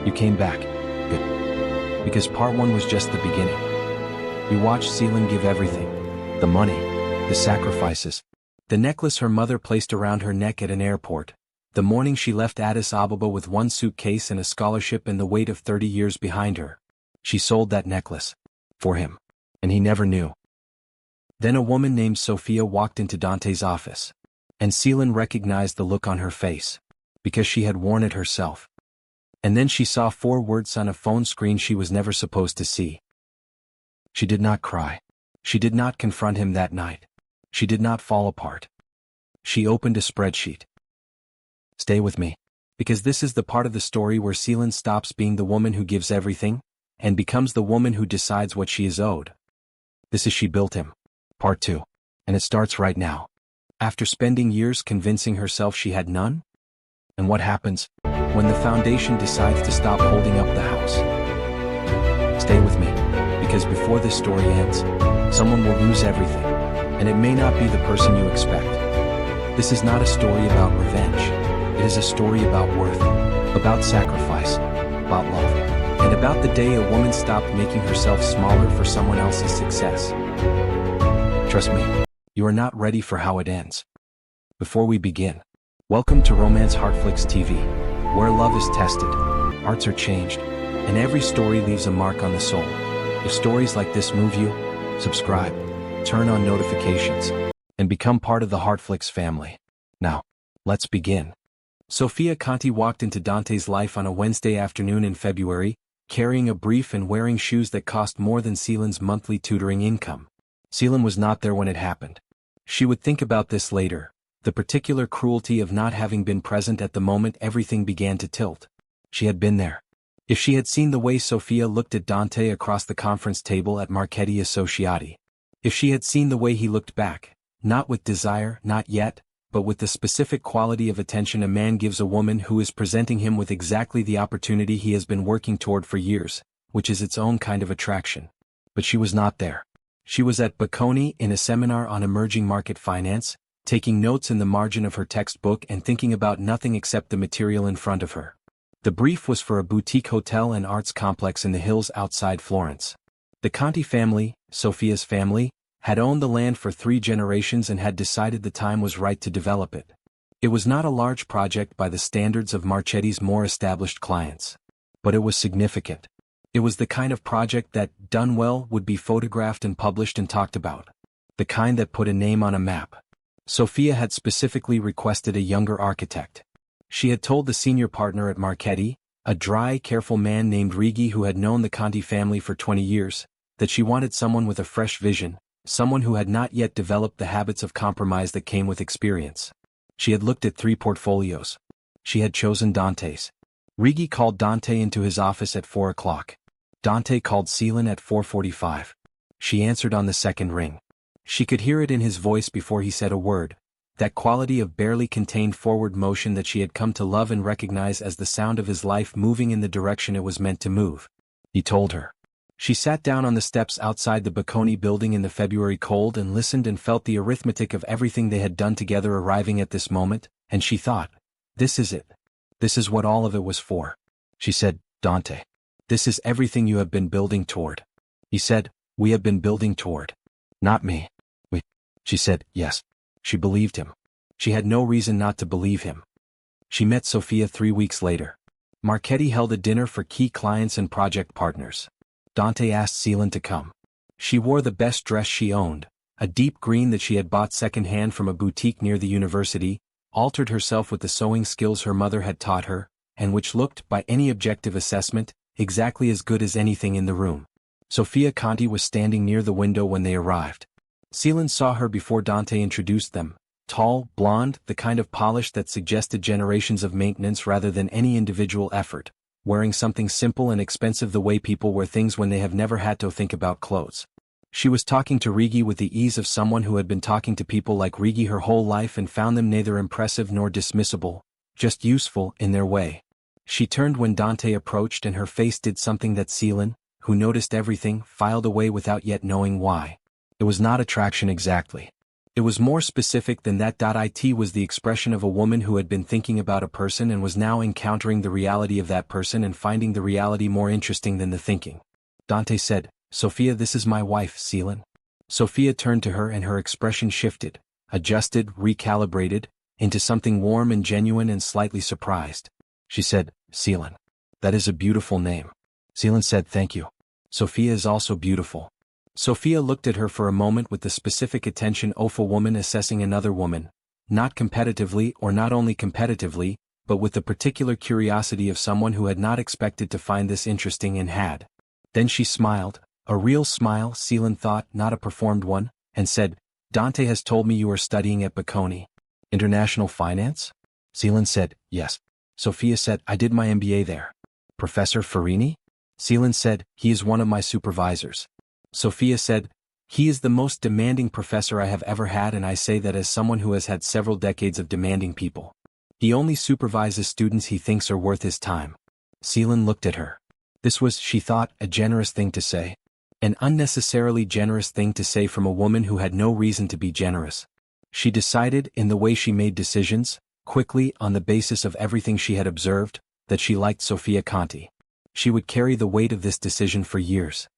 You came back. Good. Because part one was just the beginning. You watched Selen give everything. The money. The sacrifices. The necklace her mother placed around her neck at an airport. The morning she left Addis Ababa with one suitcase and a scholarship and the weight of 30 years behind her. She sold that necklace. For him. And he never knew. Then a woman named Sofia walked into Dante's office. And Selen recognized the look on her face. Because she had worn it herself. And then she saw 4 words on a phone screen she was never supposed to see. She did not cry. She did not confront him that night. She did not fall apart. She opened a spreadsheet. Stay with me. Because this is the part of the story where Selen stops being the woman who gives everything, and becomes the woman who decides what she is owed. This is She Built Him. Part 2. And it starts right now. After spending years convincing herself she had none? And what happens when the foundation decides to stop holding up the house? Stay with me, because before this story ends, someone will lose everything, and it may not be the person you expect. This is not a story about revenge. It is a story about worth, about sacrifice, about love, and about the day a woman stopped making herself smaller for someone else's success. Trust me, you are not ready for how it ends. Before we begin, welcome to Romance Heartflix TV, where love is tested, hearts are changed, and every story leaves a mark on the soul. If stories like this move you, subscribe, turn on notifications, and become part of the Heartflix family. Now, let's begin. Sofia Conti walked into Dante's life on a Wednesday afternoon in February, carrying a brief and wearing shoes that cost more than Selen's monthly tutoring income. Selen was not there when it happened. She would think about this later, the particular cruelty of not having been present at the moment everything began to tilt. She had been there. If she had seen the way Sofia looked at Dante across the conference table at Marchetti Associati. If she had seen the way he looked back, not with desire, not yet, but with the specific quality of attention a man gives a woman who is presenting him with exactly the opportunity he has been working toward for years, which is its own kind of attraction. But she was not there. She was at Bocconi in a seminar on emerging market finance, taking notes in the margin of her textbook and thinking about nothing except the material in front of her. The brief was for a boutique hotel and arts complex in the hills outside Florence. The Conti family, Sofia's family, had owned the land for 3 generations and had decided the time was right to develop it. It was not a large project by the standards of Marchetti's more established clients. But it was significant. It was the kind of project that, done well, would be photographed and published and talked about. The kind that put a name on a map. Sofia had specifically requested a younger architect. She had told the senior partner at Marchetti, a dry, careful man named Righi who had known the Conti family for 20 years, that she wanted someone with a fresh vision, someone who had not yet developed the habits of compromise that came with experience. She had looked at 3 portfolios. She had chosen Dante's. Righi called Dante into his office at 4 o'clock. Dante called Selen at 4:45. She answered on the second ring. She could hear it in his voice before he said a word, that quality of barely contained forward motion that she had come to love and recognize as the sound of his life moving in the direction it was meant to move. He told her. She sat down on the steps outside the Bocconi building in the February cold and listened and felt the arithmetic of everything they had done together arriving at this moment, and she thought, this is it. This is what all of it was for. She said, Dante. This is everything you have been building toward. He said, we have been building toward. Not me. We. She said, yes. She believed him. She had no reason not to believe him. She met Sofia 3 weeks later. Marchetti held a dinner for key clients and project partners. Dante asked Selen to come. She wore the best dress she owned, a deep green that she had bought second-hand from a boutique near the university, altered herself with the sewing skills her mother had taught her, and which looked, by any objective assessment, exactly as good as anything in the room. Sofia Conti was standing near the window when they arrived. Selen saw her before Dante introduced them, tall, blonde, the kind of polish that suggested generations of maintenance rather than any individual effort, wearing something simple and expensive the way people wear things when they have never had to think about clothes. She was talking to Righi with the ease of someone who had been talking to people like Righi her whole life and found them neither impressive nor dismissible, just useful in their way. She turned when Dante approached and her face did something that Selen, who noticed everything, filed away without yet knowing why. It was not attraction exactly. It was more specific than that. It was the expression of a woman who had been thinking about a person and was now encountering the reality of that person and finding the reality more interesting than the thinking. Dante said, "Sofia, this is my wife, Selen." Sofia turned to her and her expression shifted, adjusted, recalibrated, into something warm and genuine and slightly surprised. She said, "Selen. That is a beautiful name." Selen said, "Thank you. Sofia is also beautiful." Sofia looked at her for a moment with the specific attention of a woman assessing another woman, not competitively or not only competitively, but with the particular curiosity of someone who had not expected to find this interesting and had. Then she smiled, a real smile, Selen thought, not a performed one, and said, "Dante has told me you are studying at Bocconi. International finance?" Selen said, "Yes." Sofia said, "I did my MBA there." "Professor Farini?" Selen said, "He is one of my supervisors." Sofia said, "He is the most demanding professor I have ever had, and I say that as someone who has had several decades of demanding people. He only supervises students he thinks are worth his time." Selen looked at her. This was, she thought, a generous thing to say. An unnecessarily generous thing to say from a woman who had no reason to be generous. She decided, in the way she made decisions, quickly, on the basis of everything she had observed, that she liked Sofia Conti. She would carry the weight of this decision for years.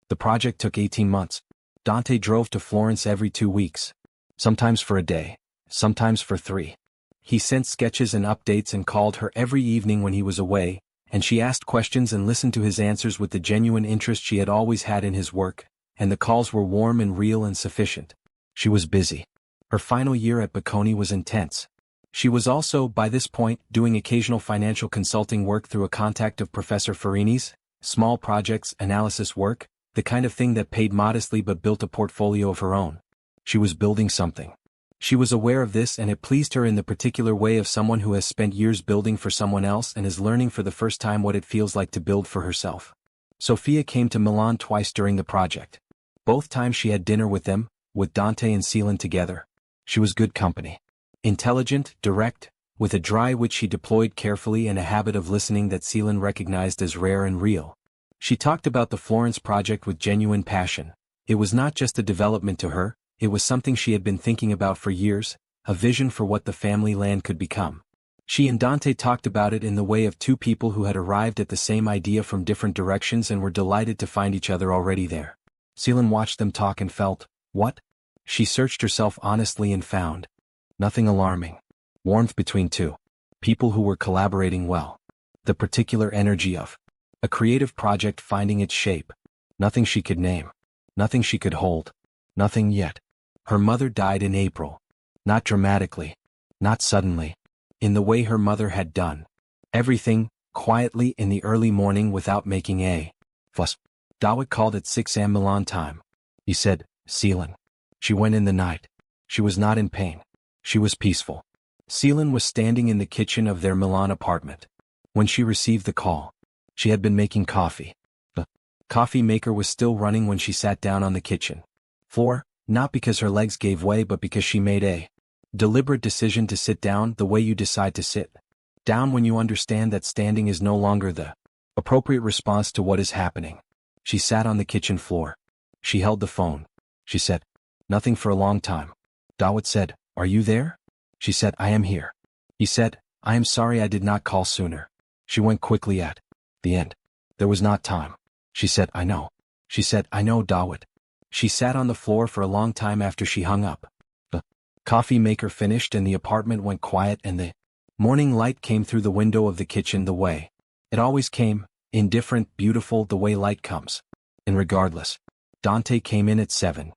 The project took 18 months. Dante drove to Florence every 2 weeks. Sometimes for a day, sometimes for 3. He sent sketches and updates and called her every evening when he was away, and she asked questions and listened to his answers with the genuine interest she had always had in his work, and the calls were warm and real and sufficient. She was busy. Her final year at Bocconi was intense. She was also, by this point, doing occasional financial consulting work through a contact of Professor Farini's, small projects, analysis work, the kind of thing that paid modestly but built a portfolio of her own. She was building something. She was aware of this, and it pleased her in the particular way of someone who has spent years building for someone else and is learning for the first time what it feels like to build for herself. Sofia came to Milan twice during the project. Both times she had dinner with them, with Dante and Selen together. She was good company. Intelligent, direct, with a dry wit she deployed carefully and a habit of listening that Selen recognized as rare and real. She talked about the Florence project with genuine passion. It was not just a development to her, it was something she had been thinking about for years, a vision for what the family land could become. She and Dante talked about it in the way of two people who had arrived at the same idea from different directions and were delighted to find each other already there. Selen watched them talk and felt, what? She searched herself honestly and found nothing alarming. Warmth between two people who were collaborating well. The particular energy of a creative project finding its shape. Nothing she could name. Nothing she could hold. Nothing yet. Her mother died in April. Not dramatically. Not suddenly. In the way her mother had done. Everything, quietly in the early morning without making a fuss. Dawit called at 6 a.m. Milan time. He said, "Selen." She went in the night. She was not in pain. She was peaceful. Selen was standing in the kitchen of their Milan apartment. When she received the call, she had been making coffee. The coffee maker was still running when she sat down on the kitchen floor, not because her legs gave way but because she made a deliberate decision to sit down the way you decide to sit down when you understand that standing is no longer the appropriate response to what is happening. She sat on the kitchen floor. She held the phone. She said, "Nothing for a long time." Dawit said, "Are you there?" She said, "I am here." He said, "I am sorry I did not call sooner." She went quickly at the end. There was not time. She said, "I know." She said, "I know, Dawit." She sat on the floor for a long time after she hung up. The coffee maker finished and the apartment went quiet and the morning light came through the window of the kitchen the way it always came, indifferent, beautiful, the way light comes. And regardless. Dante came in at 7.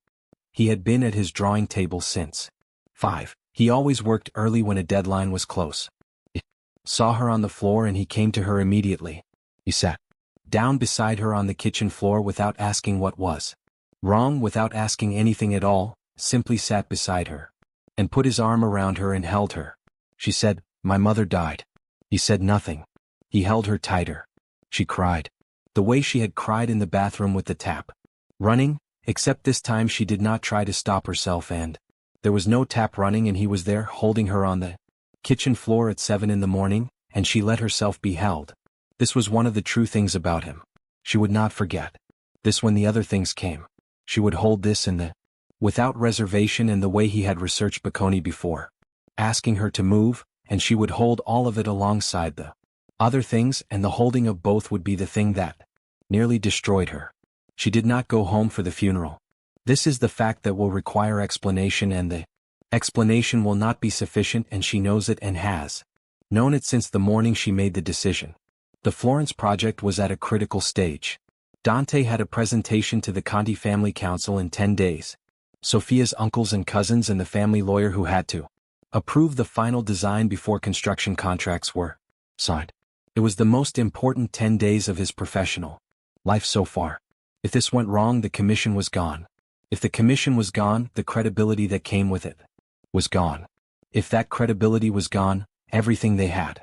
He had been at his drawing table since 5. He always worked early when a deadline was close. He saw her on the floor and he came to her immediately. He sat down beside her on the kitchen floor without asking what was wrong, without asking anything at all, simply sat beside her and put his arm around her and held her. She said, "My mother died." He said nothing. He held her tighter. She cried. The way she had cried in the bathroom with the tap running, except this time she did not try to stop herself and there was no tap running and he was there holding her on the kitchen floor at 7 in the morning, and she let herself be held. This was one of the true things about him. She would not forget. This when the other things came. She would hold this in the without reservation, and the way he had researched Bocconi before. Asking her to move, and she would hold all of it alongside the other things, and the holding of both would be the thing that nearly destroyed her. She did not go home for the funeral. This is the fact that will require explanation, and the explanation will not be sufficient, and she knows it and has known it since the morning she made the decision. The Florence project was at a critical stage. Dante had a presentation to the Conti family council in 10 days. Sofia's uncles and cousins and the family lawyer who had to approve the final design before construction contracts were signed. It was the most important 10 days of his professional life so far. If this went wrong, the commission was gone. If the commission was gone, the credibility that came with it was gone. If that credibility was gone, everything they had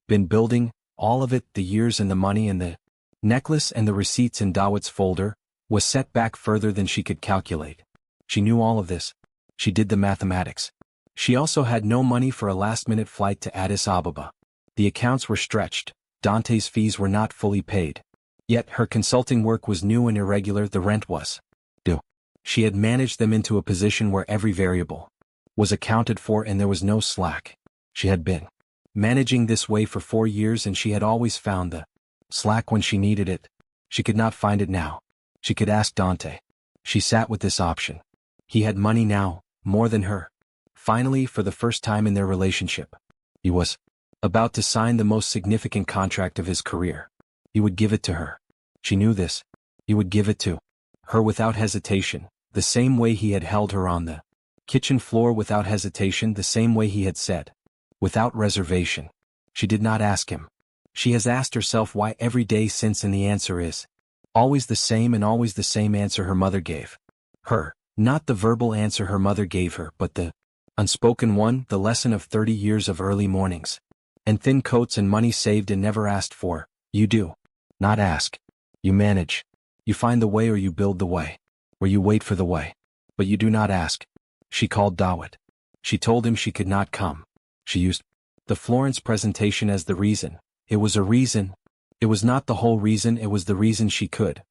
been building, all of it, the years and the money and the necklace and the receipts in Dawood's folder, was set back further than she could calculate. She knew all of this. She did the mathematics. She also had no money for a last-minute flight to Addis Ababa. The accounts were stretched. Dante's fees were not fully paid. Yet her consulting work was new and irregular. The rent was due. She had managed them into a position where every variable was accounted for and there was no slack. She had been managing this way for 4 years, and she had always found the slack when she needed it. She could not find it now. She could ask Dante. She sat with this option. He had money now, more than her. Finally, for the first time in their relationship, he was about to sign the most significant contract of his career. He would give it to her. She knew this. He would give it to her without hesitation, the same way he had held her on the kitchen floor without hesitation, the same way he had said, without reservation. She did not ask him. She has asked herself why every day since, and the answer is always the same, and always the same answer her mother gave her. Not the verbal answer her mother gave her, but the unspoken one, the lesson of 30 years of early mornings and thin coats and money saved and never asked for. You do not ask. You manage. You find the way, or you build the way, or you wait for the way. But you do not ask. She called Dawood. She told him she could not come. She used the Florence presentation as the reason. It was a reason. It was not the whole reason, it was the reason she could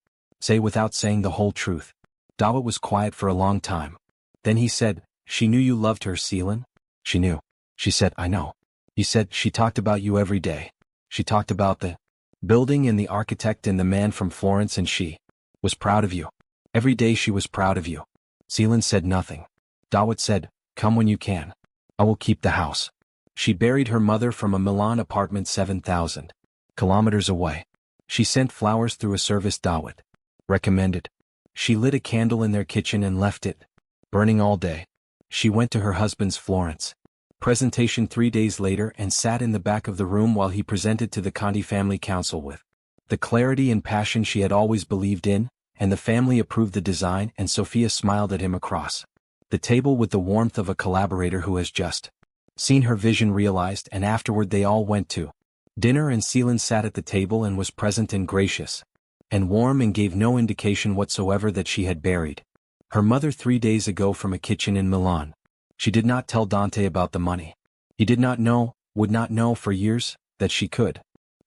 say without saying the whole truth. Dawood was quiet for a long time. Then he said, "She knew you loved her, Selen?" She knew. She said, "I know." He said, "She talked about you every day. She talked about the building and the architect and the man from Florence, and she was proud of you. Every day she was proud of you." Selen said nothing. Dawood said, "Come when you can. I will keep the house." She buried her mother from a Milan apartment 7,000 kilometers away. She sent flowers through a service Dawood recommended. She lit a candle in their kitchen and left it burning all day. She went to her husband's Florence presentation 3 days later and sat in the back of the room while he presented to the Conti family council with the clarity and passion she had always believed in, and the family approved the design, and Sofia smiled at him across the table with the warmth of a collaborator who has just seen her vision realized, and afterward they all went to dinner, and Selen sat at the table and was present and gracious and warm, and gave no indication whatsoever that she had buried her mother 3 days ago from a kitchen in Milan. She did not tell Dante about the money. He did not know, would not know for years, that she could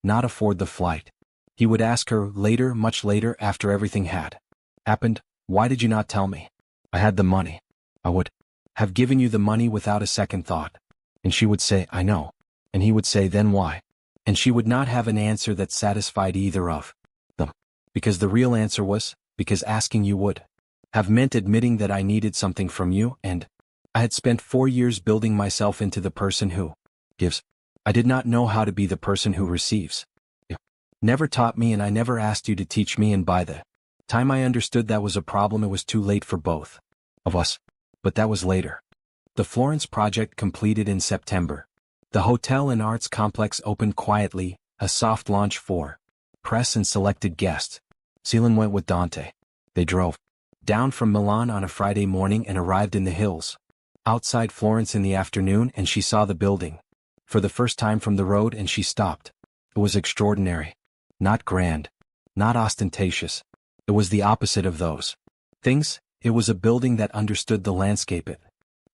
not afford the flight. He would ask her later, much later, after everything had happened, "Why did you not tell me? I had the money. I would have given you the money without a second thought." And she would say, "I know." And he would say, "Then why?" And she would not have an answer that satisfied either of them. Because the real answer was, because asking you would have meant admitting that I needed something from you, and I had spent 4 years building myself into the person who gives. I did not know how to be the person who receives. You never taught me, and I never asked you to teach me, and by the time I understood that was a problem, it was too late for both of us. But that was later. The Florence project completed in September. The hotel and arts complex opened quietly, a soft launch for press and selected guests. Selen went with Dante. They drove down from Milan on a Friday morning and arrived in the hills outside Florence in the afternoon, and she saw the building for the first time from the road, and she stopped. It was extraordinary. Not grand. Not ostentatious. It was the opposite of those things. It was a building that understood the landscape it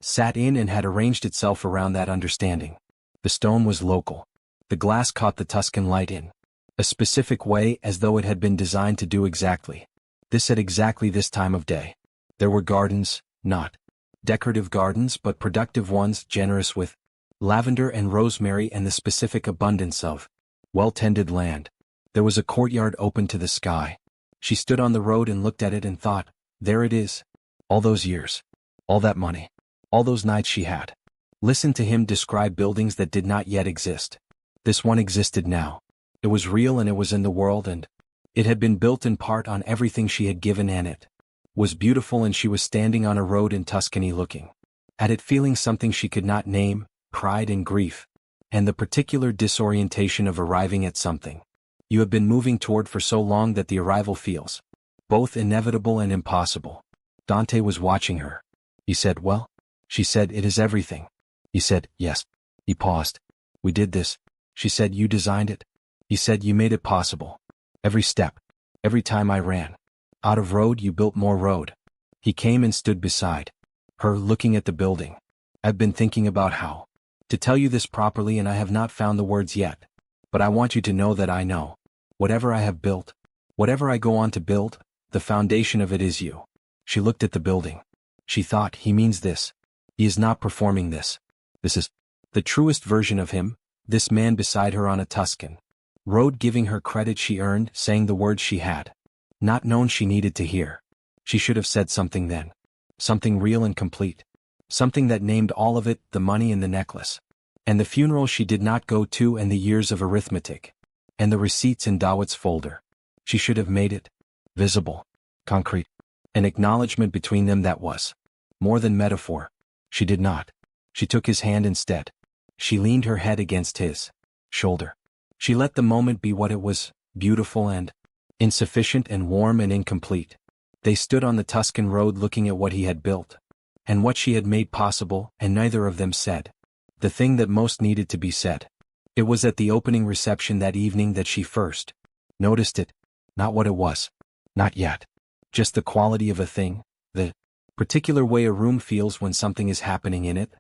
sat in and had arranged itself around that understanding. The stone was local. The glass caught the Tuscan light in a specific way, as though it had been designed to do exactly this at exactly this time of day. There were gardens, not decorative gardens but productive ones, generous with lavender and rosemary and the specific abundance of well-tended land. There was a courtyard open to the sky. She stood on the road and looked at it and thought, there it is. All those years. All that money. All those nights she had. Listened to him describe buildings that did not yet exist. This one existed now. It was real and it was in the world and it had been built in part on everything she had given, and it was beautiful, and she was standing on a road in Tuscany looking at it, feeling something she could not name, pride and grief, and the particular disorientation of arriving at something you have been moving toward for so long that the arrival feels both inevitable and impossible. Dante was watching her. He said, well? She said, it is everything. He said, yes. He paused. We did this. She said, you designed it. He said, you made it possible. Every step. Every time I ran out of road, you built more road. He came and stood beside her, looking at the building. I've been thinking about how to tell you this properly, and I have not found the words yet. But I want you to know that I know. Whatever I have built, whatever I go on to build, the foundation of it is you. She looked at the building. She thought, he means this. He is not performing this. This is the truest version of him, this man beside her on a Tuscan road, giving her credit she earned, saying the words she had not known she needed to hear. She should have said something then. Something real and complete. Something that named all of it, the money and the necklace. And the funeral she did not go to, and the years of arithmetic. And the receipts in Dawood's folder. She should have made it visible, concrete. An acknowledgement between them that was more than metaphor. She did not. She took his hand instead. She leaned her head against his shoulder. She let the moment be what it was, beautiful and insufficient and warm and incomplete. They stood on the Tuscan road looking at what he had built and what she had made possible, and neither of them said the thing that most needed to be said. It was at the opening reception that evening that she first noticed it, not what it was, not yet, just the quality of a thing, the particular way a room feels when something is happening in it,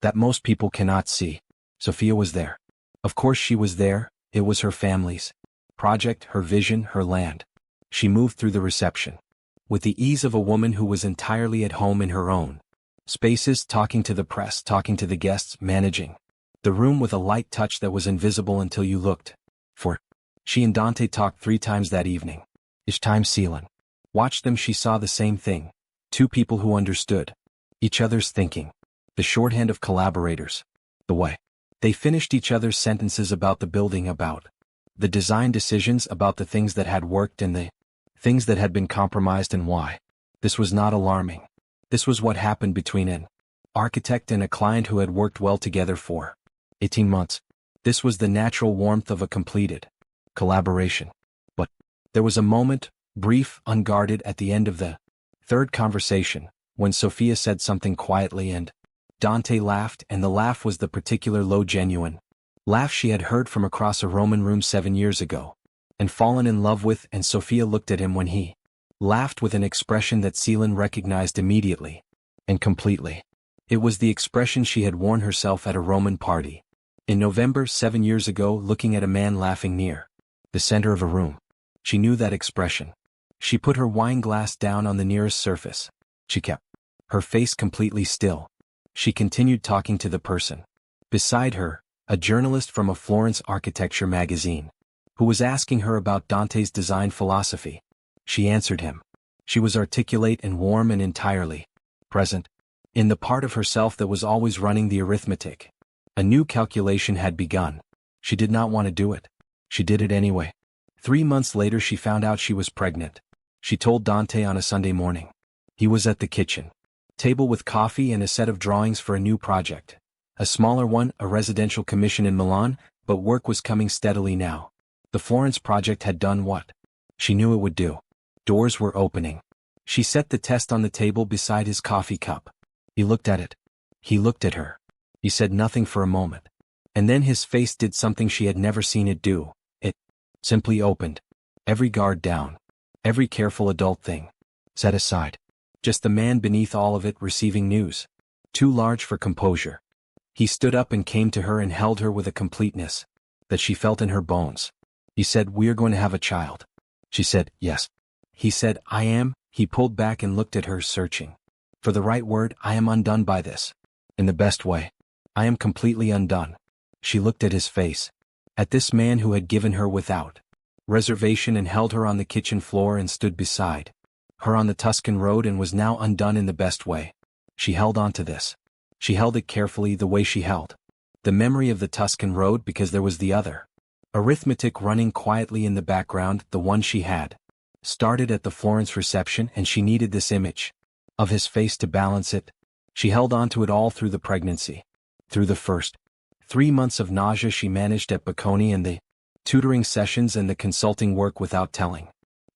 that most people cannot see. Sofia was there. Of course she was there. It was her family's project, her vision, her land. She moved through the reception with the ease of a woman who was entirely at home in her own spaces, talking to the press, talking to the guests, managing the room with a light touch that was invisible until you looked for. She and Dante talked 3 times that evening. Each time Selen watched them, she saw the same thing. 2 people who understood each other's thinking. The shorthand of collaborators. The way they finished each other's sentences about the building, about the design decisions, about the things that had worked and the things that had been compromised, and why. This was not alarming. This was what happened between an architect and a client who had worked well together for 18 months. This was the natural warmth of a completed collaboration. But there was a moment, brief, unguarded, at the end of the 3rd conversation, when Sofia said something quietly and Dante laughed, and the laugh was the particular low, genuine laugh she had heard from across a Roman room 7 years ago, and fallen in love with, and Sofia looked at him when he laughed with an expression that Selen recognized immediately and completely. It was the expression she had worn herself at a Roman party in November 7 years ago, looking at a man laughing near the center of a room. She knew that expression. She put her wine glass down on the nearest surface. She kept her face completely still. She continued talking to the person beside her, a journalist from a Florence architecture magazine, who was asking her about Dante's design philosophy. She answered him. She was articulate and warm and entirely present in the part of herself that was always running the arithmetic. A new calculation had begun. She did not want to do it. She did it anyway. 3 months later she found out she was pregnant. She told Dante on a Sunday morning. He was at the kitchen table with coffee and a set of drawings for a new project. A smaller one, a residential commission in Milan, but work was coming steadily now. The Florence project had done what she knew it would do. Doors were opening. She set the test on the table beside his coffee cup. He looked at it. He looked at her. He said nothing for a moment. And then his face did something she had never seen it do. It simply opened. Every guard down. Every careful adult thing set aside. Just the man beneath all of it, receiving news too large for composure. He stood up and came to her and held her with a completeness that she felt in her bones. He said, "We are going to have a child." She said, "Yes." He said, "I am." He pulled back and looked at her, searching for For the right word, I am undone by this. In the best way. I am completely undone. She looked at his face. At this man who had given her without reservation and held her on the kitchen floor and stood beside her on the Tuscan road and was now undone in the best way. She held on to this. She held it carefully the way she held the memory of the Tuscan road, because there was the other arithmetic running quietly in the background, the one she had started at the Florence reception, and she needed this image of his face to balance it. She held on to it all through the pregnancy. Through the first 3 months of nausea she managed at Bocconi, and the tutoring sessions and the consulting work without telling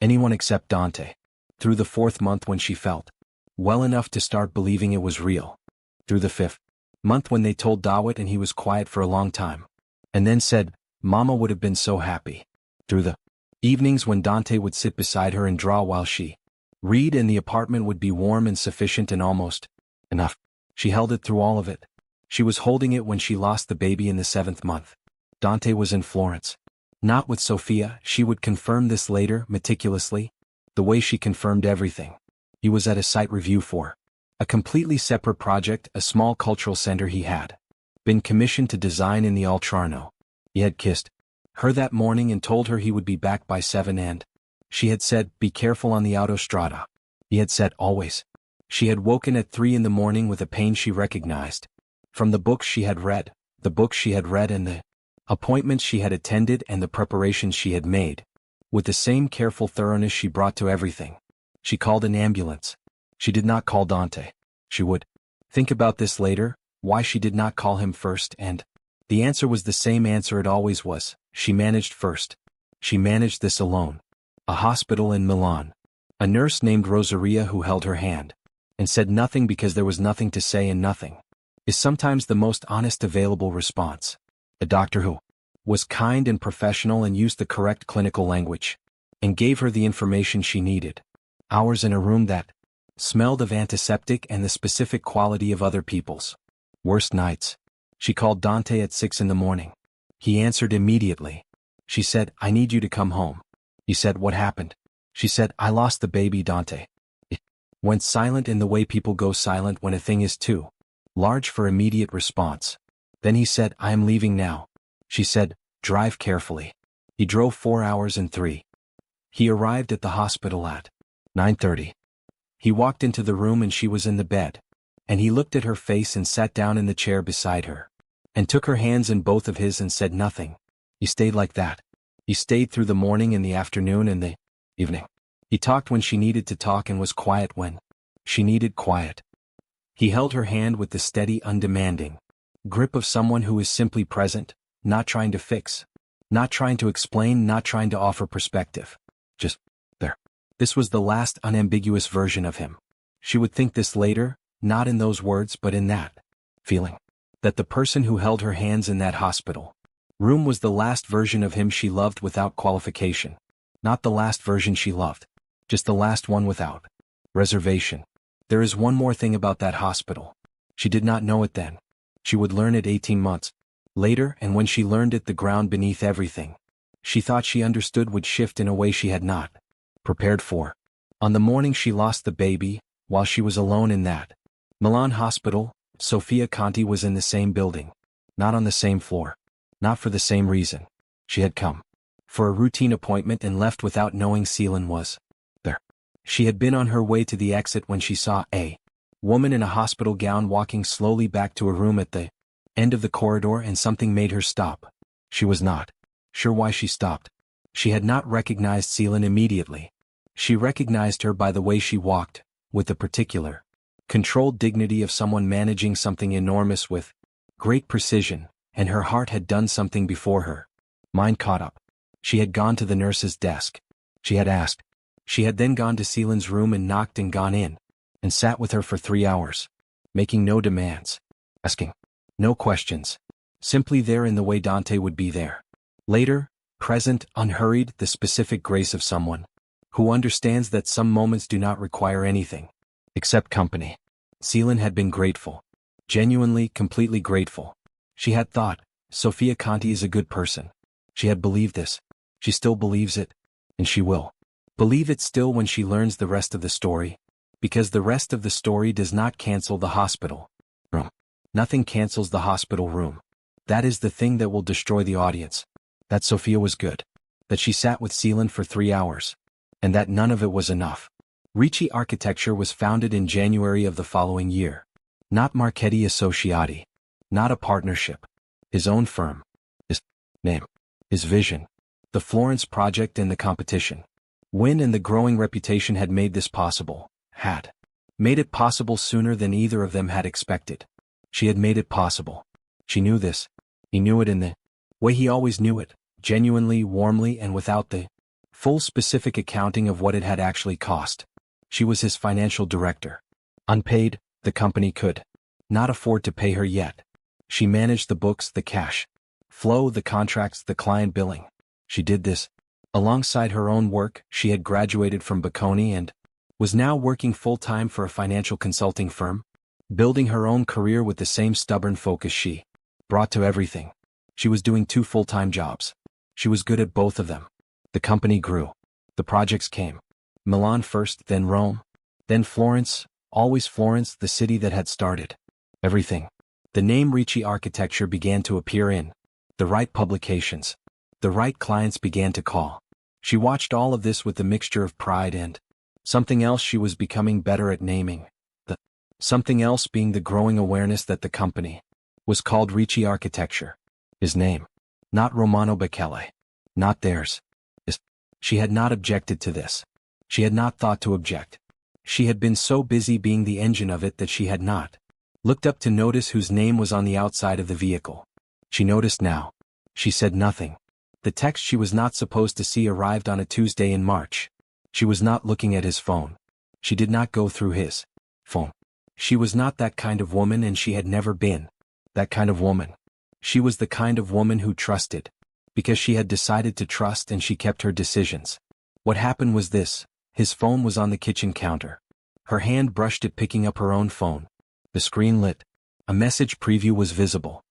anyone except Dante. Through the 4th month when she felt well enough to start believing it was real. Through the 5th month when they told Dawit and he was quiet for a long time. And then said, Mama would have been so happy. Through the evenings when Dante would sit beside her and draw while she read, and the apartment would be warm and sufficient and almost enough. She held it through all of it. She was holding it when she lost the baby in the 7th month. Dante was in Florence. Not with Sofia. She would confirm this later, meticulously, the way she confirmed everything. He was at a site review for a completely separate project, a small cultural center he had been commissioned to design in the Altrarno. He had kissed her that morning and told her he would be back by 7, and she had said, be careful on the autostrada. He had said, always. She had woken at 3 in the morning with a pain she recognized from the books she had read, and the appointments she had attended and the preparations she had made, with the same careful thoroughness she brought to everything. She called an ambulance. She did not call Dante. She would think about this later, why she did not call him first, and the answer was the same answer it always was. She managed first. She managed this alone. A hospital in Milan. A nurse named Rosaria who held her hand and said nothing because there was nothing to say, and nothing is sometimes the most honest available response. A doctor who was kind and professional and used the correct clinical language and gave her the information she needed. Hours in a room that smelled of antiseptic and the specific quality of other people's worst nights. She called Dante at 6 in the morning. He answered immediately. She said, I need you to come home. He said, what happened? She said, I lost the baby, Dante. It went silent in the way people go silent when a thing is too large for immediate response. Then he said, I am leaving now. She said, drive carefully. He drove 4 hours and 3. He arrived at the hospital at 9:30. He walked into the room and she was in the bed. And he looked at her face and sat down in the chair beside her and took her hands in both of his and said nothing. He stayed like that. He stayed through the morning and the afternoon and the evening. He talked when she needed to talk and was quiet when she needed quiet. He held her hand with the steady, undemanding grip of someone who is simply present, not trying to fix, not trying to explain, not trying to offer perspective. Just there. This was the last unambiguous version of him. She would think this later, not in those words but in that feeling. That the person who held her hands in that hospital room was the last version of him she loved without qualification. Not the last version she loved. Just the last one without reservation. There is one more thing about that hospital. She did not know it then. She would learn it 18 months later, and when she learned it, the ground beneath everything she thought she understood would shift in a way she had not prepared for. On the morning she lost the baby, while she was alone in that Milan hospital, Sofia Conti was in the same building. Not on the same floor. Not for the same reason. She had come for a routine appointment and left without knowing Selen was there. She had been on her way to the exit when she saw a woman in a hospital gown walking slowly back to a room at the end of the corridor, and something made her stop. She was not sure why she stopped. She had not recognized Selen immediately. She recognized her by the way she walked, with the particular, controlled dignity of someone managing something enormous with great precision, and her heart had done something before her mind caught up. She had gone to the nurse's desk. She had asked. She had then gone to Selen's room and knocked and gone in, and sat with her for 3 hours, making no demands, asking no questions, simply there in the way Dante would be there. Later, present, unhurried, the specific grace of someone who understands that some moments do not require anything except company. Selen had been grateful. Genuinely, completely grateful. She had thought, Sofia Conti is a good person. She had believed this. She still believes it. And she will believe it still when she learns the rest of the story. Because the rest of the story does not cancel the hospital room. Nothing cancels the hospital room. That is the thing that will destroy the audience. That Sofia was good. That she sat with Selen for 3 hours. And that none of it was enough. Ricci Architecture was founded in January of the following year. Not Marchetti Associati. Not a partnership. His own firm. His name. His vision. The Florence project and the competition. Win and the growing reputation had made this possible. Had made it possible sooner than either of them had expected. She had made it possible. She knew this. He knew it in the way he always knew it, genuinely, warmly, and without the full specific accounting of what it had actually cost. She was his financial director. Unpaid, the company could not afford to pay her yet. She managed the books, the cash flow, the contracts, the client billing. She did this alongside her own work. She had graduated from Bocconi and was now working full-time for a financial consulting firm, building her own career with the same stubborn focus she brought to everything. She was doing 2 full-time jobs. She was good at both of them. The company grew. The projects came. Milan first, then Rome, then Florence, always Florence, the city that had started everything. The name Ricci Architecture began to appear in the right publications. The right clients began to call. She watched all of this with a mixture of pride and something else she was becoming better at naming. The something else being the growing awareness that the company was called Ricci Architecture. His name. Not Romano Beccelli. Not theirs. She had not objected to this. She had not thought to object. She had been so busy being the engine of it that she had not looked up to notice whose name was on the outside of the vehicle. She noticed now. She said nothing. The text she was not supposed to see arrived on a Tuesday in March. She was not looking at his phone. She did not go through his phone. She was not that kind of woman, and she had never been that kind of woman. She was the kind of woman who trusted, because she had decided to trust, and she kept her decisions. What happened was this. His phone was on the kitchen counter. Her hand brushed it, picking up her own phone. The screen lit. A message preview was visible.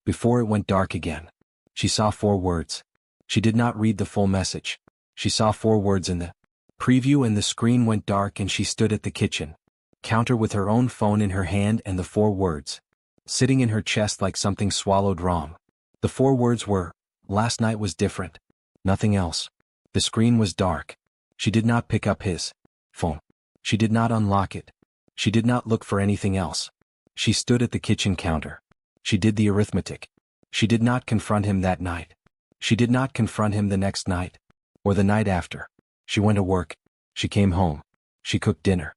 Before it went dark again, she saw 4 words. She did not read the full message. She saw 4 words in the preview, and the screen went dark, and she stood at the kitchen counter with her own phone in her hand and the 4 words sitting in her chest like something swallowed wrong. The 4 words were, "Last night was different." Nothing else. The screen was dark. She did not pick up his phone. She did not unlock it. She did not look for anything else. She stood at the kitchen counter. She did the arithmetic. She did not confront him that night. She did not confront him the next night, or the night after. She went to work. She came home. She cooked dinner.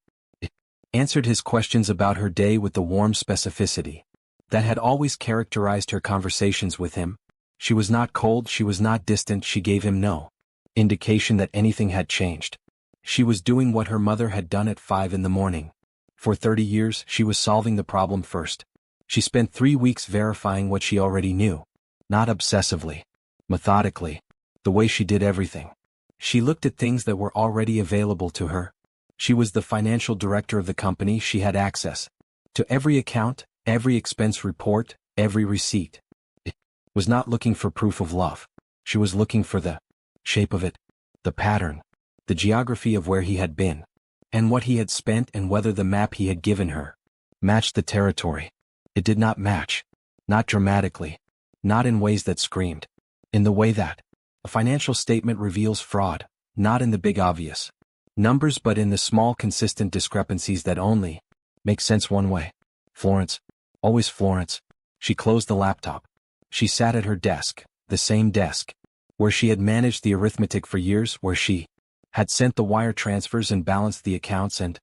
Answered his questions about her day with the warm specificity that had always characterized her conversations with him. She was not cold, she was not distant, she gave him no indication that anything had changed. She was doing what her mother had done at 5 in the morning. For 30 years, she was solving the problem first. She spent 3 weeks verifying what she already knew. Not obsessively. Methodically. The way she did everything. She looked at things that were already available to her. She was the financial director of the company. She had access to every account, every expense report, every receipt. It was not looking for proof of love. She was looking for the shape of it, the pattern, the geography of where he had been, and what he had spent, and whether the map he had given her matched the territory. It did not match. Not dramatically. Not in ways that screamed. In the way that a financial statement reveals fraud, not in the big obvious numbers, but in the small consistent discrepancies that only make sense one way. Florence. Always Florence. She closed the laptop. She sat at her desk, the same desk where she had managed the arithmetic for years, where she had sent the wire transfers and balanced the accounts and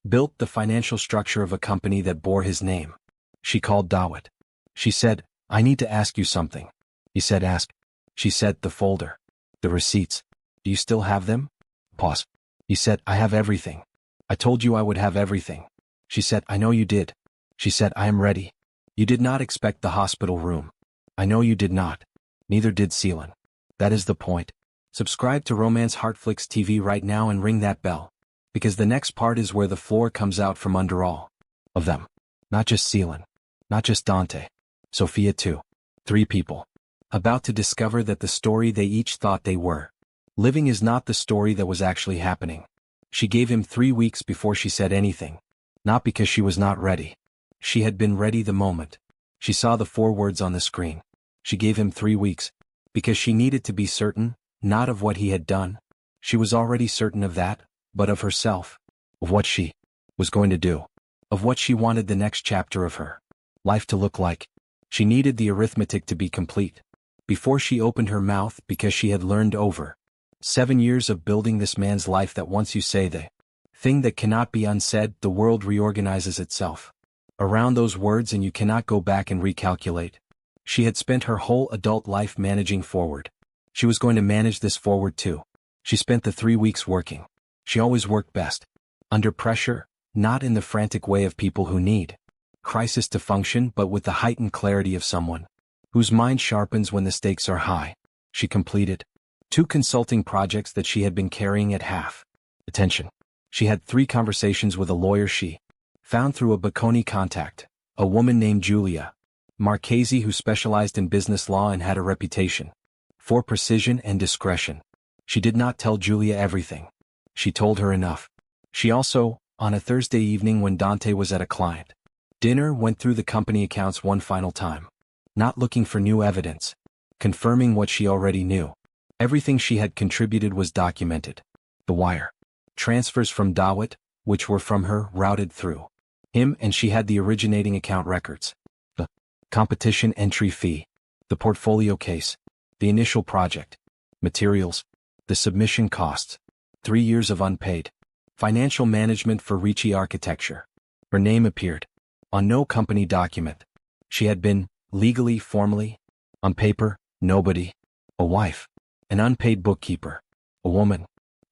built the financial structure of a company that bore his name. She called Dawit. She said, "I need to ask you something." He said, "Ask." She said, "The folder. The receipts. Do you still have them?" Pause. He said, "I have everything. I told you I would have everything." She said, "I know you did." She said, "I am ready." You did not expect the hospital room. I know you did not. Neither did Selen. That is the point. Subscribe to Romance Heartflix TV right now and ring that bell. Because the next part is where the floor comes out from under all of them. Not just Selen. Not just Dante. Sofia too. 3 people. About to discover that the story they each thought they were living is not the story that was actually happening. She gave him 3 weeks before she said anything. Not because she was not ready. She had been ready the moment she saw the 4 words on the screen. She gave him 3 weeks because she needed to be certain, not of what he had done. She was already certain of that, but of herself, of what she was going to do, of what she wanted the next chapter of her life to look like. She needed the arithmetic to be complete before she opened her mouth, because she had learned over 7 years of building this man's life that once you say the thing that cannot be unsaid, the world reorganizes itself around those words and you cannot go back and recalculate. She had spent her whole adult life managing forward. She was going to manage this forward too. She spent the 3 weeks working. She always worked best under pressure, not in the frantic way of people who need crisis to function, but with the heightened clarity of someone whose mind sharpens when the stakes are high. She completed 2 consulting projects that she had been carrying at half attention. She had 3 conversations with a lawyer she found through a Bocconi contact, a woman named Julia Marchesi who specialized in business law and had a reputation for precision and discretion. She did not tell Julia everything. She told her enough. She also, on a Thursday evening when Dante was at a client dinner, went through the company accounts one final time, not looking for new evidence, confirming what she already knew. Everything she had contributed was documented. The wire transfers from Dawit, which were from her, routed through him, and she had the originating account records, the competition entry fee, the portfolio case, the initial project materials, the submission costs, 3 years of unpaid financial management for Ricci Architecture. Her name appeared on no company document. She had been, legally, formally, on paper, nobody, a wife, an unpaid bookkeeper, a woman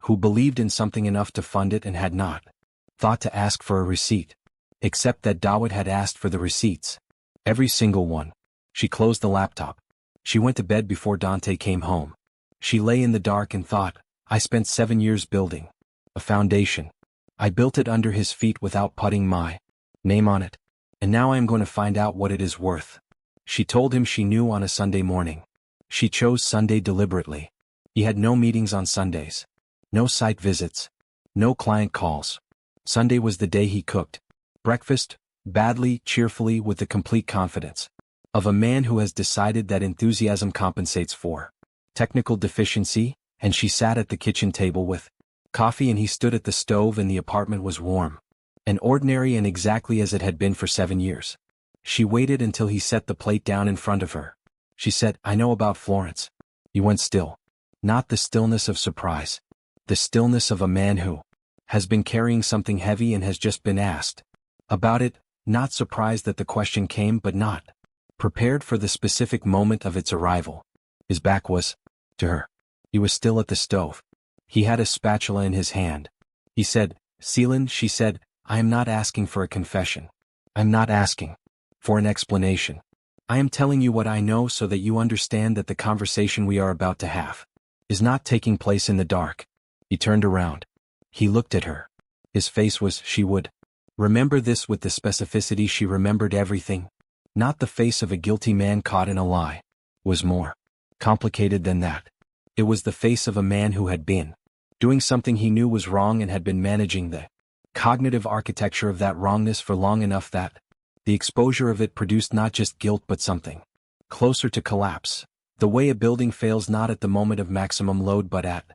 who believed in something enough to fund it and had not thought to ask for a receipt, except that Dawit had asked for the receipts. Every single one. She closed the laptop. She went to bed before Dante came home. She lay in the dark and thought, I spent 7 years building a foundation. I built it under his feet without putting my name on it. And now I am going to find out what it is worth. She told him she knew on a Sunday morning. She chose Sunday deliberately. He had no meetings on Sundays, no site visits, no client calls. Sunday was the day he cooked breakfast, badly, cheerfully, with the complete confidence of a man who has decided that enthusiasm compensates for technical deficiency, and she sat at the kitchen table with coffee and he stood at the stove, and the apartment was warm and ordinary and exactly as it had been for 7 years. She waited until he set the plate down in front of her. She said, I know about Florence. He went still. Not the stillness of surprise. The stillness of a man who has been carrying something heavy and has just been asked about it, not surprised that the question came, but not prepared for the specific moment of its arrival. His back was to her. He was still at the stove. He had a spatula in his hand. He said, Selen, she said, I am not asking for a confession. I am not asking for an explanation. I am telling you what I know so that you understand that the conversation we are about to have is not taking place in the dark. He turned around. He looked at her. His face was, she would remember this with the specificity she remembered everything. Not the face of a guilty man caught in a lie. Was more complicated than that. It was the face of a man who had been doing something he knew was wrong and had been managing the cognitive architecture of that wrongness for long enough that the exposure of it produced not just guilt but something closer to collapse. The way a building fails not at the moment of maximum load but at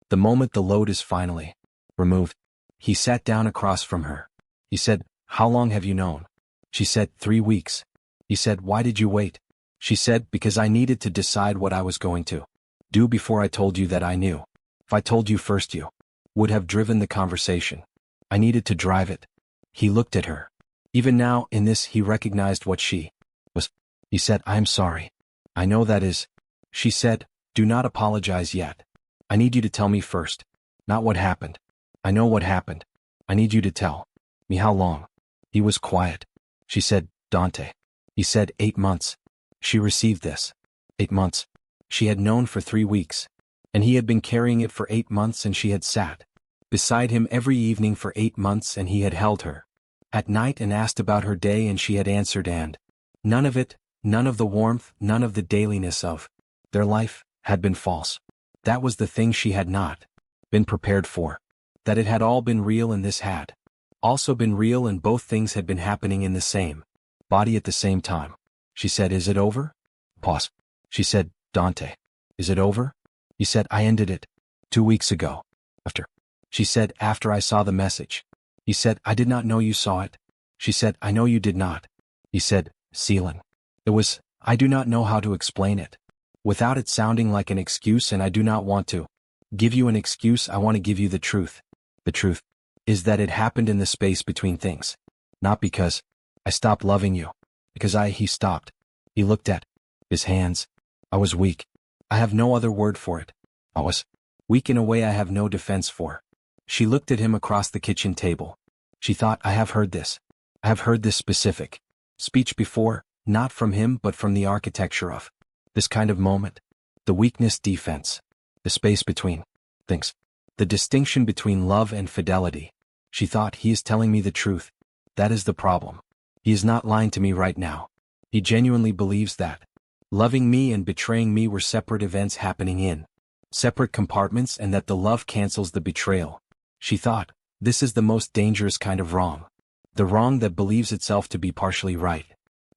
the moment the load is finally removed. He sat down across from her. He said, How long have you known? She said, 3 weeks. He said, Why did you wait? She said, Because I needed to decide what I was going to do before I told you that I knew. If I told you first, you would have driven the conversation. I needed to drive it. He looked at her. Even now, in this, he recognized what she was. He said, I am sorry. I know that is. She said, Do not apologize yet. I need you to tell me first. Not what happened. I know what happened. I need you to tell me how long. He was quiet. She said, Dante. He said, 8 months. She received this. 8 months. She had known for 3 weeks. And he had been carrying it for 8 months, and she had sat beside him every evening for 8 months, and he had held her at night and asked about her day, and she had answered, and none of it, none of the warmth, none of the dailiness of their life, had been false. That was the thing she had not been prepared for. That it had all been real and this had also been real, and both things had been happening in the same body at the same time. She said, "Is it over?" Pause. She said, "Dante, is it over?" He said, "I ended it 2 weeks ago. After." She said, "After I saw the message." He said, "I did not know you saw it." She said, "I know you did not." He said, "Selen. It was, I do not know how to explain it without it sounding like an excuse, and I do not want to give you an excuse. I want to give you the truth. The truth is that it happened in the space between things. Not because I stopped loving you. Because he stopped." He looked at his hands. "I was weak. I have no other word for it. I was weak in a way I have no defense for." She looked at him across the kitchen table. She thought, I have heard this. I have heard this specific speech before, not from him but from the architecture of this kind of moment. The weakness defense. The space between things. The distinction between love and fidelity. She thought, he is telling me the truth. That is the problem. He is not lying to me right now. He genuinely believes that loving me and betraying me were separate events happening in separate compartments, and that the love cancels the betrayal. She thought, this is the most dangerous kind of wrong. The wrong that believes itself to be partially right.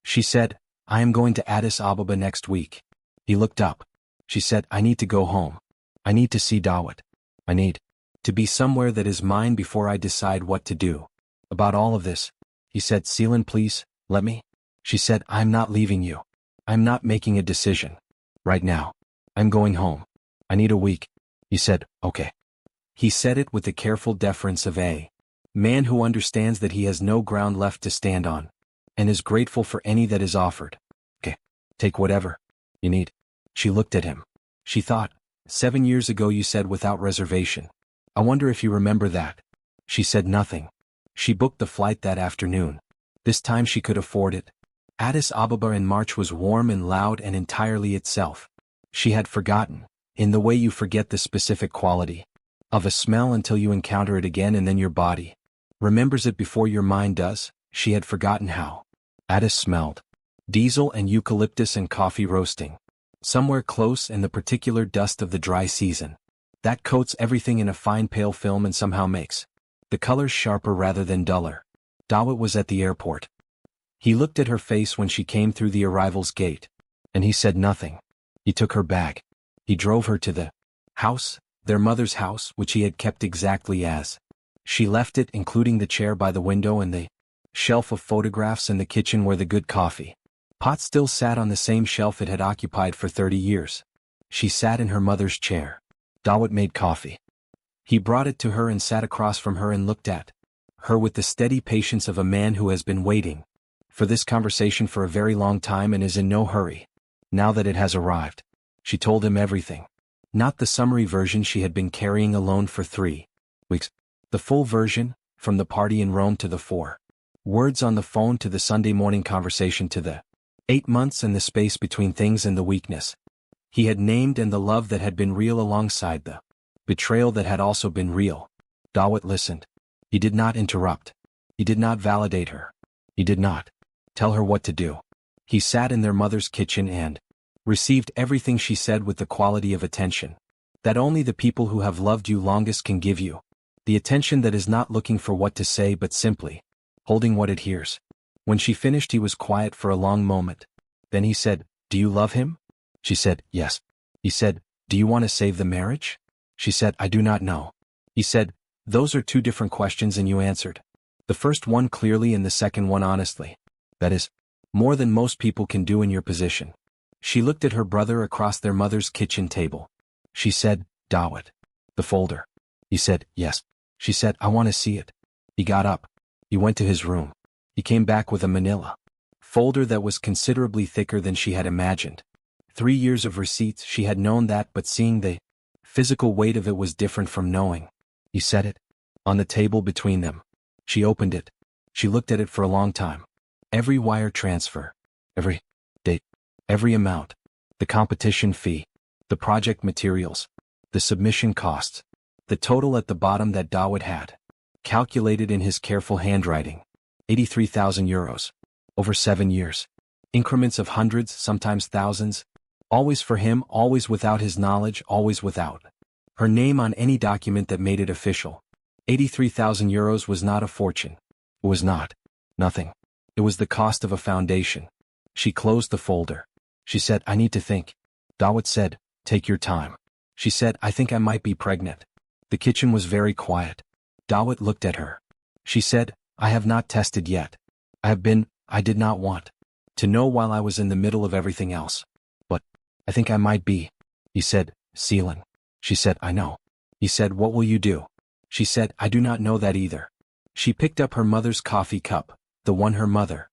She said, "I am going to Addis Ababa next week." He looked up. She said, "I need to go home. I need to see Dawit. I need to be somewhere that is mine before I decide what to do about all of this." He said, "Selen, please, let me." She said, "I'm not leaving you. I'm not making a decision right now. I'm going home. I need a week." He said, "Okay." He said it with the careful deference of a man who understands that he has no ground left to stand on, and is grateful for any that is offered. "Okay, take whatever you need." She looked at him. She thought, 7 years ago you said without reservation. I wonder if you remember that. She said nothing. She booked the flight that afternoon. This time she could afford it. Addis Ababa in March was warm and loud and entirely itself. She had forgotten, in the way you forget the specific quality of a smell until you encounter it again, and then your body remembers it before your mind does. She had forgotten how Addis smelled. Diesel and eucalyptus and coffee roasting. Somewhere close, and the particular dust of the dry season that coats everything in a fine pale film and somehow makes the colors sharper rather than duller. Dawit was at the airport. He looked at her face when she came through the arrivals gate, and he said nothing. He took her bag. He drove her to the house, their mother's house, which he had kept exactly as she left it, including the chair by the window and the shelf of photographs in the kitchen where the good coffee pot still sat on the same shelf it had occupied for 30 years. She sat in her mother's chair. Dawit made coffee. He brought it to her and sat across from her and looked at her with the steady patience of a man who has been waiting for this conversation for a very long time and is in no hurry. Now that it has arrived, she told him everything. Not the summary version she had been carrying alone for 3 weeks. The full version, from the party in Rome to the 4 words on the phone to the Sunday morning conversation to the 8 months and the space between things and the weakness he had named and the love that had been real alongside the betrayal that had also been real. Dawit listened. He did not interrupt. He did not validate her. He did not tell her what to do. He sat in their mother's kitchen and received everything she said with the quality of attention that only the people who have loved you longest can give you. The attention that is not looking for what to say but simply holding what it hears. When she finished, he was quiet for a long moment. Then he said, "Do you love him?" She said, "Yes." He said, "Do you want to save the marriage?" She said, "I do not know." He said, "Those are 2 different questions, and you answered the first one clearly and the second one honestly. That is more than most people can do in your position." She looked at her brother across their mother's kitchen table. She said, "Dawit, the folder." He said, "Yes." She said, "I want to see it." He got up. He went to his room. He came back with a manila folder that was considerably thicker than she had imagined. 3 years of receipts, she had known that, but seeing the physical weight of it was different from knowing. He set it on the table between them. She opened it. She looked at it for a long time. Every wire transfer, every date, every amount, the competition fee, the project materials, the submission costs, the total at the bottom that Dawit had calculated in his careful handwriting. 83,000 euros. Over 7 years. Increments of hundreds, sometimes thousands. Always for him, always without his knowledge, always without her name on any document that made it official. €83,000 was not a fortune. It was not. Nothing. It was the cost of a foundation. She closed the folder. She said, I need to think. Dawit said, take your time. She said, I think I might be pregnant. The kitchen was very quiet. Dawit looked at her. She said, I have not tested yet. I did not want to know while I was in the middle of everything else. But I think I might be. He said, Selen. She said, I know. He said, what will you do? She said, I do not know that either. She picked up her mother's coffee cup, the one her mother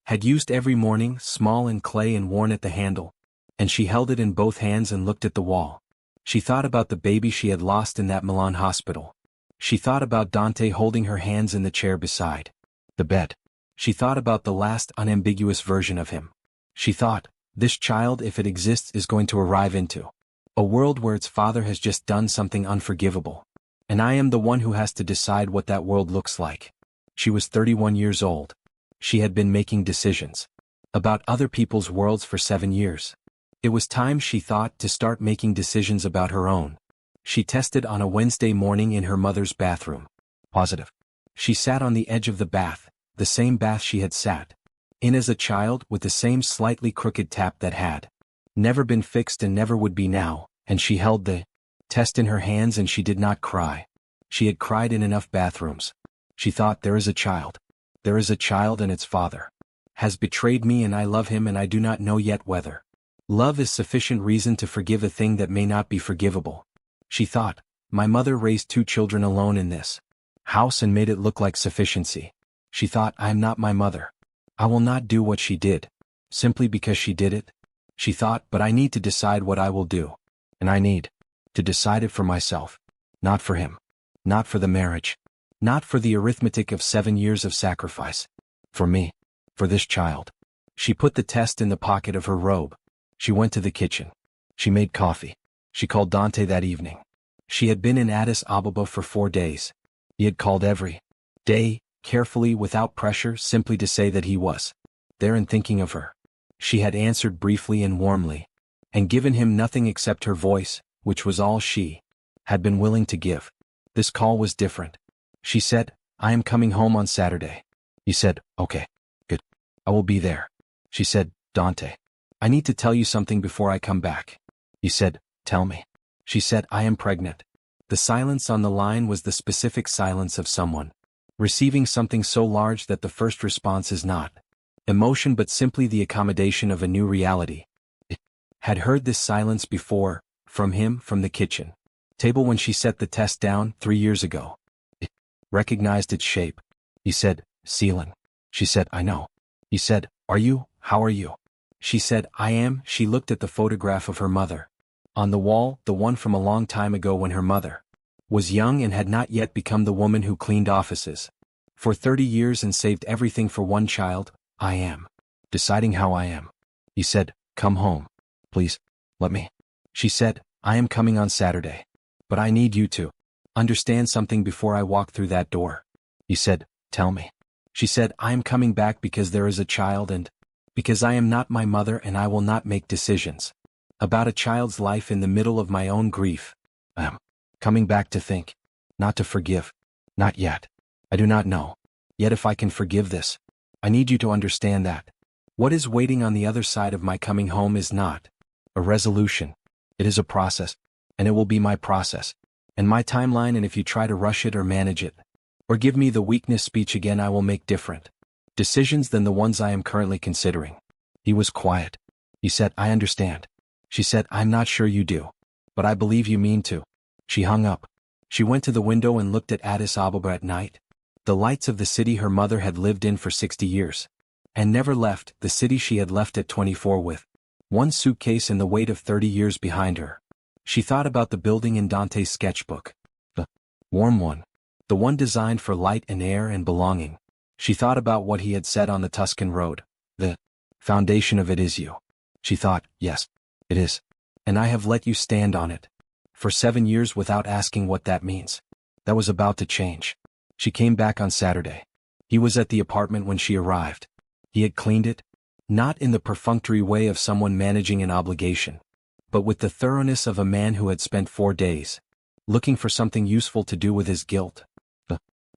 had used every morning, small in clay and worn at the handle, and she held it in both hands and looked at the wall. She thought about the baby she had lost in that Milan hospital. She thought about Dante holding her hands in the chair beside the bed. She thought about the last unambiguous version of him. She thought, this child, if it exists, is going to arrive into a world where its father has just done something unforgivable. And I am the one who has to decide what that world looks like. She was 31 years old. She had been making decisions about other people's worlds for 7 years. It was time, she thought, to start making decisions about her own. She tested on a Wednesday morning in her mother's bathroom. Positive. She sat on the edge of the bath, the same bath she had sat in as a child, with the same slightly crooked tap that had never been fixed and never would be now, and she held the test in her hands and she did not cry. She had cried in enough bathrooms. She thought, there is a child. There is a child and its father has betrayed me and I love him and I do not know yet whether love is sufficient reason to forgive a thing that may not be forgivable. She thought, my mother raised 2 children alone in this house and made it look like sufficiency. She thought, I am not my mother. I will not do what she did, simply because she did it. She thought, but I need to decide what I will do. And I need to decide it for myself, not for him, not for the marriage, not for the arithmetic of 7 years of sacrifice. For me, for this child. She put the test in the pocket of her robe. She went to the kitchen. She made coffee. She called Dante that evening. She had been in Addis Ababa for 4 days. He had called every day, carefully, without pressure, simply to say that he was there and thinking of her. She had answered briefly and warmly, and given him nothing except her voice, which was all she had been willing to give. This call was different. She said, I am coming home on Saturday. He said, okay, good. I will be there. She said, Dante, I need to tell you something before I come back. He said, tell me. She said, I am pregnant. The silence on the line was the specific silence of someone receiving something so large that the first response is not emotion but simply the accommodation of a new reality. It had heard this silence before, from him, from the kitchen table when she set the test down 3 years ago. It recognized its shape. He said, Selen. She said, I know. He said, are you? How are you? She said, I am. She looked at the photograph of her mother on the wall, the one from a long time ago when her mother was young and had not yet become the woman who cleaned offices for 30 years and saved everything for one child. I am deciding how I am. He said, come home. Please, let me. She said, I am coming on Saturday. But I need you to understand something before I walk through that door. He said, tell me. She said, I am coming back because there is a child and because I am not my mother and I will not make decisions about a child's life in the middle of my own grief. I am coming back to think, not to forgive. Not yet. I do not know yet if I can forgive this. I need you to understand that what is waiting on the other side of my coming home is not a resolution. It is a process, and it will be my process and my timeline, and if you try to rush it or manage it or give me the weakness speech again, I will make different decisions than the ones I am currently considering. He was quiet. He said, I understand. She said, I'm not sure you do, but I believe you mean to. She hung up. She went to the window and looked at Addis Ababa at night. The lights of the city her mother had lived in for 60 years and never left, the city she had left at 24 with one suitcase and the weight of 30 years behind her. She thought about the building in Dante's sketchbook, the warm one, the one designed for light and air and belonging. She thought about what he had said on the Tuscan road. The foundation of it is you. She thought, yes, it is. And I have let you stand on it for 7 years without asking what that means. That was about to change. She came back on Saturday. He was at the apartment when she arrived. He had cleaned it, not in the perfunctory way of someone managing an obligation, but with the thoroughness of a man who had spent 4 days looking for something useful to do with his guilt.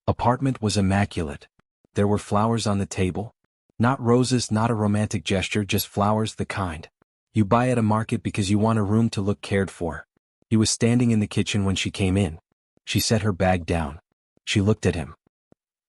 Apartment was immaculate. There were flowers on the table. Not roses, not a romantic gesture, just flowers, the kind you buy at a market because you want a room to look cared for. He was standing in the kitchen when she came in. She set her bag down. She looked at him.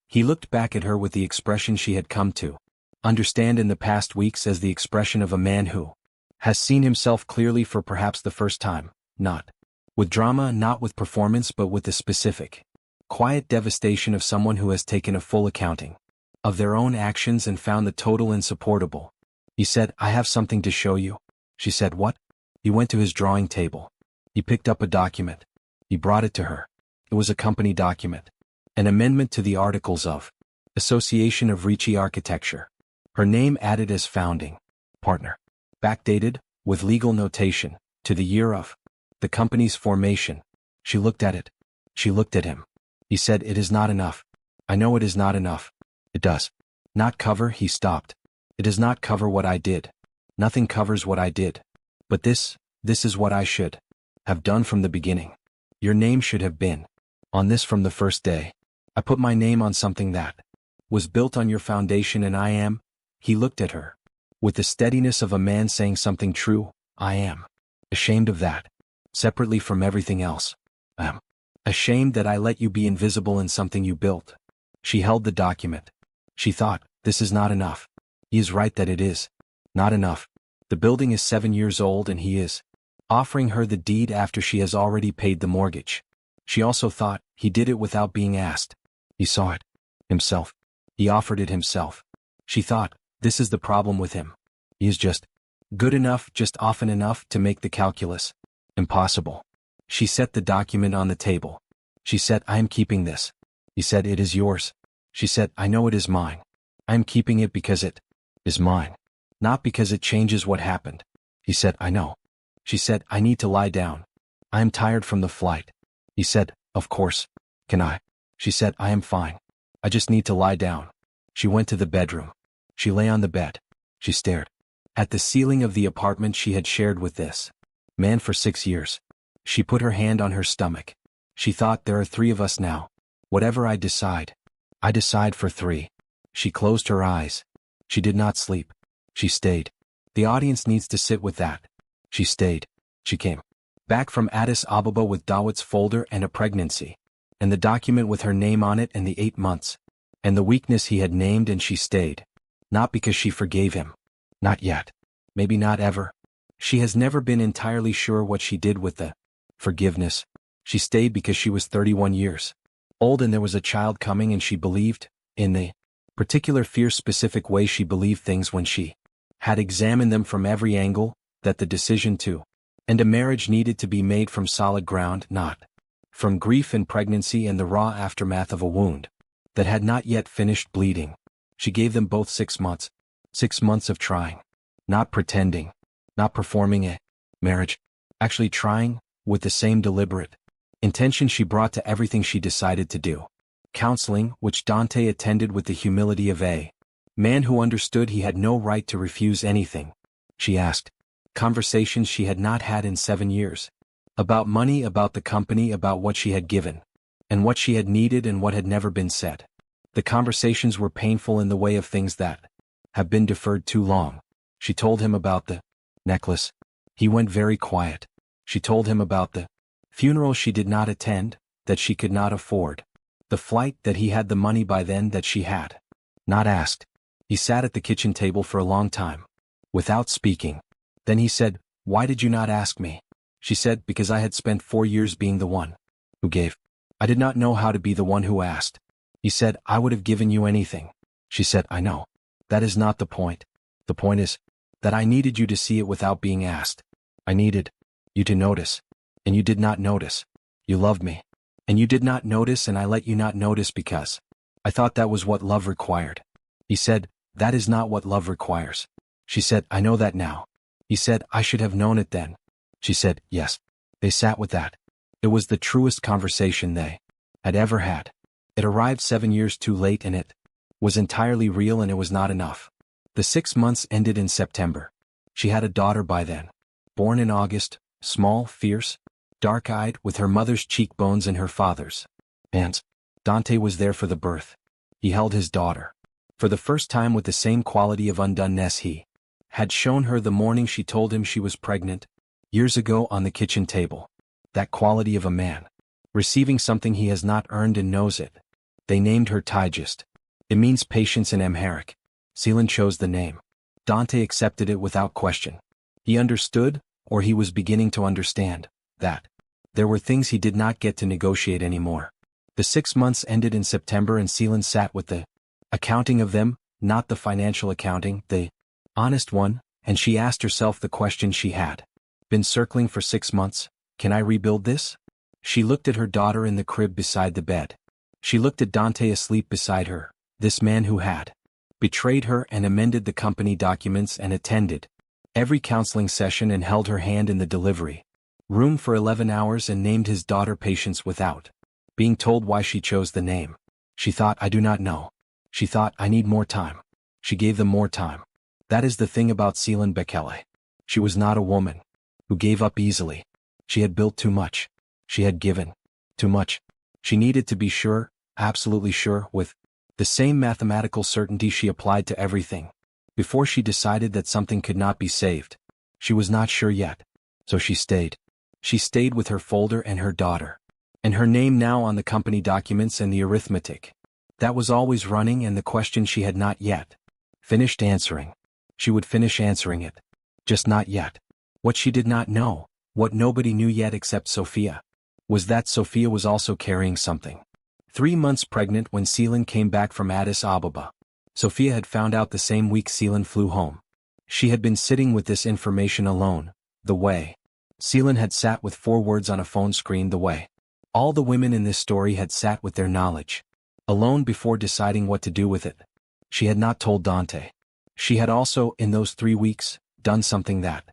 He looked back at her with the expression she had come to understand in the past weeks as the expression of a man who has seen himself clearly for perhaps the first time, not with drama, not with performance, but with the specific, quiet devastation of someone who has taken a full accounting of their own actions and found the total insupportable. He said, "I have something to show you." She said, "What?" He went to his drawing table. He picked up a document. He brought it to her. It was a company document. An amendment to the Articles of Association of Ricci Architecture. Her name added as founding partner. Backdated, with legal notation, to the year of the company's formation. She looked at it. She looked at him. He said, "It is not enough. I know it is not enough. It does not cover," he stopped. "It does not cover what I did. Nothing covers what I did. But this is what I should have done from the beginning. Your name should have been on this from the first day. I put my name on something that was built on your foundation, and I am." He looked at her with the steadiness of a man saying something true. "I am ashamed of that. Separately from everything else. I am ashamed that I let you be invisible in something you built." She held the document. She thought, this is not enough. He is right that it is not enough. The building is 7 years old and he is offering her the deed after she has already paid the mortgage. She also thought, he did it without being asked. He saw it himself. He offered it himself. She thought, this is the problem with him. He is just good enough, just often enough to make the calculus impossible. She set the document on the table. She said, "I am keeping this." He said, "It is yours." She said, "I know it is mine. I am keeping it because it is mine. Not because it changes what happened." He said, "I know." She said, "I need to lie down. I am tired from the flight." He said, "Of course. Can I?" She said, "I am fine. I just need to lie down." She went to the bedroom. She lay on the bed. She stared at the ceiling of the apartment she had shared with this man for 6 years. She put her hand on her stomach. She thought, there are 3 of us now. Whatever I decide for 3. She closed her eyes. She did not sleep. She stayed. The audience needs to sit with that. She stayed. She came back from Addis Ababa with Dawood's folder and a pregnancy, and the document with her name on it and the 8 months, and the weakness he had named, and she stayed. Not because she forgave him. Not yet. Maybe not ever. She has never been entirely sure what she did with the forgiveness. She stayed because she was 31 years old and there was a child coming, and she believed, in the particular fierce specific way she believed things when she had examined them from every angle, that the decision to end a marriage needed to be made from solid ground, not from grief and pregnancy and the raw aftermath of a wound that had not yet finished bleeding. She gave them both 6 months. 6 months of trying. Not pretending. Not performing a marriage. Actually trying, with the same deliberate intention she brought to everything she decided to do. Counseling, which Dante attended with the humility of a man who understood he had no right to refuse anything. She asked. Conversations she had not had in 7 years. About money, about the company, about what she had given, and what she had needed and what had never been said. The conversations were painful in the way of things that have been deferred too long. She told him about the necklace. He went very quiet. She told him about the funeral she did not attend, that she could not afford. The flight, that he had the money by then, that she had not asked. He sat at the kitchen table for a long time, without speaking. Then he said, "Why did you not ask me?" She said, "Because I had spent 4 years being the one who gave. I did not know how to be the one who asked." He said, "I would have given you anything." She said, "I know. That is not the point. The point is that I needed you to see it without being asked. I needed you to notice. And you did not notice. You loved me. And you did not notice, and I let you not notice because I thought that was what love required." He said, "That is not what love requires." She said, "I know that now." He said, "I should have known it then." She said, "Yes." They sat with that. It was the truest conversation they had ever had. It arrived 7 years too late, and it was entirely real, and it was not enough. The 6 months ended in September. She had a daughter by then. Born in August, small, fierce, dark-eyed, with her mother's cheekbones and her father's hands. Dante was there for the birth. He held his daughter. For the first time with the same quality of undoneness he had shown her the morning she told him she was pregnant, years ago on the kitchen table. That quality of a man, receiving something he has not earned and knows it. They named her Tigist. It means patience in Amharic. Selen chose the name. Dante accepted it without question. He understood, or he was beginning to understand, that there were things he did not get to negotiate anymore. The 6 months ended in September and Selen sat with the accounting of them, not the financial accounting, the honest one, and she asked herself the question she had been circling for 6 months: can I rebuild this? She looked at her daughter in the crib beside the bed. She looked at Dante asleep beside her, this man who had betrayed her and amended the company documents and attended every counseling session and held her hand in the delivery room for 11 hours and named his daughter Patience without being told why she chose the name. She thought, I do not know. She thought, I need more time. She gave them more time. That is the thing about Selen Bekele. She was not a woman who gave up easily. She had built too much. She had given too much. She needed to be sure, absolutely sure, with the same mathematical certainty she applied to everything. Before she decided that something could not be saved. She was not sure yet. So she stayed. She stayed with her folder and her daughter. And her name now on the company documents and the arithmetic. That was always running, and the question she had not yet finished answering. She would finish answering it. Just not yet. What she did not know, what nobody knew yet except Sofia, was that Sofia was also carrying something. 3 months pregnant when Selen came back from Addis Ababa. Sofia had found out the same week Selen flew home. She had been sitting with this information alone, the way Selen had sat with 4 words on a phone screen, the way all the women in this story had sat with their knowledge alone before deciding what to do with it. She had not told Dante. She had also, in those 3 weeks, done something that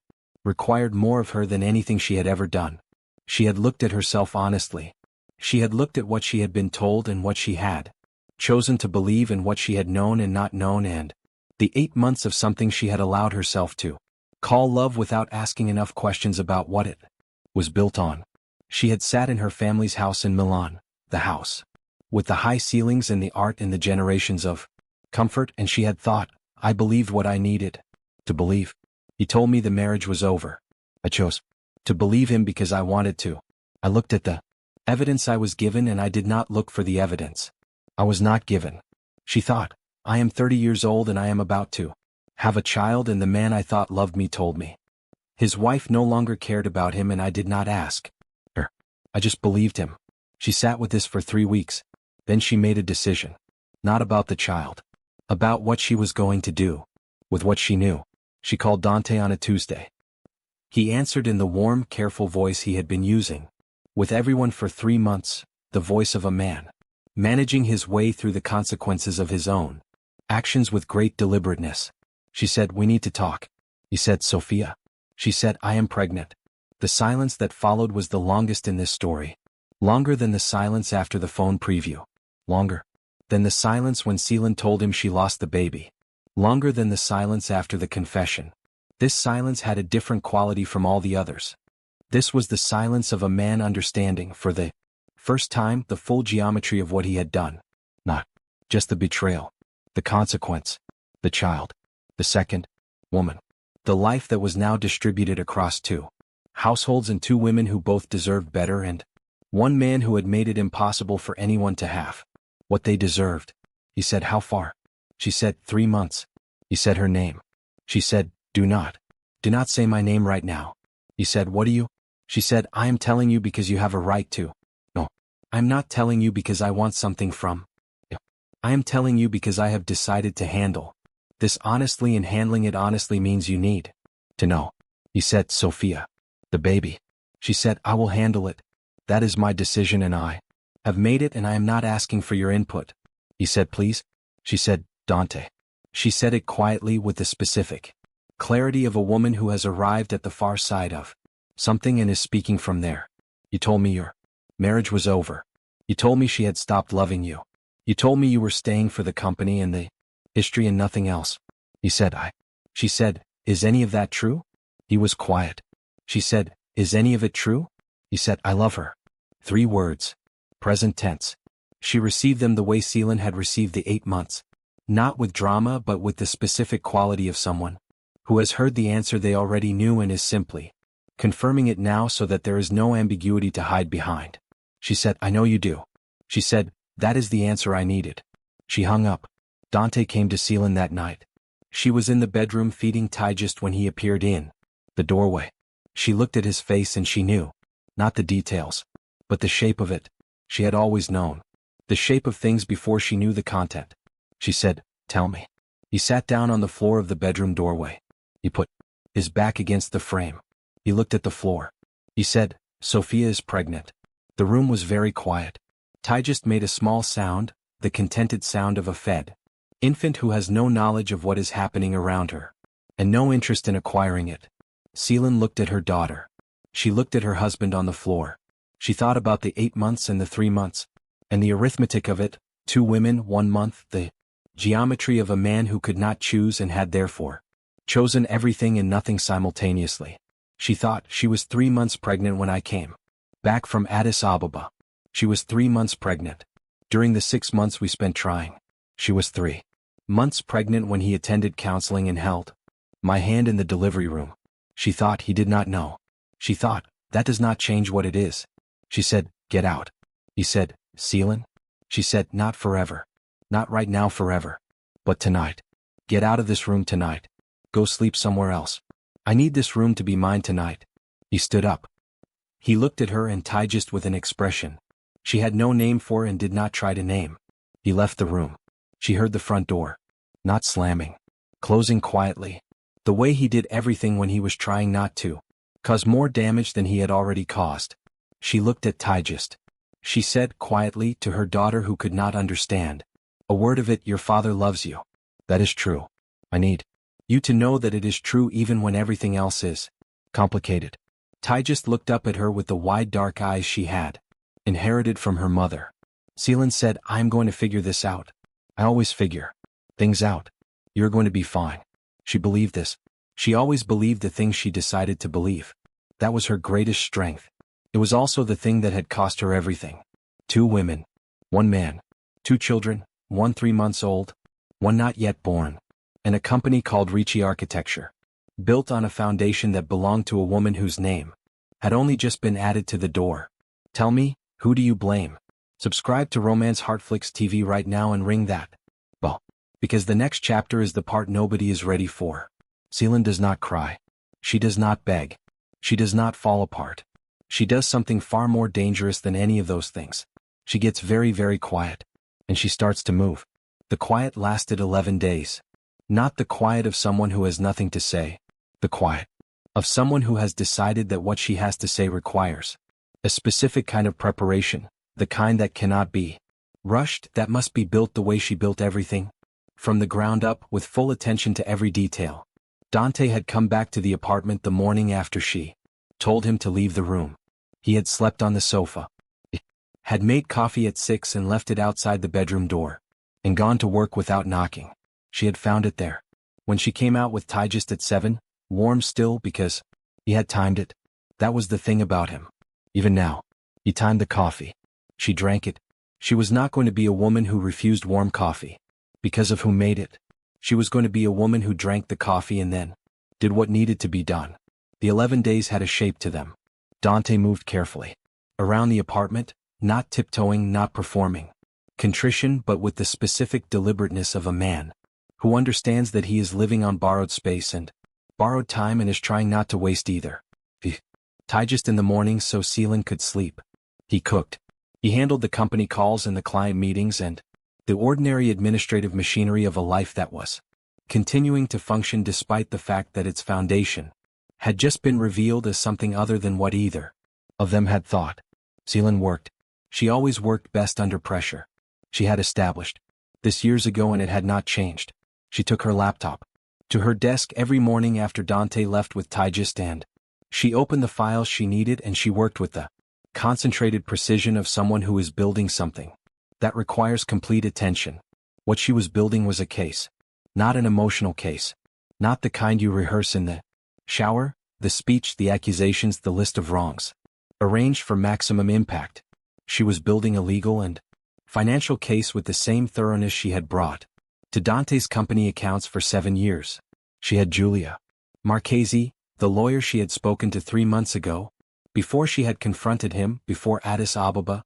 required more of her than anything she had ever done. She had looked at herself honestly. She had looked at what she had been told and what she had chosen to believe and what she had known and not known, and the 8 months of something she had allowed herself to call love without asking enough questions about what it was built on. She had sat in her family's house in Milan, the house with the high ceilings and the art and the generations of comfort, and she had thought, I believed what I needed to believe. He told me the marriage was over. I chose to believe him because I wanted to. I looked at the evidence I was given and I did not look for the evidence I was not given. She thought, I am 30 years old and I am about to have a child, and the man I thought loved me told me his wife no longer cared about him, and I did not ask her. I just believed him. She sat with this for 3 weeks. Then she made a decision. Not about the child. About what she was going to do with what she knew. She called Dante on a Tuesday. He answered in the warm, careful voice he had been using with everyone for 3 months, the voice of a man managing his way through the consequences of his own actions with great deliberateness. She said, we need to talk. He said, Sofia. She said, I am pregnant. The silence that followed was the longest in this story. Longer than the silence after the phone preview. Longer than the silence when Selen told him she lost the baby. Longer than the silence after the confession. This silence had a different quality from all the others. This was the silence of a man understanding, for the first time, the full geometry of what he had done. Not just the betrayal, the consequence, the child, the second woman, the life that was now distributed across 2 households and 2 women who both deserved better, and 1 man who had made it impossible for anyone to have what they deserved. He said, how far? She said, 3 months. He said her name. She said, do not say my name right now. He said, what do you? She said, I am telling you because you have a right to. No, I'm not telling you because I want something from you. I am telling you because I have decided to handle this honestly, and handling it honestly means you need to know. He said, Sofia, the baby. She said, I will handle it. That is my decision and I have made it, and I am not asking for your input. He said, please. She said, Dante. She said it quietly with the specific clarity of a woman who has arrived at the far side of something and is speaking from there. You told me your marriage was over. You told me she had stopped loving you. You told me you were staying for the company and the history and nothing else. He said, She said, is any of that true? He was quiet. She said, is any of it true? He said, I love her. 3 words. Present tense. She received them the way Selen had received the 8 months. Not with drama but with the specific quality of someone who has heard the answer they already knew and is simply confirming it now so that there is no ambiguity to hide behind. She said, "I know you do." She said, "That is the answer I needed." She hung up. Dante came to Selen that night. She was in the bedroom feeding Ty just when he appeared in the doorway. She looked at his face and she knew, not the details, but the shape of it. She had always known the shape of things before she knew the content. She said, "Tell me." He sat down on the floor of the bedroom doorway. He put his back against the frame. He looked at the floor. He said, "Sofia is pregnant." The room was very quiet. Ty just made a small sound, the contented sound of a fed infant who has no knowledge of what is happening around her, and no interest in acquiring it. Selen looked at her daughter. She looked at her husband on the floor. She thought about the 8 months and the 3 months, and the arithmetic of it, 2 women, 1 month, the geometry of a man who could not choose and had therefore chosen everything and nothing simultaneously. She thought, she was 3 months pregnant when I came back from Addis Ababa. She was 3 months pregnant. During the 6 months we spent trying. She was 3 months pregnant when he attended counseling and held my hand in the delivery room. She thought he did not know. She thought, that does not change what it is. She said, "Get out." He said, "Selen?" She said, "Not forever. Not right now forever. But tonight. Get out of this room tonight. Go sleep somewhere else. I need this room to be mine tonight." He stood up. He looked at her and Ty just with an expression she had no name for and did not try to name. He left the room. She heard the front door, not slamming, closing quietly, the way he did everything when he was trying not to cause more damage than he had already caused. She looked at Ty just. She said quietly to her daughter who could not understand a word of it, "Your father loves you. That is true. I need you to know that it is true even when everything else is complicated." Ty just looked up at her with the wide dark eyes she had inherited from her mother. Selen said, "I am going to figure this out. I always figure things out. You're going to be fine." She believed this. She always believed the things she decided to believe. That was her greatest strength. It was also the thing that had cost her everything. 2 women, 1 man, 2 children, 1 3 months old, 1 not yet born, and a company called Ricci Architecture, built on a foundation that belonged to a woman whose name had only just been added to the door. Tell me, who do you blame? Subscribe to Romance Heartflix TV right now and ring that bell, because the next chapter is the part nobody is ready for. Selen does not cry. She does not beg. She does not fall apart. She does something far more dangerous than any of those things. She gets very, very quiet, and she starts to move. The quiet lasted 11 days. Not the quiet of someone who has nothing to say. The quiet of someone who has decided that what she has to say requires a specific kind of preparation, the kind that cannot be rushed, that must be built the way she built everything, from the ground up, with full attention to every detail. Dante had come back to the apartment the morning after she told him to leave the room. He had slept on the sofa, had made coffee at 6 and left it outside the bedroom door, and gone to work without knocking. She had found it there. When she came out with Ty just at 7, warm still because he had timed it. That was the thing about him. Even now, he timed the coffee. She drank it. She was not going to be a woman who refused warm coffee because of who made it. She was going to be a woman who drank the coffee and then did what needed to be done. The 11 days had a shape to them. Dante moved carefully around the apartment, not tiptoeing, not performing contrition, but with the specific deliberateness of a man who understands that he is living on borrowed space and borrowed time and is trying not to waste either. Ty just in the mornings so Selen could sleep. He cooked. He handled the company calls and the client meetings and the ordinary administrative machinery of a life that was continuing to function despite the fact that its foundation had just been revealed as something other than what either of them had thought. Selen worked. She always worked best under pressure. She had established this years ago and it had not changed. She took her laptop to her desk every morning after Dante left with Ty just and she opened the files she needed and she worked with the concentrated precision of someone who is building something that requires complete attention. What she was building was a case, not an emotional case, not the kind you rehearse in the shower, the speech, the accusations, the list of wrongs, arranged for maximum impact. She was building a legal and Financial case with the same thoroughness she had brought to Dante's company accounts for 7 years. She had Giulia Marchesi, the lawyer she had spoken to 3 months ago, before she had confronted him, before Addis Ababa,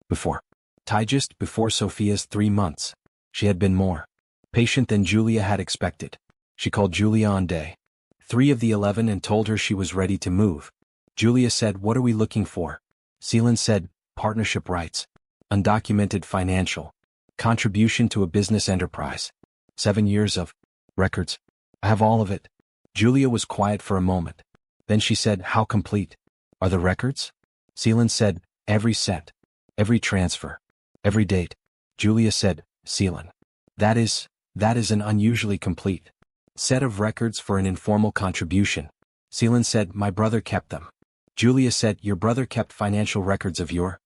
before Tigist, before Sofia's 3 months. She had been more patient than Giulia had expected. She called Giulia on day 3 of the 11 and told her she was ready to move. Giulia said, "What are we looking for?" Selen said, "Partnership rights. Undocumented financial contribution to a business enterprise. 7 years of records. I have all of it." Giulia was quiet for a moment. Then she said, "How complete are the records?" Selen said, "Every cent, every transfer, every date." Giulia said, "Selen, that is an unusually complete set of records for an informal contribution." Selen said, "My brother kept them." Giulia said, "Your brother kept financial records of your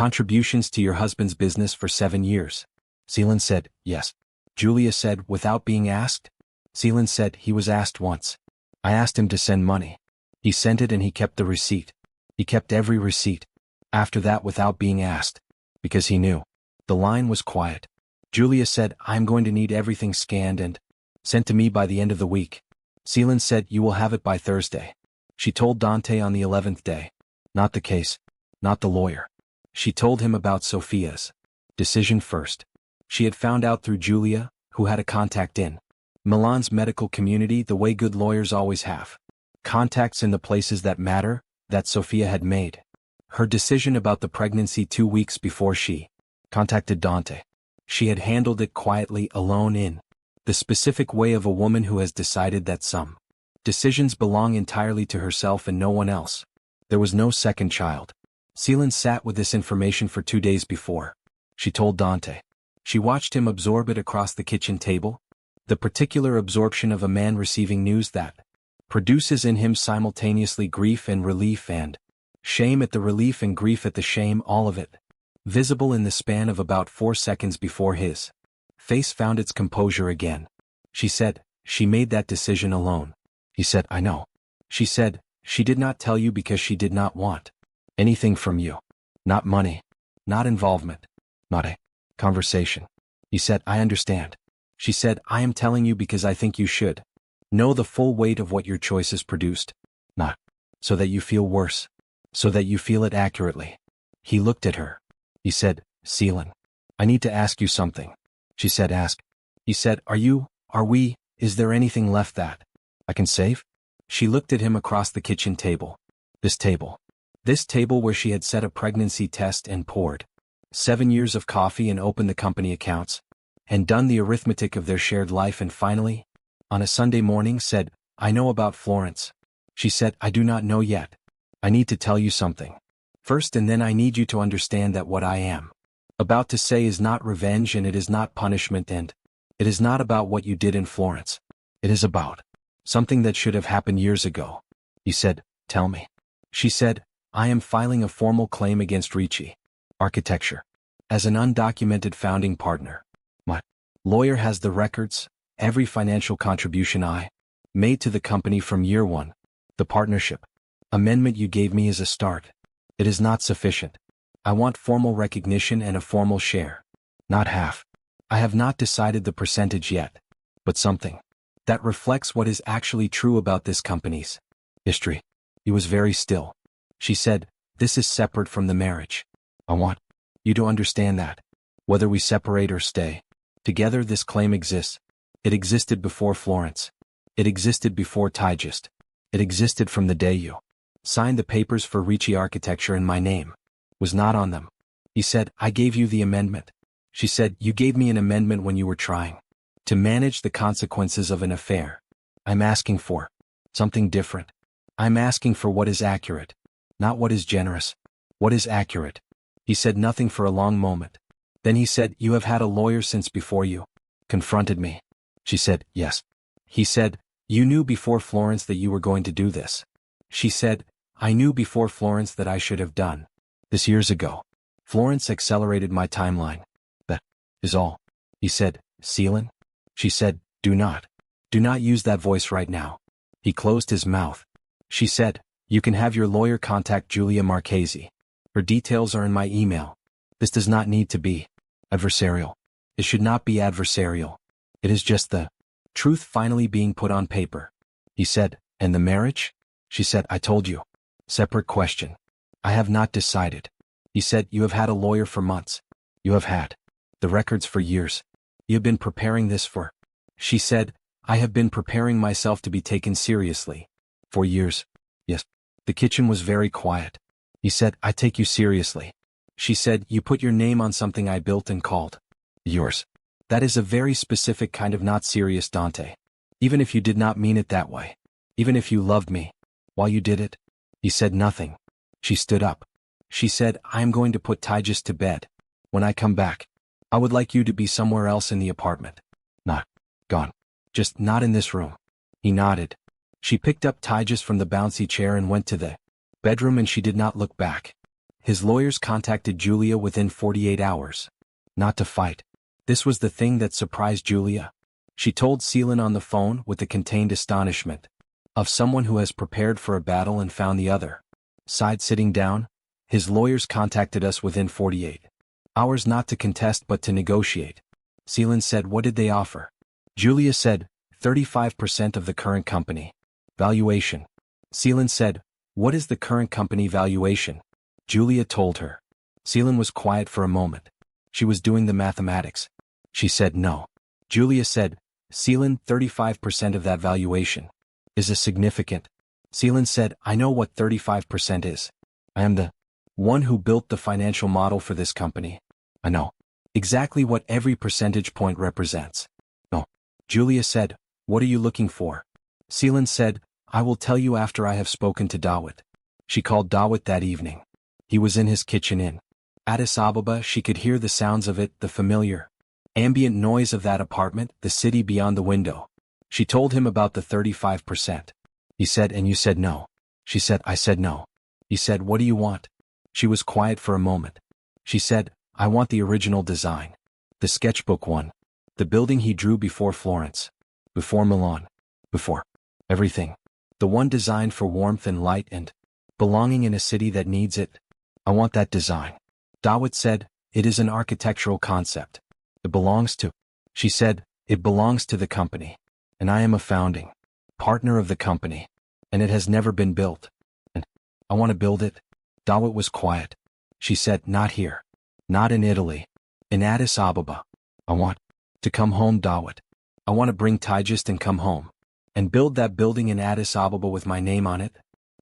contributions to your husband's business for 7 years." Selen said, "Yes." Giulia said, "Without being asked?" Selen said, "He was asked once. I asked him to send money. He sent it and he kept the receipt. He kept every receipt. After that, without being asked. Because he knew." The line was quiet. Giulia said, "I'm going to need everything scanned and sent to me by the end of the week." Selen said, "You will have it by Thursday." She told Dante on the 11th day. Not the case. Not the lawyer. She told him about Sofia's decision first. She had found out through Giulia, who had a contact in Milan's medical community, the way good lawyers always have contacts in the places that matter, that Sofia had made her decision about the pregnancy 2 weeks before she contacted Dante. She had handled it quietly, alone, in the specific way of a woman who has decided that some decisions belong entirely to herself and no one else. There was no second child. Selen sat with this information for 2 days before she told Dante. She watched him absorb it across the kitchen table, the particular absorption of a man receiving news that produces in him simultaneously grief and relief and shame at the relief and grief at the shame, all of it visible in the span of about 4 seconds before his face found its composure again. She said, "She made that decision alone." He said, "I know." She said, "She did not tell you because she did not want anything from you. Not money. Not involvement. Not a conversation." He said, "I understand." She said, "I am telling you because I think you should know the full weight of what your choices produced. Not so that you feel worse. So that you feel it accurately." He looked at her. He said, "Selen, I need to ask you something." She said, "Ask." He said, is there anything left that I can save?" She looked at him across the kitchen table. This table. This table where she had set a pregnancy test and poured 7 years of coffee and opened the company accounts, and done the arithmetic of their shared life, and finally, on a Sunday morning, said, "I know about Florence." She said, "I do not know yet. I need to tell you something first, and then I need you to understand that what I am about to say is not revenge, and it is not punishment, and it is not about what you did in Florence. It is about something that should have happened years ago." He said, "Tell me." She said, "I am filing a formal claim against Ricci Architecture as an undocumented founding partner. My lawyer has the records, every financial contribution I made to the company from year 1. The partnership amendment you gave me is a start. It is not sufficient. I want formal recognition and a formal share. Not half. I have not decided the percentage yet, but something that reflects what is actually true about this company's history." He was very still. She said, "This is separate from the marriage. I want you to understand that. Whether we separate or stay together, this claim exists. It existed before Florence. It existed before Tigist. It existed from the day you signed the papers for Ricci Architecture and my name was not on them." He said, "I gave you the amendment." She said, "You gave me an amendment when you were trying to manage the consequences of an affair. I'm asking for something different. I'm asking for what is accurate, not what is generous. What is accurate." He said nothing for a long moment. Then he said, "You have had a lawyer since before you confronted me." She said, "Yes." He said, "You knew before Florence that you were going to do this." She said, "I knew before Florence that I should have done this years ago. Florence accelerated my timeline. That is all." He said, "Selen?" She said, do not use that voice right now." He closed his mouth. She said, "You can have your lawyer contact Giulia Marchesi. Her details are in my email. This does not need to be Adversarial. It should not be adversarial. It is just the truth finally being put on paper. He said, and the marriage? She said, I told you. Separate question. I have not decided. He said, you have had a lawyer for months. You have had the records for years. You have been preparing this for. She said, I have been preparing myself to be taken seriously. For years. Yes. The kitchen was very quiet. He said, I take you seriously. She said, you put your name on something I built and called yours. That is a very specific kind of not serious, Dante. Even if you did not mean it that way. Even if you loved me. While you did it. He said nothing. She stood up. She said, I am going to put Tygus to bed. When I come back, I would like you to be somewhere else in the apartment. Not gone. Just not in this room. He nodded. She picked up Tygus from the bouncy chair and went to the bedroom, and she did not look back. His lawyers contacted Julia within 48 hours. Not to fight. This was the thing that surprised Julia. She told Selen on the phone with the contained astonishment of someone who has prepared for a battle and found the other side sitting down. His lawyers contacted us within 48 hours not to contest but to negotiate. Selen said, what did they offer? Julia said, 35% of the current company valuation. Selen said, what is the current company valuation? Julia told her. Selen was quiet for a moment. She was doing the mathematics. She said no. Julia said, Selen, 35% of that valuation is a significant. Selen said, I know what 35% is. I am the one who built the financial model for this company. I know exactly what every percentage point represents. No. Julia said, what are you looking for? Selen said, I will tell you after I have spoken to Dawit. She called Dawit that evening. He was in his kitchen in Addis Ababa. She could hear the sounds of it, the familiar ambient noise of that apartment, the city beyond the window. She told him about the 35%. He said, and you said no. She said, I said no. He said, what do you want? She was quiet for a moment. She said, I want the original design. The sketchbook one. The building he drew before Florence. Before Milan. Before everything. The one designed for warmth and light and belonging in a city that needs it. I want that design. Dawit said, it is an architectural concept. It belongs to. She said, it belongs to the company. And I am a founding partner of the company. And it has never been built. And I want to build it. Dawit was quiet. She said, not here. Not in Italy. In Addis Ababa. I want to come home, Dawit. I want to bring Tygus and come home. And build that building in Addis Ababa with my name on it.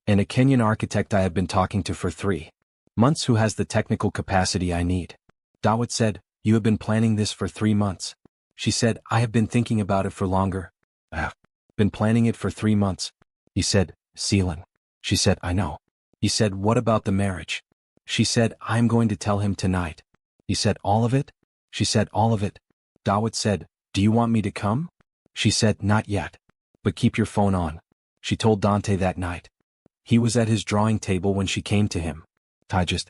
And a Kenyan architect I have been talking to for 3 months who has the technical capacity I need. Dawit said, you have been planning this for 3 months. She said, I have been thinking about it for longer. I have been planning it for 3 months. He said, Selen. She said, I know. He said, what about the marriage? She said, I am going to tell him tonight. He said, all of it? She said, all of it. Dawit said, do you want me to come? She said, not yet. But keep your phone on. She told Dante that night. He was at his drawing table when she came to him. Tygus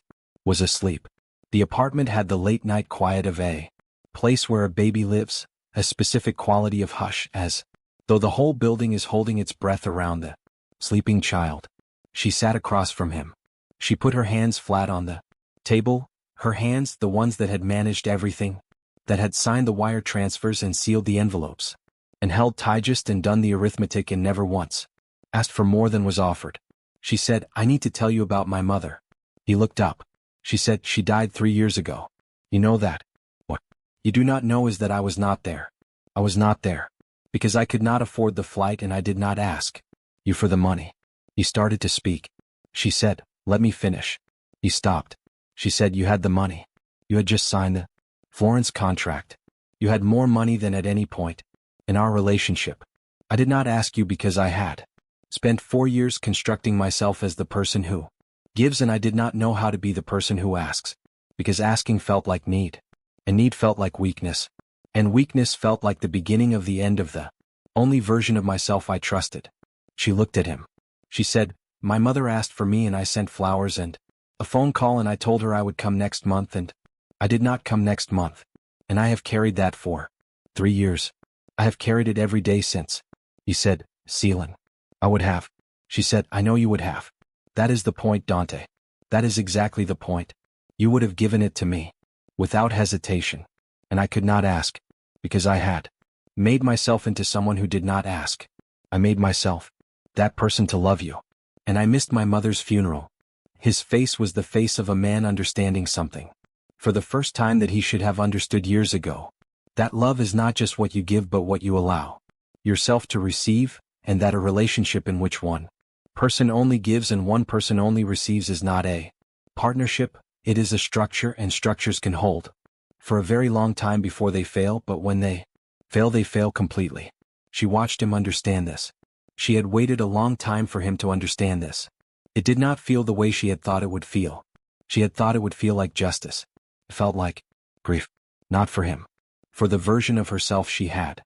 was asleep. The apartment had the late-night quiet of a place where a baby lives, a specific quality of hush, as though the whole building is holding its breath around the sleeping child. She sat across from him. She put her hands flat on the table, her hands, the ones that had managed everything, that had signed the wire transfers and sealed the envelopes, and held Tygus and done the arithmetic and never once asked for more than was offered. She said, I need to tell you about my mother. He looked up. She said, she died 3 years ago. You know that? What you do not know is that I was not there. I was not there. Because I could not afford the flight and I did not ask you for the money. He started to speak. She said, let me finish. He stopped. She said, you had the money. You had just signed the Florence contract. You had more money than at any point in our relationship. I did not ask you because I had spent 4 years constructing myself as the person who gives, and I did not know how to be the person who asks, because asking felt like need, and need felt like weakness, and weakness felt like the beginning of the end of the only version of myself I trusted. She looked at him. She said, my mother asked for me and I sent flowers and a phone call and I told her I would come next month and I did not come next month. And I have carried that for 3 years. I have carried it every day since. He said, Selen. I would have. She said, I know you would have. That is the point, Dante. That is exactly the point. You would have given it to me. Without hesitation. And I could not ask, because I had made myself into someone who did not ask. I made myself that person to love you. And I missed my mother's funeral. His face was the face of a man understanding something. For the first time that he should have understood years ago. That love is not just what you give but what you allow yourself to receive, and that a relationship in which one person only gives and one person only receives is not a partnership, it is a structure, and structures can hold for a very long time before they fail, but when they fail completely. She watched him understand this. She had waited a long time for him to understand this. It did not feel the way she had thought it would feel. She had thought it would feel like justice. It felt like grief. Not for him. For the version of herself she had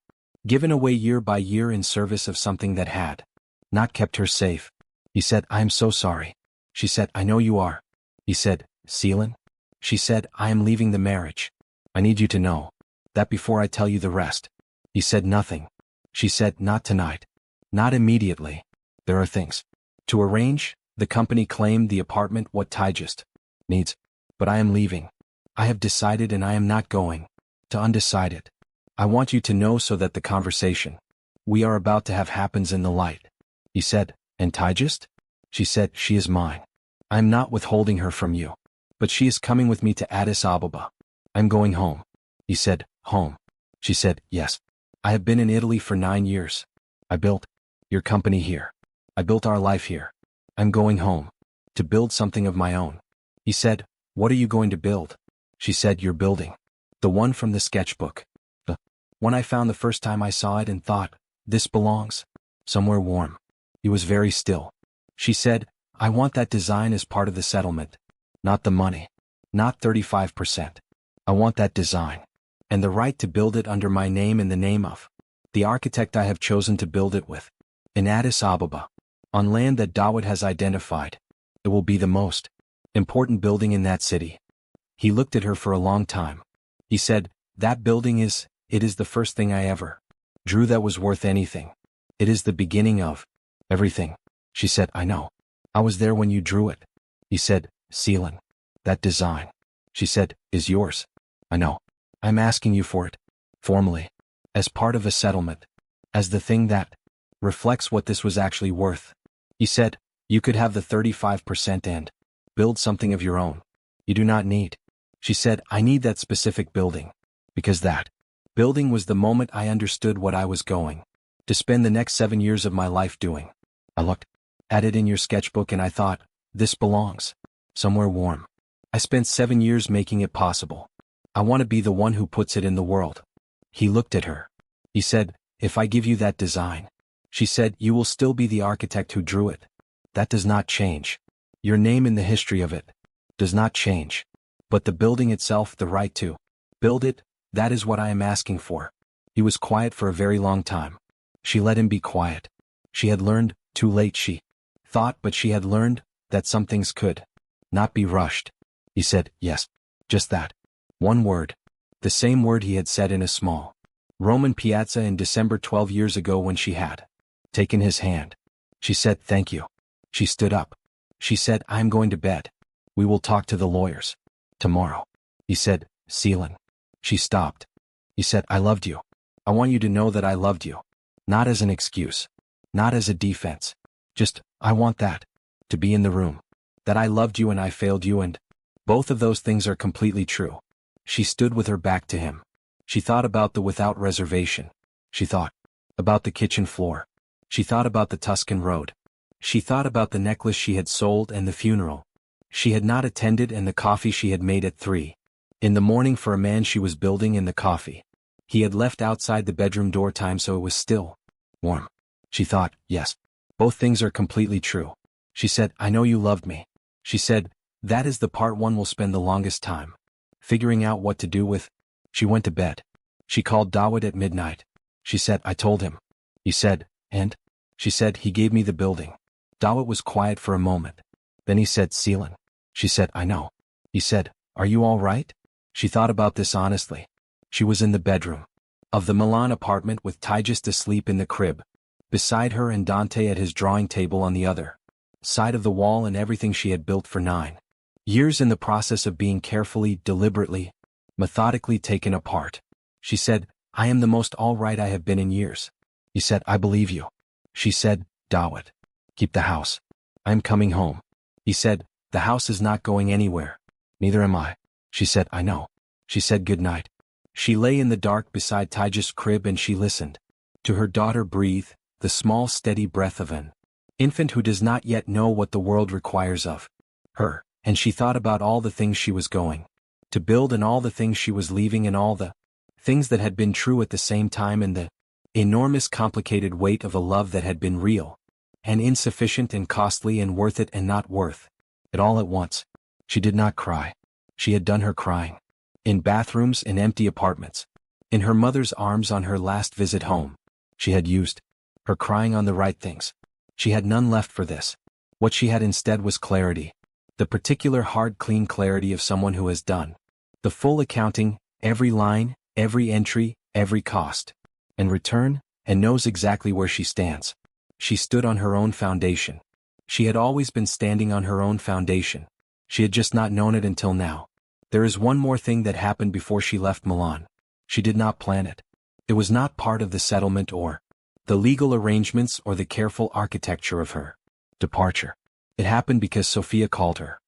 given away year by year in service of something that had not kept her safe. He said, I am so sorry. She said, I know you are. He said, Selen? She said, I am leaving the marriage. I need you to know that before I tell you the rest. He said nothing. She said, not tonight. Not immediately. There are things to arrange. The company claimed the apartment what Ty just needs. But I am leaving. I have decided and I am not going to undecide it. I want you to know so that the conversation we are about to have happens in the light. He said, and Ty just? She said, she is mine. I am not withholding her from you. But she is coming with me to Addis Ababa. I'm going home. He said, home. She said, yes. I have been in Italy for 9 years. I built your company here. I built our life here. I'm going home to build something of my own. He said, what are you going to build? She said, your building. The one from the sketchbook. The one I found the first time I saw it and thought, this belongs somewhere warm. He was very still. She said, I want that design as part of the settlement. Not the money. Not 35%. I want that design. And the right to build it under my name and the name of the architect I have chosen to build it with. In Addis Ababa. On land that Dawit has identified. It will be the most important building in that city. He looked at her for a long time. He said, that building it is the first thing I ever drew that was worth anything. It is the beginning of everything. She said, I know. I was there when you drew it. He said, Selen, that design. She said, is yours. I know. I'm asking you for it. Formally. As part of a settlement. As the thing that reflects what this was actually worth. He said, you could have the 35% and build something of your own. You do not need. She said, I need that specific building. Because that building was the moment I understood what I was going to spend the next 7 years of my life doing. I looked at it in your sketchbook and I thought, this belongs somewhere warm. I spent 7 years making it possible. I want to be the one who puts it in the world. He looked at her. He said, if I give you that design. She said, you will still be the architect who drew it. That does not change. Your name in the history of it does not change. But the building itself, the right to build it, that is what I am asking for. He was quiet for a very long time. She let him be quiet. She had learned, too late she thought, but she had learned that some things could not be rushed. He said, yes, just that. One word. The same word he had said in a small Roman piazza in December 12 years ago when she had taken his hand. She said, thank you. She stood up. She said, I am going to bed. We will talk to the lawyers tomorrow. He said, Selen. She stopped. He said, I loved you. I want you to know that I loved you. Not as an excuse. Not as a defense. Just, I want that to be in the room. That I loved you and I failed you, and both of those things are completely true. She stood with her back to him. She thought about the without reservation. She thought about the kitchen floor. She thought about the Tuscan road. She thought about the necklace she had sold and the funeral she had not attended and the coffee she had made at 3 in the morning for a man she was building, and the coffee he had left outside the bedroom door time so it was still warm. She thought, yes, both things are completely true. She said, I know you loved me. She said, that is the part one will spend the longest time figuring out what to do with. She went to bed. She called Dawit at midnight. She said, I told him. He said, and? She said, he gave me the building. Dawit was quiet for a moment. Then he said, Selen. She said, I know. He said, are you all right? She thought about this honestly. She was in the bedroom of the Milan apartment with Ty just asleep in the crib beside her and Dante at his drawing table on the other side of the wall, and everything she had built for 9 years in the process of being carefully, deliberately methodically taken apart. She said, I am the most all right I have been in years. He said, I believe you. She said, Dawit. Keep the house. I am coming home. He said, the house is not going anywhere. Neither am I. She said, I know. She said good night. She lay in the dark beside Tija's crib and she listened to her daughter breathe, the small steady breath of an infant who does not yet know what the world requires of her, and she thought about all the things she was going to build and all the things she was leaving and all the things that had been true at the same time and the enormous complicated weight of a love that had been real and insufficient and costly and worth it and not worth it all at once. She did not cry. She had done her crying. In bathrooms, in empty apartments. In her mother's arms on her last visit home. She had used her crying on the right things. She had none left for this. What she had instead was clarity. The particular hard clean clarity of someone who has done the full accounting, every line, every entry, every cost and return, and knows exactly where she stands. She stood on her own foundation. She had always been standing on her own foundation. She had just not known it until now. There is one more thing that happened before she left Milan. She did not plan it. It was not part of the settlement or the legal arrangements or the careful architecture of her departure. It happened because Sofia called her.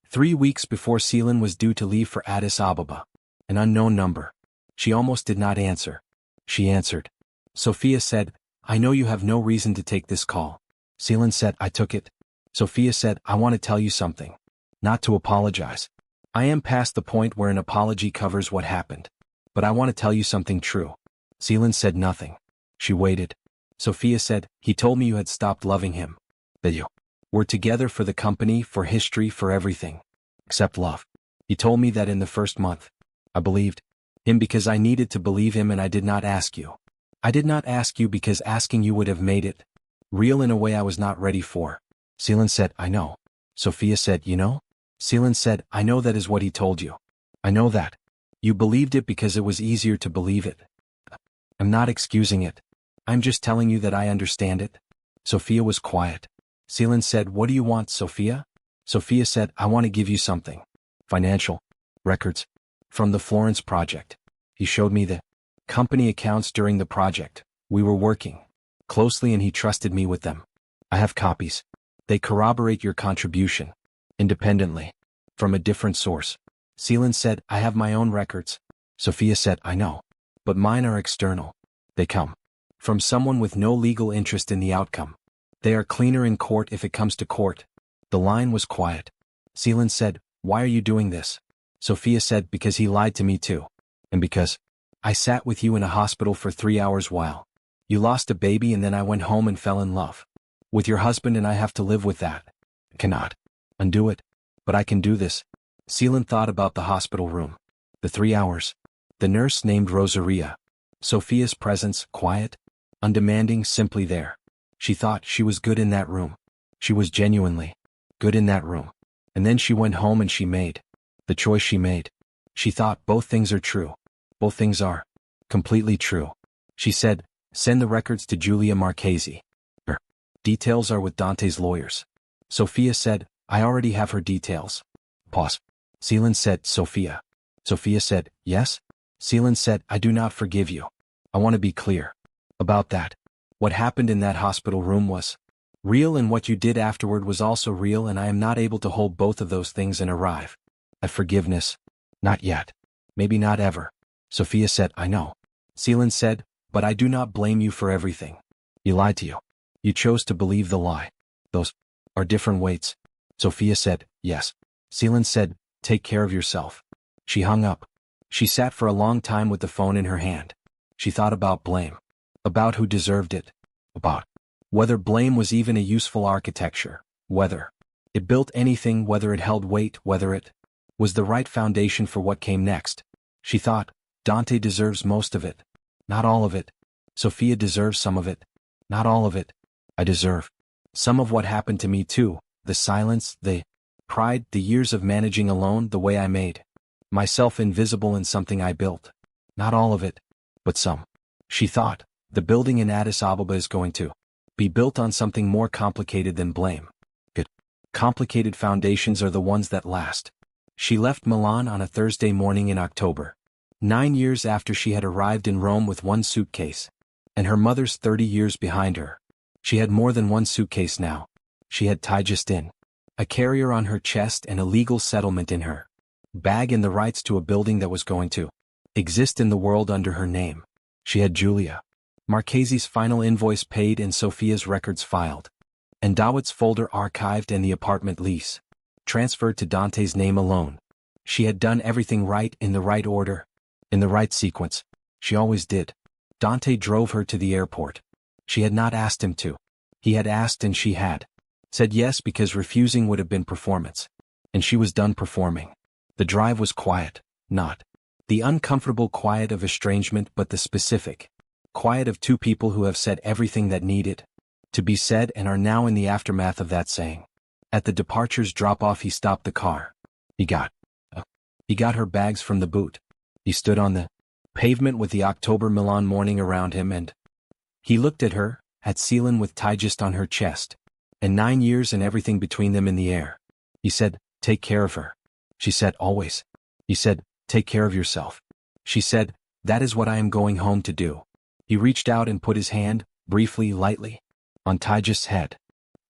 3 weeks before Selen was due to leave for Addis Ababa. An unknown number. She almost did not answer. She answered. Sofia said, I know you have no reason to take this call. Selen said, I took it. Sofia said, I want to tell you something. Not to apologize. I am past the point where an apology covers what happened. But I want to tell you something true. Selen said nothing. She waited. Sofia said, he told me you had stopped loving him. That you were together for the company, for history, for everything. Except love. He told me that in the first month. I believed him because I needed to believe him and I did not ask you. I did not ask you because asking you would have made it real in a way I was not ready for. Selen said, I know. Sofia said, you know? Selen said, I know that is what he told you. I know that. You believed it because it was easier to believe it. I'm not excusing it. I'm just telling you that I understand it. Sofia was quiet. Selen said, what do you want, Sofia? Sofia said, I want to give you something. Financial records from the Florence project. He showed me the company accounts during the project. We were working closely and he trusted me with them. I have copies. They corroborate your contribution. Independently. From a different source. Selen said, I have my own records. Sofia said, I know. But mine are external. They come from someone with no legal interest in the outcome. They are cleaner in court if it comes to court. The line was quiet. Selen said, why are you doing this? Sofia said, because he lied to me too. And because I sat with you in a hospital for 3 hours while you lost a baby and then I went home and fell in love with your husband and I have to live with that. I cannot undo it. But I can do this. Selen thought about the hospital room. The 3 hours. The nurse named Rosaria. Sofia's presence, quiet, undemanding, simply there. She thought she was good in that room. She was genuinely good in that room. And then she went home and she made the choice she made. She thought both things are true. Both things are completely true. She said, send the records to Giulia Marchesi. Her details are with Dante's lawyers. Sofia said, I already have her details. Pause. Selen said, Sofia. Sofia said, yes? Selen said, I do not forgive you. I want to be clear about that. What happened in that hospital room was real and what you did afterward was also real and I am not able to hold both of those things and arrive at forgiveness. Not yet. Maybe not ever. Sofia said, I know. Selen said, but I do not blame you for everything. He lied to you. You chose to believe the lie. Those are different weights. Sofia said, yes. Selen said, take care of yourself. She hung up. She sat for a long time with the phone in her hand. She thought about blame. About who deserved it. About whether blame was even a useful architecture. Whether it built anything, whether it held weight, whether it was the right foundation for what came next. She thought, Dante deserves most of it. Not all of it. Sofia deserves some of it. Not all of it. I deserve some of what happened to me too. The silence, the pride, the years of managing alone, the way I made myself invisible in something I built. Not all of it, but some. She thought, the building in Addis Ababa is going to be built on something more complicated than blame. Good. Complicated foundations are the ones that last. She left Milan on a Thursday morning in October. 9 years after she had arrived in Rome with one suitcase. And her mother's 30 years behind her. She had more than one suitcase now. She had Tygist in a carrier on her chest and a legal settlement in her bag and the rights to a building that was going to exist in the world under her name. She had Julia Marchese's final invoice paid and Sofia's records filed. And Dawood's folder archived and the apartment lease transferred to Dante's name alone. She had done everything right in the right order, in the right sequence. She always did. Dante drove her to the airport. She had not asked him to. He had asked and she had said yes because refusing would have been performance. And she was done performing. The drive was quiet, not the uncomfortable quiet of estrangement but the specific quiet of two people who have said everything that needed to be said and are now in the aftermath of that saying. At the departure's drop-off he stopped the car. He got her bags from the boot. He stood on the pavement with the October Milan morning around him and he looked at her, at Selen with Tygist on her chest, and 9 years and everything between them in the air. He said, take care of her. She said, always. He said, take care of yourself. She said, that is what I am going home to do. He reached out and put his hand, briefly, lightly, on Tygist's head.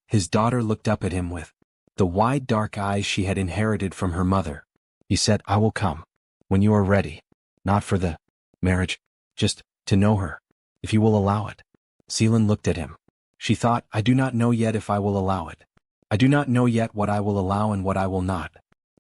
His daughter looked up at him with the wide dark eyes she had inherited from her mother. He said, I will come. When you are ready. Not for the marriage, just to know her. If you will allow it. Selen looked at him. She thought, I do not know yet if I will allow it. I do not know yet what I will allow and what I will not.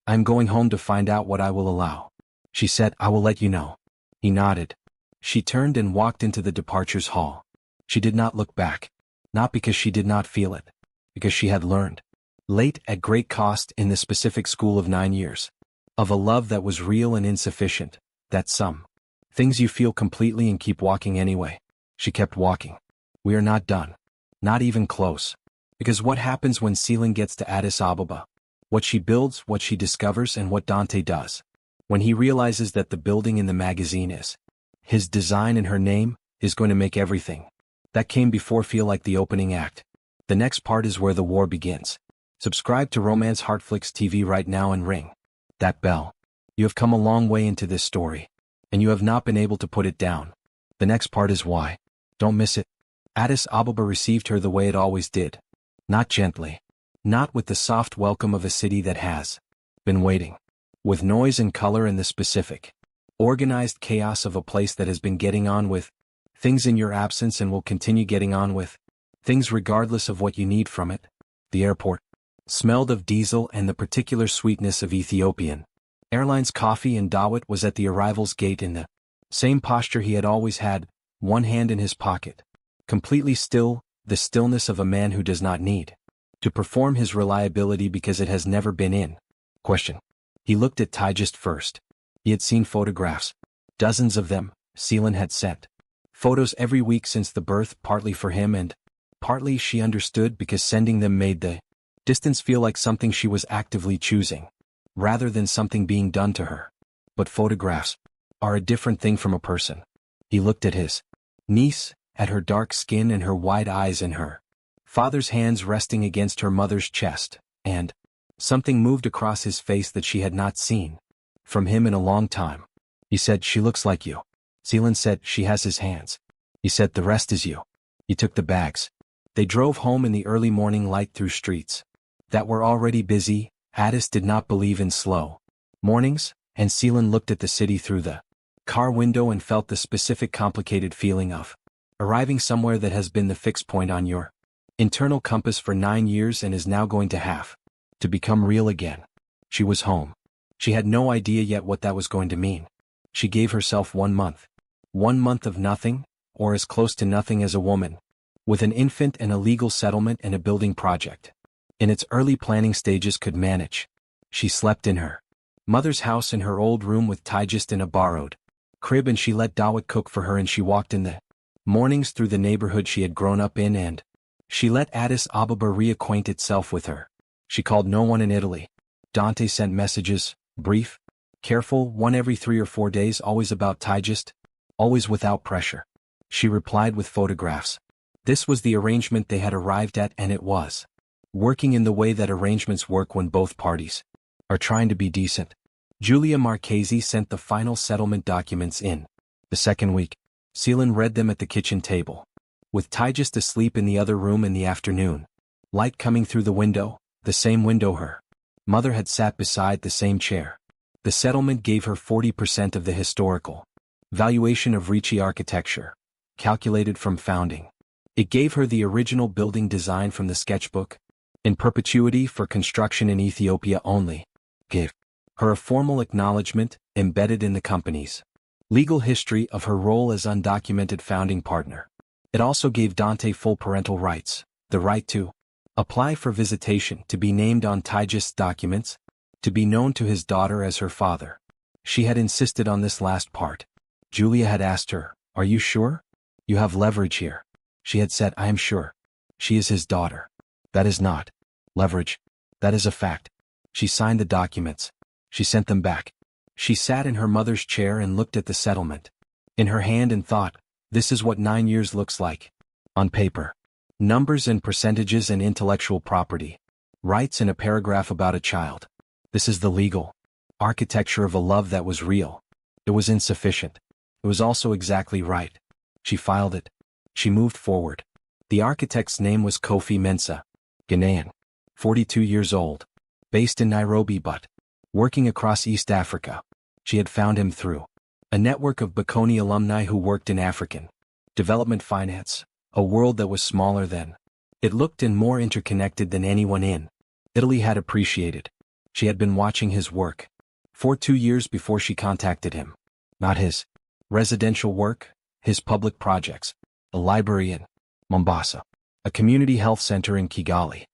I am going home to find out what I will allow. She said, I will let you know. He nodded. She turned and walked into the departures hall. She did not look back. Not because she did not feel it. Because she had learned. Late at great cost in the specific school of 9 years. Of a love that was real and insufficient. That some things you feel completely and keep walking anyway. She kept walking. We are not done. Not even close. Because what happens when Selen gets to Addis Ababa? What she builds, what she discovers, and what Dante does. When he realizes that the building in the magazine is his design and her name, is going to make everything that came before feel like the opening act. The next part is where the war begins. Subscribe to Romance Heartflix TV right now and ring that bell. You have come a long way into this story. And you have not been able to put it down. The next part is why. Don't miss it. Addis Ababa received her the way it always did. Not gently. Not with the soft welcome of a city that has been waiting. With noise and color and the specific, organized chaos of a place that has been getting on with things in your absence and will continue getting on with things regardless of what you need from it. The airport smelled of diesel and the particular sweetness of Ethiopian Airlines coffee, and Dawood was at the arrival's gate in the same posture he had always had, one hand in his pocket. Completely still, the stillness of a man who does not need to perform his reliability because it has never been in question. He looked at Tygist first. He had seen photographs. Dozens of them. Selen had sent photos every week since the birth, partly for him and partly she understood because sending them made the distance feel like something she was actively choosing, rather than something being done to her. But photographs are a different thing from a person. He looked at his niece, at her dark skin and her wide eyes and her father's hands resting against her mother's chest, and something moved across his face that she had not seen from him in a long time. He said, she looks like you. Selen said, she has his hands. He said, the rest is you. He took the bags. They drove home in the early morning light through streets that were already busy. Addis did not believe in slow mornings, and Selen looked at the city through the car window and felt the specific complicated feeling of arriving somewhere that has been the fixed point on your internal compass for 9 years and is now going to have to become real again. She was home. She had no idea yet what that was going to mean. She gave herself 1 month. 1 month of nothing, or as close to nothing as a woman, with an infant and a legal settlement and a building project in its early planning stages could manage. She slept in her mother's house in her old room with Tygist in a borrowed crib, and she let Dawood cook for her, and she walked in the mornings through the neighborhood she had grown up in, and she let Addis Ababa reacquaint itself with her. She called no one in Italy. Dante sent messages, brief, careful, one every 3 or 4 days, always about Tygist, always without pressure. She replied with photographs. This was the arrangement they had arrived at, and it was working in the way that arrangements work when both parties are trying to be decent. Julia Marchesi sent the final settlement documents in. The second week, Selen read them at the kitchen table. With Tyjust asleep in the other room in the afternoon, light coming through the window, the same window her mother had sat beside the same chair. The settlement gave her 40% of the historical valuation of Ricci architecture, calculated from founding. It gave her the original building design from the sketchbook, in perpetuity for construction in Ethiopia only. Gave her a formal acknowledgement, embedded in the company's legal history, of her role as undocumented founding partner. It also gave Dante full parental rights, the right to apply for visitation, to be named on Tygist's documents, to be known to his daughter as her father. She had insisted on this last part. Julia had asked her, "Are you sure? You have leverage here." She had said, "I am sure. She is his daughter." That is not leverage. That is a fact. She signed the documents. She sent them back. She sat in her mother's chair and looked at the settlement in her hand and thought, this is what 9 years looks like. On paper. Numbers and percentages and intellectual property rights and a paragraph about a child. This is the legal architecture of a love that was real. It was insufficient. It was also exactly right. She filed it. She moved forward. The architect's name was Kofi Mensah, Ghanaian, 42 years old, based in Nairobi but working across East Africa. She had found him through a network of Bocconi alumni who worked in African development finance, a world that was smaller than it looked and more interconnected than anyone in Italy had appreciated. She had been watching his work for 2 years before she contacted him. Not his residential work, his public projects, a library in Mombasa, a community health center in Kigali,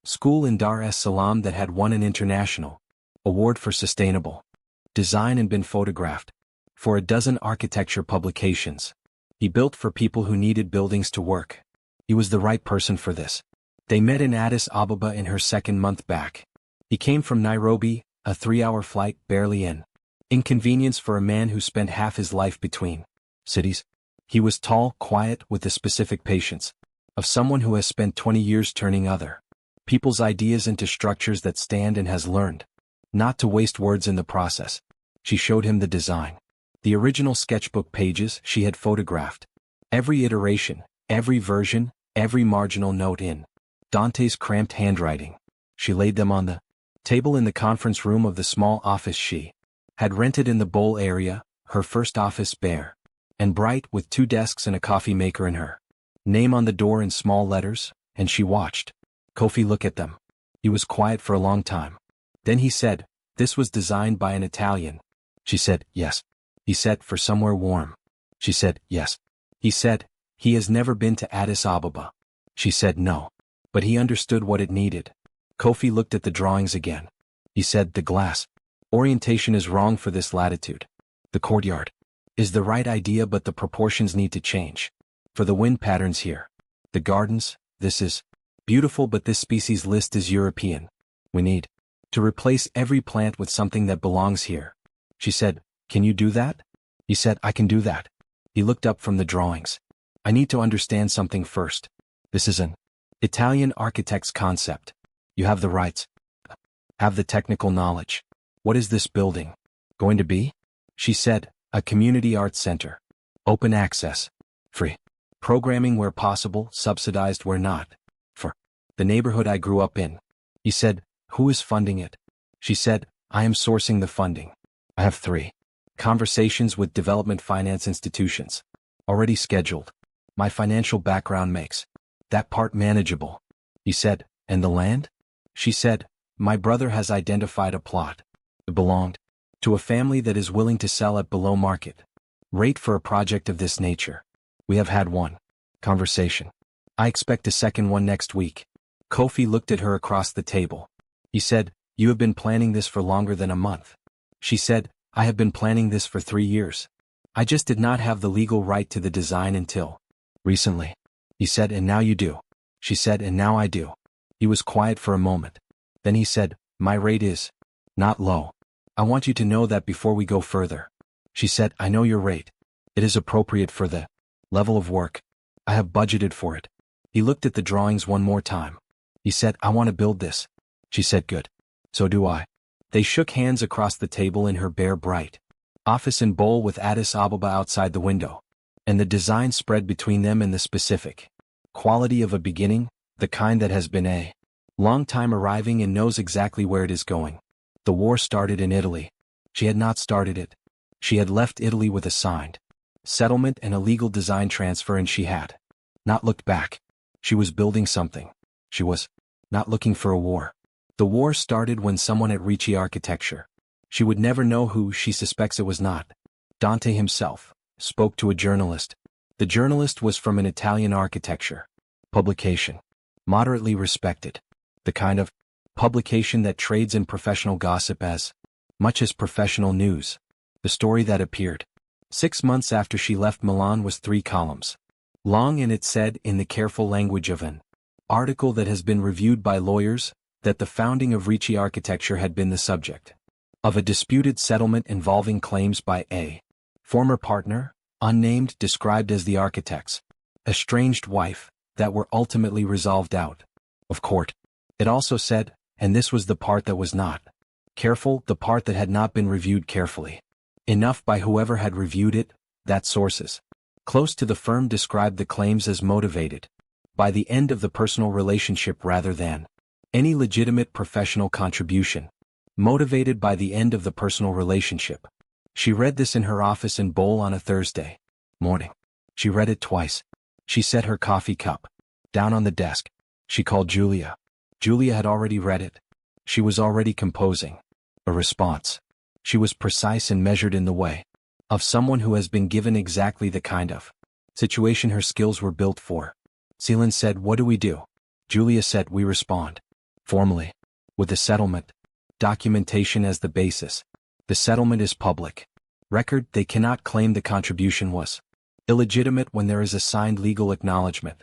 school in Dar es Salaam that had won an international award for sustainable design and been photographed for a dozen architecture publications. He built for people who needed buildings to work. He was the right person for this. They met in Addis Ababa in her second month back. He came from Nairobi, a 3-hour flight, barely an inconvenience for a man who spent half his life between cities. He was tall, quiet, with the specific patience of someone who has spent 20 years turning other people's ideas into structures that stand and has learned not to waste words in the process. She showed him the design. The original sketchbook pages she had photographed. Every iteration, every version, every marginal note in Dante's cramped handwriting. She laid them on the table in the conference room of the small office she had rented in the Bowl area, her first office bare and bright, with 2 desks and a coffee maker and her name on the door in small letters, and she watched Kofi look at them. He was quiet for a long time. Then he said, "This was designed by an Italian." She said, "Yes." He said, "For somewhere warm." She said, "Yes." He said, "He has never been to Addis Ababa." She said, "No." But he understood what it needed. Kofi looked at the drawings again. He said, "The glass orientation is wrong for this latitude. The courtyard is the right idea, but the proportions need to change. For the wind patterns here. The gardens, this is beautiful, but this species list is European. We need to replace every plant with something that belongs here." She said, "Can you do that?" He said, "I can do that." He looked up from the drawings. "I need to understand something first. This is an Italian architect's concept. You have the rights, have the technical knowledge. What is this building going to be?" She said, "A community arts center. Open access. Free. Programming where possible, subsidized where not. For the neighborhood I grew up in." He said, "Who is funding it?" She said, "I am sourcing the funding. I have 3 conversations with development finance institutions already scheduled. My financial background makes that part manageable." He said, "And the land?" She said, "My brother has identified a plot. It belonged to a family that is willing to sell at below market rate for a project of this nature. We have had 1 conversation. I expect a second one next week." Kofi looked at her across the table. He said, "You have been planning this for longer than a month." She said, "I have been planning this for 3 years. I just did not have the legal right to the design until recently." He said, "And now you do." She said, "And now I do." He was quiet for a moment. Then he said, "My rate is not low. I want you to know that before we go further." She said, "I know your rate. It is appropriate for the level of work. I have budgeted for it." He looked at the drawings one more time. He said, "I want to build this." She said, "Good. So do I." They shook hands across the table in her bare bright office in Bowl with Addis Ababa outside the window, and the design spread between them in the specific quality of a beginning, the kind that has been a long time arriving and knows exactly where it is going. The war started in Italy. She had not started it. She had left Italy with a signed settlement and a legal design transfer, and she had not looked back. She was building something. She was not looking for a war. The war started when someone at Ricci Architecture, she would never know who, she suspects it was not Dante himself, spoke to a journalist. The journalist was from an Italian architecture publication, moderately respected, the kind of publication that trades in professional gossip as much as professional news. The story that appeared 6 months after she left Milan was 3 columns long, and it said, in the careful language of an article that has been reviewed by lawyers, that the founding of Ricci Architecture had been the subject of a disputed settlement involving claims by a former partner, unnamed, described as the architect's estranged wife, that were ultimately resolved out of court. It also said, and this was the part that was not careful, the part that had not been reviewed carefully enough by whoever had reviewed it, that sources close to the firm described the claims as motivated by the end of the personal relationship rather than any legitimate professional contribution. Motivated by the end of the personal relationship. She read this in her office in Bowl on a Thursday morning. She read it twice. She set her coffee cup down on the desk. She called Julia. Julia had already read it. She was already composing a response. She was precise and measured in the way of someone who has been given exactly the kind of situation her skills were built for. Selen said, "What do we do?" Julia said, "We respond formally with a settlement. Documentation as the basis. The settlement is public record. They cannot claim the contribution was illegitimate when there is a signed legal acknowledgement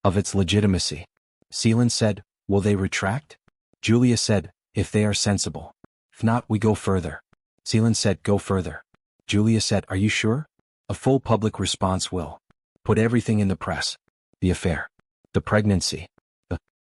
of its legitimacy." Selen said, "Will they retract?" Julia said, "If they are sensible. If not, we go further." Selen said, "Go further." Julia said, "Are you sure?" "A full public response will put everything in the press. The affair. The pregnancy.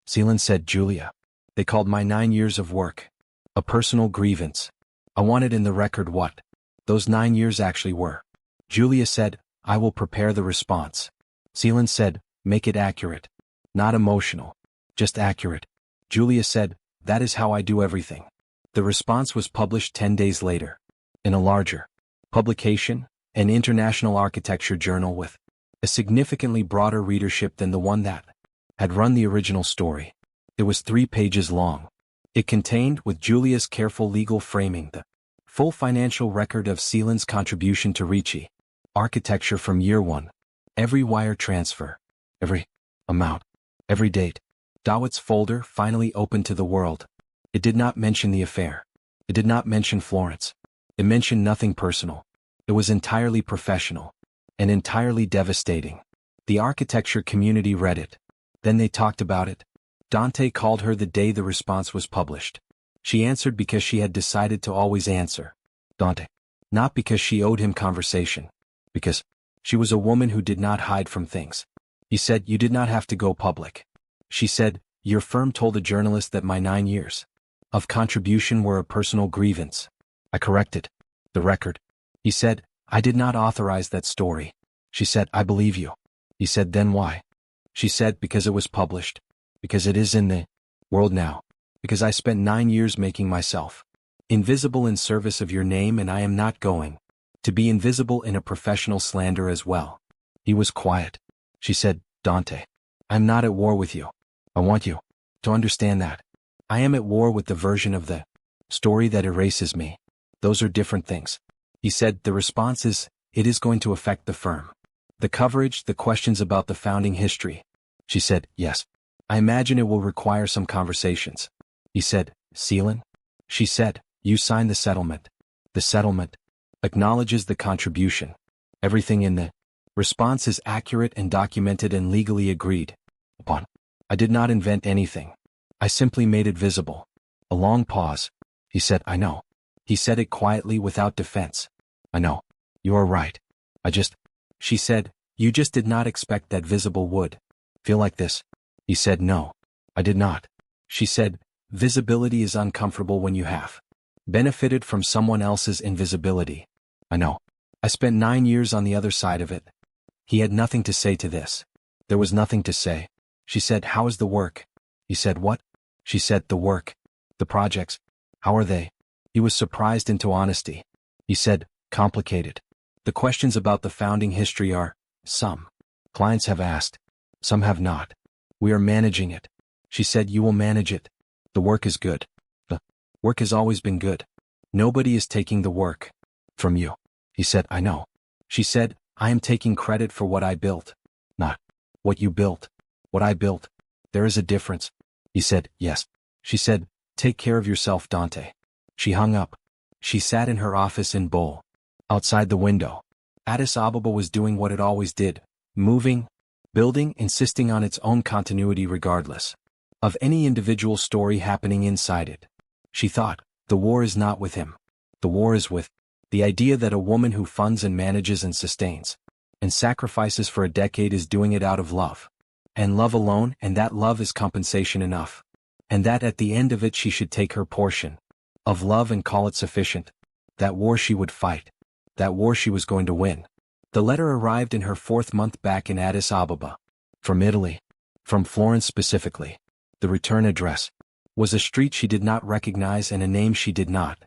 Selen said, "Julia, they called my 9 years of work a personal grievance. I wanted in the record what those 9 years actually were." Julia said, "I will prepare the response." Selen said, "Make it accurate. Not emotional. Just accurate." Julia said, "That is how I do everything." The response was published 10 days later in a larger publication, an international architecture journal with a significantly broader readership than the one that had run the original story. It was 3 pages long. It contained, with Julia's careful legal framing, the full financial record of Selen's contribution to Ricci Architecture from year 1. Every wire transfer, every amount, every date. Dawood's folder finally opened to the world. It did not mention the affair. It did not mention Florence. It mentioned nothing personal. It was entirely professional and entirely devastating. The architecture community read it. Then they talked about it. Dante called her the day the response was published. She answered because she had decided to always answer Dante. Not because she owed him conversation. Because she was a woman who did not hide from things. He said, "You did not have to go public." She said, "Your firm told a journalist that my 9 years of contribution were a personal grievance." I corrected the record. He said, "I did not authorize that story." She said, "I believe you." He said, "Then why?" She said, "Because it was published. Because it is in the world now. Because I spent 9 years making myself invisible in service of your name, and I am not going to be invisible in a professional slander as well." He was quiet. She said, "Dante, I'm not at war with you. I want you to understand that. I am at war with the version of the story that erases me. Those are different things." He said, "The response is, it is going to affect the firm. The coverage, the questions about the founding history." She said, "Yes. I imagine it will require some conversations." He said, "Selen?" She said, "You signed the settlement. The settlement acknowledges the contribution. Everything in the response is accurate and documented and legally agreed upon. I did not invent anything. I simply made it visible." A long pause. He said, "I know." He said it quietly without defense. "I know. You are right. She said, "You just did not expect that visible would feel like this." He said, "No, I did not." She said, "Visibility is uncomfortable when you have benefited from someone else's invisibility. I know. I spent 9 years on the other side of it. He had nothing to say to this. There was nothing to say. She said, "How is the work?" He said, "What?" She said, "The work. The projects. How are they?" He was surprised into honesty. He said, "Complicated. The questions about the founding history are, some clients have asked, some have not. We are managing it." She said, "You will manage it. The work is good. The work has always been good. Nobody is taking the work from you." He said, "I know." She said, "I am taking credit for what I built. Not what you built. What I built. There is a difference." He said, "Yes." She said, "Take care of yourself, Dante." She hung up. She sat in her office in Bol. Outside the window, Addis Ababa was doing what it always did, moving, building, insisting on its own continuity regardless of any individual story happening inside it. She thought, the war is not with him. The war is with the idea that a woman who funds and manages and sustains and sacrifices for a decade is doing it out of love. And love alone, and that love is compensation enough. And that at the end of it she should take her portion of love and call it sufficient. That war she would fight. That war she was going to win. The letter arrived in her 4th month back in Addis Ababa. From Italy. From Florence specifically. The return address was a street she did not recognize and a name she did not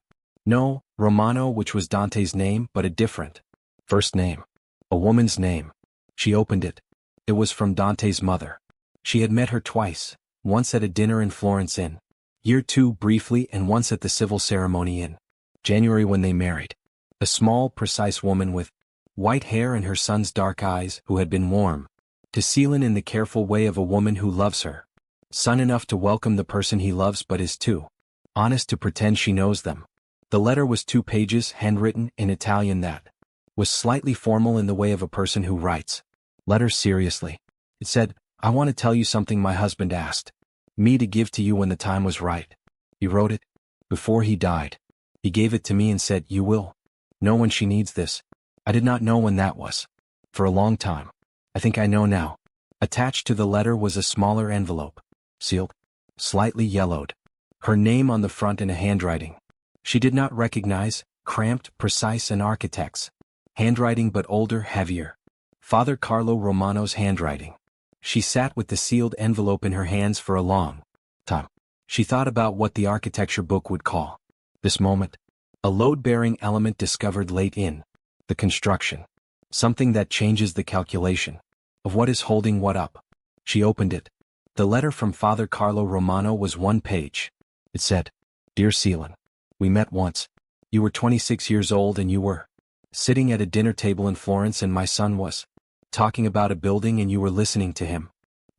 know, Romano, which was Dante's name, but a different first name. A woman's name. She opened it. It was from Dante's mother. She had met her twice, once at a dinner in Florence in year 2 briefly and once at the civil ceremony in January when they married. A small, precise woman with white hair and her son's dark eyes who had been warm to Selen in the careful way of a woman who loves her son enough to welcome the person he loves but is too honest to pretend she knows them. The letter was 2 pages, handwritten in Italian that was slightly formal in the way of a person who writes letters seriously. It said, "I want to tell you something my husband asked me to give to you when the time was right. He wrote it before he died. He gave it to me and said, 'You will know when she needs this.' I did not know when that was. For a long time. I think I know now." Attached to the letter was a smaller envelope, sealed, slightly yellowed. Her name on the front in a handwriting she did not recognize, cramped, precise, an architect's handwriting but older, heavier. Father Carlo Romano's handwriting. She sat with the sealed envelope in her hands for a long time. She thought about what the architecture book would call this moment. A load-bearing element discovered late in the construction. Something that changes the calculation of what is holding what up. She opened it. The letter from Father Carlo Romano was 1 page. It said, "Dear Selen, we met once. You were 26 years old and you were sitting at a dinner table in Florence and my son was talking about a building and you were listening to him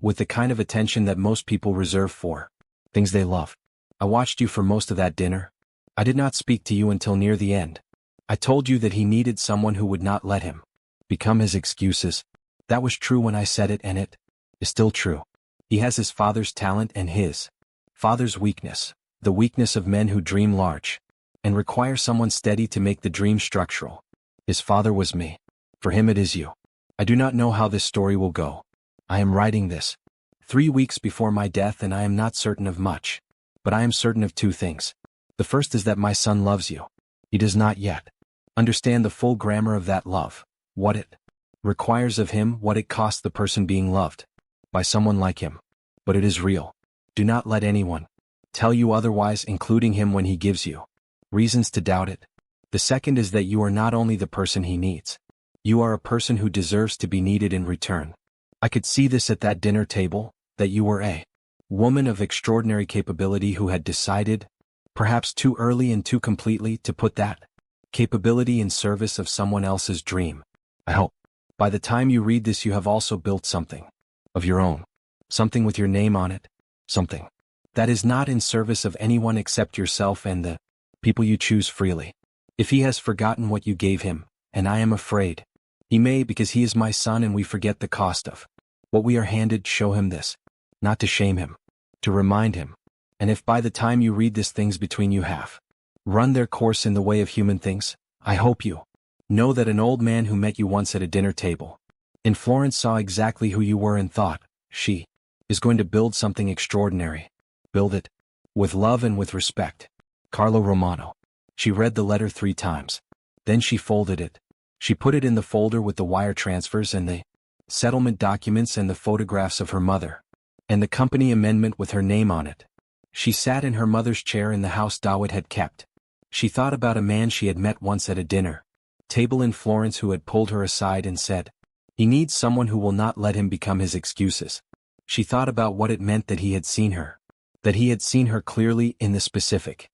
with the kind of attention that most people reserve for things they love. I watched you for most of that dinner. I did not speak to you until near the end. I told you that he needed someone who would not let him become his excuses. That was true when I said it and it is still true. He has his father's talent and his father's weakness, the weakness of men who dream large and require someone steady to make the dream structural. His father was me. For him it is you. I do not know how this story will go. I am writing this 3 weeks before my death and I am not certain of much. But I am certain of 2 things. The first is that my son loves you. He does not yet understand the full grammar of that love, what it requires of him, what it costs the person being loved by someone like him. But it is real. Do not let anyone tell you otherwise, including him when he gives you reasons to doubt it. The second is that you are not only the person he needs. You are a person who deserves to be needed in return. I could see this at that dinner table, that you were a woman of extraordinary capability who had decided, perhaps too early and too completely, to put that capability in service of someone else's dream. I hope by the time you read this you have also built something of your own. Something with your name on it. Something that is not in service of anyone except yourself and the people you choose freely. If he has forgotten what you gave him, and I am afraid he may because he is my son and we forget the cost of what we are handed, show him this. Not to shame him. To remind him. And if by the time you read this things between you have run their course in the way of human things, I hope you know that an old man who met you once at a dinner table in Florence saw exactly who you were and thought, she is going to build something extraordinary. Build it with love and with respect. Carlo Romano. She read the letter 3 times. Then she folded it. She put it in the folder with the wire transfers and the settlement documents and the photographs of her mother, and the company amendment with her name on it. She sat in her mother's chair in the house Dawit had kept. She thought about a man she had met once at a dinner table in Florence who had pulled her aside and said, "He needs someone who will not let him become his excuses." She thought about what it meant that he had seen her. That he had seen her clearly in the specific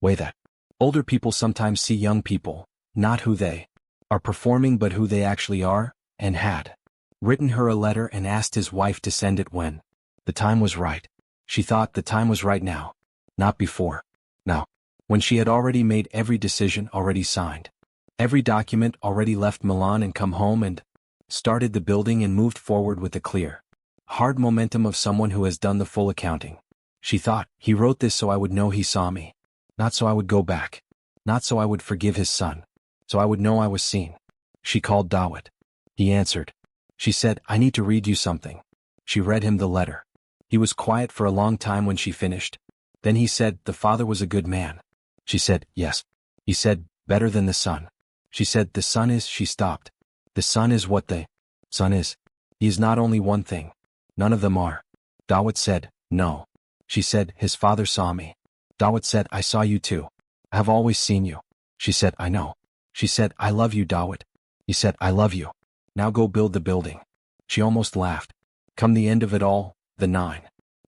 way that older people sometimes see young people, not who they are performing but who they actually are, and had written her a letter and asked his wife to send it when the time was right. She thought the time was right now, not before. Now, when she had already made every decision, already signed every document, already left Milan and come home and started the building and moved forward with the clear, hard momentum of someone who has done the full accounting. She thought, he wrote this so I would know he saw me. Not so I would go back. Not so I would forgive his son. So I would know I was seen. She called Dawit. He answered. She said, "I need to read you something." She read him the letter. He was quiet for a long time when she finished. Then he said, "The father was a good man." She said, "Yes." He said, "Better than the son." She said, "The son is," she stopped. "The son is what the son is. He is not only one thing. None of them are." Dawit said, "No." She said, "His father saw me." Dawit said, "I saw you too. I have always seen you." She said, "I know." She said, "I love you, Dawit." He said, "I love you. Now go build the building." She almost laughed. Come the end of it all, the 9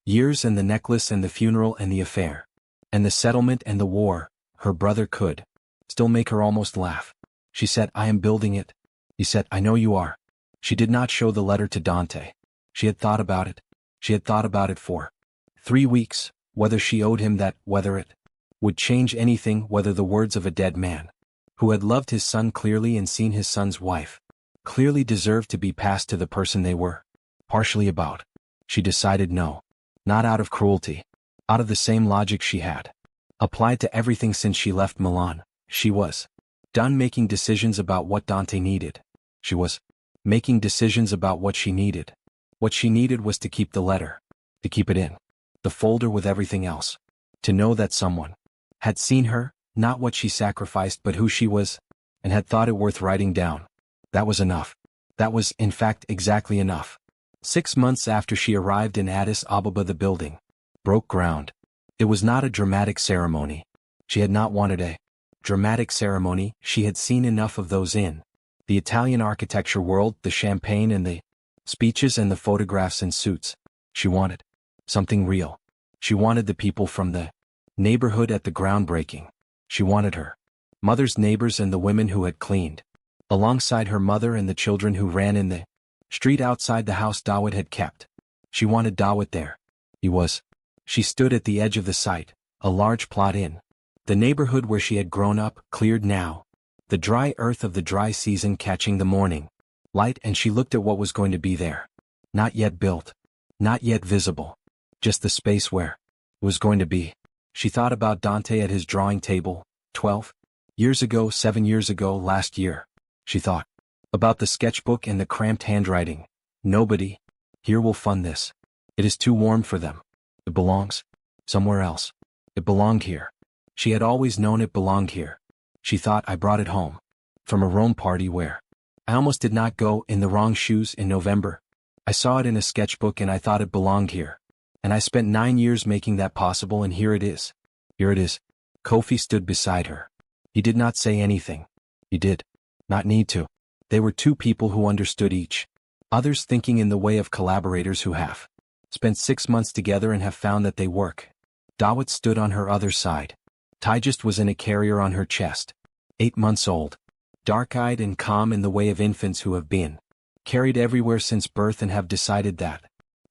years and the necklace and the funeral and the affair, and the settlement and the war, her brother could still make her almost laugh. She said, "I am building it." He said, "I know you are." She did not show the letter to Dante. She had thought about it. She had thought about it for 3 weeks, whether she owed him that, whether it would change anything, whether the words of a dead man, who had loved his son clearly and seen his son's wife, clearly deserved to be passed to the person they were partially about. She decided no. Not out of cruelty. Out of the same logic she had applied to everything since she left Milan. She was done making decisions about what Dante needed. She was making decisions about what she needed. What she needed was to keep the letter. To keep it in the folder with everything else. To know that someone had seen her, not what she sacrificed but who she was, and had thought it worth writing down. That was enough. That was, in fact, exactly enough. 6 months after she arrived in Addis Ababa, the building broke ground. It was not a dramatic ceremony. She had not wanted a dramatic ceremony. She had seen enough of those in the Italian architecture world, the champagne and the speeches and the photographs and suits. She wanted something real. She wanted the people from the neighborhood at the groundbreaking. She wanted her mother's neighbors and the women who had cleaned alongside her mother and the children who ran in the street outside the house Dawit had kept. She wanted Dawit there. He was. She stood at the edge of the site, a large plot in the neighborhood where she had grown up, cleared now, the dry earth of the dry season catching the morning light, and she looked at what was going to be there. Not yet built. Not yet visible. Just the space where it was going to be. She thought about Dante at his drawing table, 12 years ago, 7 years ago, last year. She thought about the sketchbook and the cramped handwriting. Nobody here will fund this. It is too warm for them. It belongs somewhere else. It belonged here. She had always known it belonged here. She thought, I brought it home from a Rome party where I almost did not go, in the wrong shoes in November. I saw it in a sketchbook and I thought it belonged here. And I spent 9 years making that possible, and here it is. Here it is. Kofi stood beside her. He did not say anything. He did not need to. They were two people who understood each other's thinking in the way of collaborators who have spent 6 months together and have found that they work. Dawit stood on her other side. Tyjust was in a carrier on her chest. 8 months old. Dark-eyed and calm in the way of infants who have been carried everywhere since birth and have decided that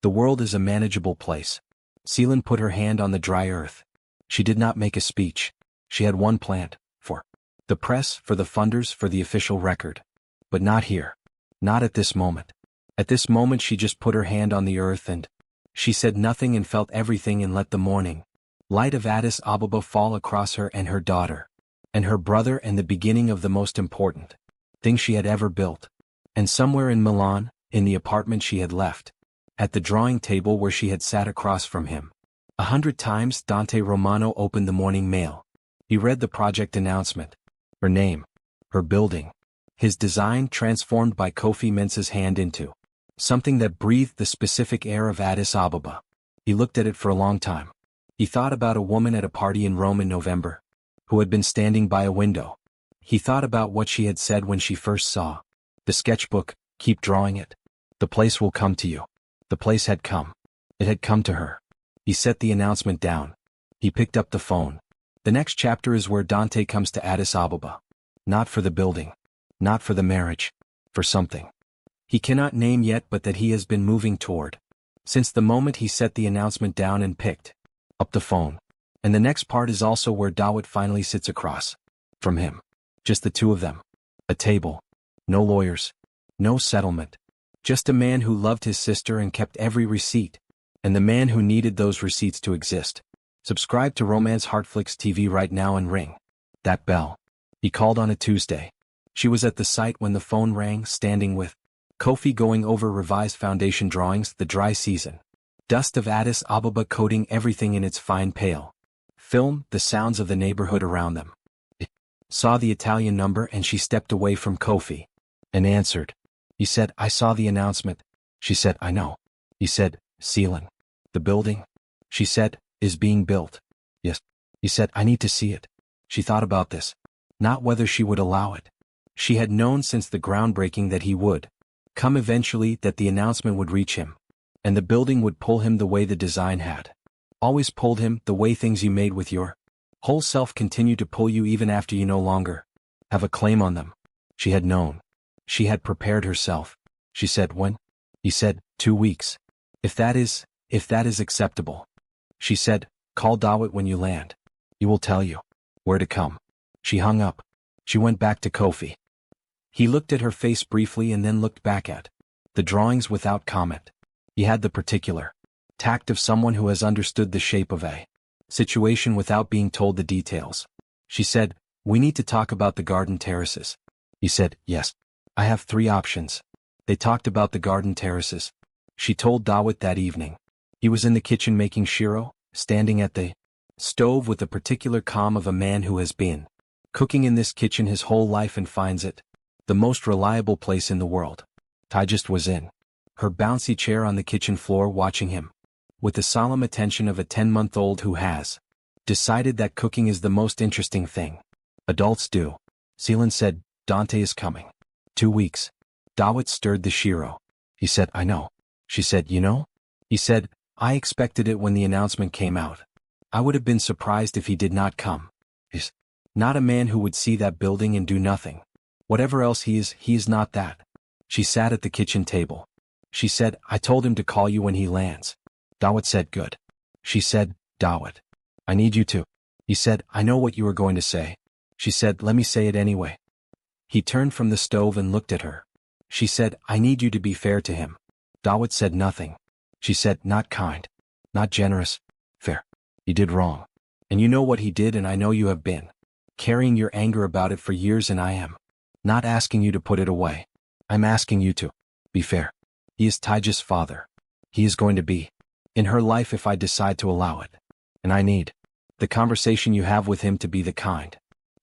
the world is a manageable place. Selen put her hand on the dry earth. She did not make a speech. She had one planned, for the press, for the funders, for the official record. But not here. Not at this moment. At this moment she just put her hand on the earth and she said nothing and felt everything and let the morning light of Addis Ababa fall across her and her daughter and her brother and the beginning of the most important thing she had ever built. And somewhere in Milan, in the apartment she had left, at the drawing table where she had sat across from him 100 times, Dante Romano opened the morning mail. He read the project announcement. Her name. Her building. His design transformed by Kofi Mensah's hand into something that breathed the specific air of Addis Ababa. He looked at it for a long time. He thought about a woman at a party in Rome in November, who had been standing by a window. He thought about what she had said when she first saw the sketchbook. Keep drawing it. The place will come to you. The place had come. It had come to her. He set the announcement down. He picked up the phone. The next chapter is where Dante comes to Addis Ababa. Not for the building. Not for the marriage. For something he cannot name yet, but that he has been moving toward since the moment he set the announcement down and picked up the phone. And the next part is also where Dawit finally sits across from him. Just the two of them. A table. No lawyers. No settlement. Just a man who loved his sister and kept every receipt. And the man who needed those receipts to exist. Subscribe to Romance Heartflix TV right now and ring that bell. He called on a Tuesday. She was at the site when the phone rang, standing with Kofi going over revised foundation drawings. The dry season. Dust of Addis Ababa coating everything in its fine pale film, the sounds of the neighborhood around them. Saw the Italian number and she stepped away from Kofi and answered. He said, I saw the announcement. She said, I know. He said, Selen. The building? She said, is being built. Yes. He said, I need to see it. She thought about this. Not whether she would allow it. She had known since the groundbreaking that he would come eventually, that the announcement would reach him. And the building would pull him the way the design had always pulled him, the way things you made with your whole self continue to pull you even after you no longer have a claim on them. She had known. She had prepared herself. She said, when? He said, 2 weeks. If that is acceptable. She said, call Dawit when you land. He will tell you where to come. She hung up. She went back to Kofi. He looked at her face briefly and then looked back at the drawings without comment. He had the particular tact of someone who has understood the shape of a situation without being told the details. She said, we need to talk about the garden terraces. He said, yes. I have 3 options. They talked about the garden terraces. She told Dawit that evening. He was in the kitchen making shiro, standing at the stove with the particular calm of a man who has been cooking in this kitchen his whole life and finds it the most reliable place in the world. Tai just was in her bouncy chair on the kitchen floor watching him, with the solemn attention of a 10-month-old who has decided that cooking is the most interesting thing adults do. Selen said, Dante is coming. 2 weeks. Dawit stirred the shiro. He said, I know. She said, you know? He said, I expected it when the announcement came out. I would have been surprised if he did not come. He's not a man who would see that building and do nothing. Whatever else he is not that. She sat at the kitchen table. She said, I told him to call you when he lands. Dawit said, good. She said, Dawit, I need you to. He said, I know what you were going to say. She said, let me say it anyway. He turned from the stove and looked at her. She said, I need you to be fair to him. Dawit said nothing. She said, not kind. Not generous. Fair. He did wrong. And you know what he did, and I know you have been carrying your anger about it for years, and I am not asking you to put it away. I'm asking you to be fair. He is Taija's father. He is going to be in her life if I decide to allow it. And I need the conversation you have with him to be the kind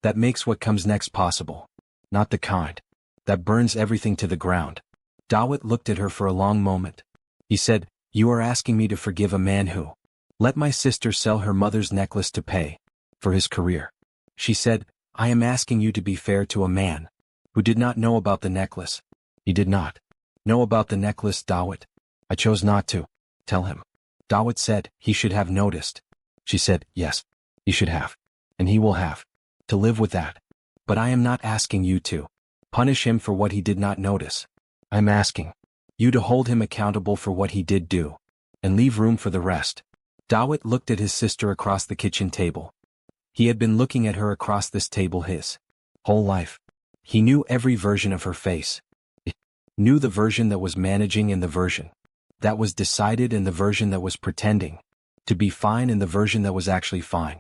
that makes what comes next possible. Not the kind that burns everything to the ground. Dawit looked at her for a long moment. He said, you are asking me to forgive a man who let my sister sell her mother's necklace to pay for his career. She said, I am asking you to be fair to a man who did not know about the necklace. He did not know about the necklace, Dawit. I chose not to tell him. Dawit said, he should have noticed. She said, yes, he should have. And he will have to live with that. But I am not asking you to punish him for what he did not notice. I'm asking you to hold him accountable for what he did do, and leave room for the rest. Dawit looked at his sister across the kitchen table. He had been looking at her across this table his whole life. He knew every version of her face. He knew the version that was managing and the version that was decided and the version that was pretending to be fine and the version that was actually fine.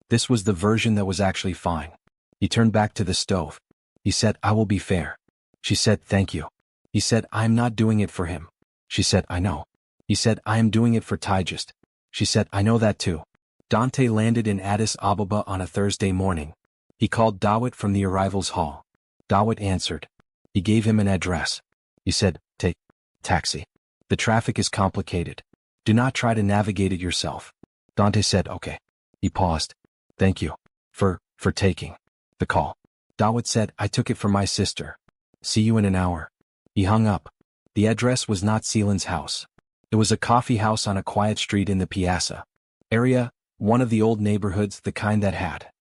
This was the version that was actually fine. He turned back to the stove. He said, I will be fair. She said, thank you. He said, I am not doing it for him. She said, I know. He said, I am doing it for Taijist. She said, I know that too. Dante landed in Addis Ababa on a Thursday morning. He called Dawit from the arrivals hall. Dawit answered. He gave him an address. He said, "Take taxi. The traffic is complicated. Do not try to navigate it yourself." Dante said, "Okay." He paused. "Thank you for taking the call." Dawit said, "I took it from my sister. See you in an hour." He hung up. The address was not Selen's house. It was a coffee house on a quiet street in the Piazza area, one of the old neighborhoods, the kind that had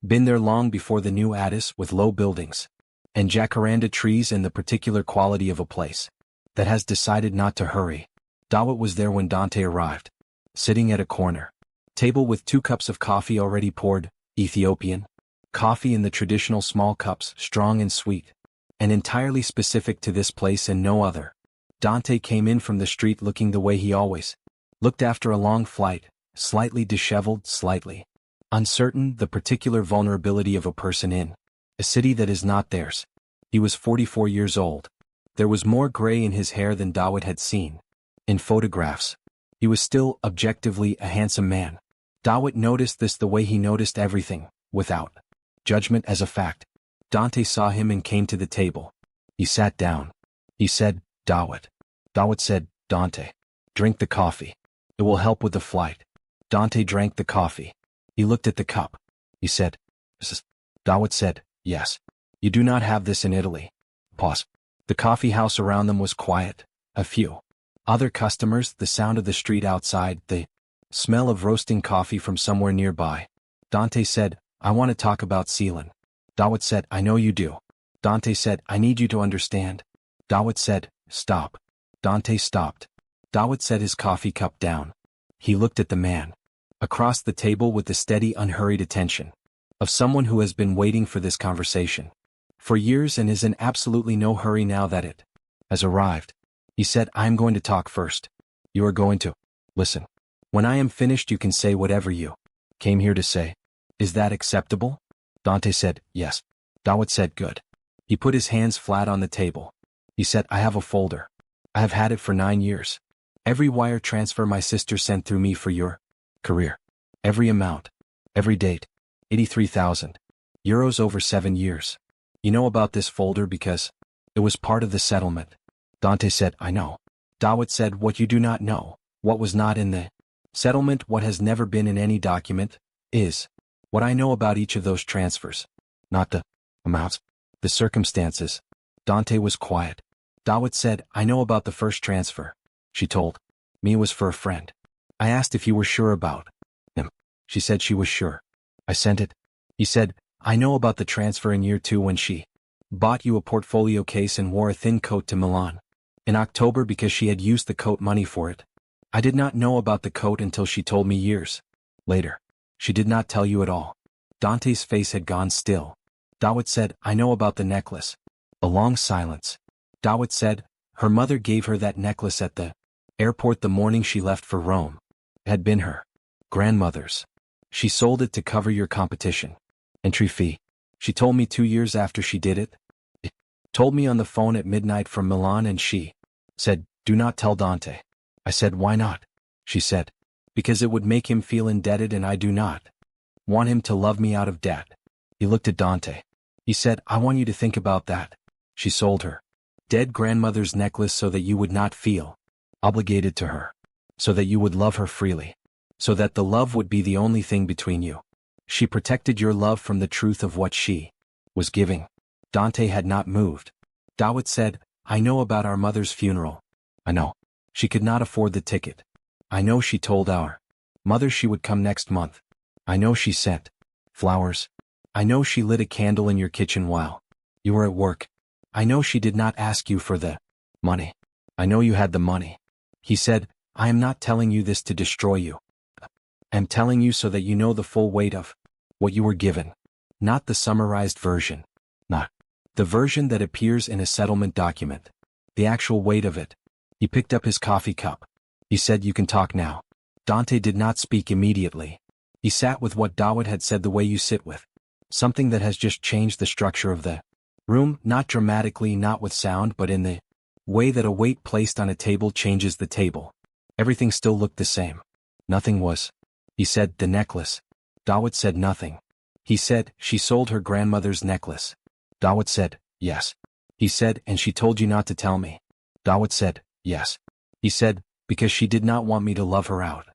been there long before the new Addis, with low buildings and jacaranda trees and the particular quality of a place that has decided not to hurry. Dawit was there when Dante arrived, sitting at a corner table with 2 cups of coffee already poured, Ethiopian coffee in the traditional small cups, strong and sweet, and entirely specific to this place and no other. Dante came in from the street looking the way he always looked after a long flight, slightly disheveled, slightly uncertain, the particular vulnerability of a person in a city that is not theirs. He was 44 years old. There was more gray in his hair than Dawit had seen in photographs. He was still, objectively, a handsome man. Dawit noticed this the way he noticed everything, without judgment as a fact. Dante saw him and came to the table. He sat down. He said, "Dawit." Dawit said, "Dante, drink the coffee. It will help with the flight." Dante drank the coffee. He looked at the cup. He said, "This." Dawit said, "Yes. You do not have this in Italy." Pause. The coffee house around them was quiet. A few other customers, the sound of the street outside, the smell of roasting coffee from somewhere nearby. Dante said, "I want to talk about Selen." Dawit said, "I know you do." Dante said, "I need you to understand." Dawit said, "Stop." Dante stopped. Dawit set his coffee cup down. He looked at the man across the table with the steady, unhurried attention of someone who has been waiting for this conversation for years and is in absolutely no hurry now that it has arrived. He said, "I am going to talk first. You are going to listen. When I am finished you can say whatever you came here to say. Is that acceptable?" Dante said, "Yes." Dawit said, "Good." He put his hands flat on the table. He said, "I have a folder. I have had it for 9 years. Every wire transfer my sister sent through me for your career. Every amount. Every date. 83,000 euros over 7 years. You know about this folder because it was part of the settlement." Dante said, "I know." Dawit said, "What you do not know, what was not in the settlement, what has never been in any document, is what I know about each of those transfers. Not the amounts, the circumstances." Dante was quiet. Dawit said, "I know about the first transfer. She told me it was for a friend. I asked if you were sure about him. She said she was sure. I sent it." He said, "I know about the transfer in year 2 when she bought you a portfolio case and wore a thin coat to Milan in October because she had used the coat money for it. I did not know about the coat until she told me years later. She did not tell you at all." Dante's face had gone still. Dawit said, "I know about the necklace." A long silence. Dawit said, "Her mother gave her that necklace at the airport the morning she left for Rome. It had been her grandmother's. She sold it to cover your competition entry fee. She told me 2 years after she did it. Told me on the phone at midnight from Milan and she said, 'Do not tell Dante.' I said, 'Why not?' She said, 'Because it would make him feel indebted and I do not want him to love me out of debt.'" He looked at Dante. He said, "I want you to think about that. She sold her dead grandmother's necklace so that you would not feel obligated to her, so that you would love her freely, so that the love would be the only thing between you. She protected your love from the truth of what she was giving." Dante had not moved. Dawit said, "I know about our mother's funeral. I know. She could not afford the ticket. I know she told our mother she would come next month. I know she sent flowers. I know she lit a candle in your kitchen while you were at work. I know she did not ask you for the money. I know you had the money." He said, "I am not telling you this to destroy you. I am telling you so that you know the full weight of what you were given. Not the summarized version. Not the version that appears in a settlement document. The actual weight of it." He picked up his coffee cup. He said, "You can talk now." Dante did not speak immediately. He sat with what Dawit had said the way you sit with something that has just changed the structure of the room, not dramatically, not with sound, but in the way that a weight placed on a table changes the table. Everything still looked the same. Nothing was. He said, the necklace. Dawit said nothing. He said, she sold her grandmother's necklace. Dawit said, yes. He said, and she told you not to tell me. Dawit said, yes. He said, because she did not want me to love her out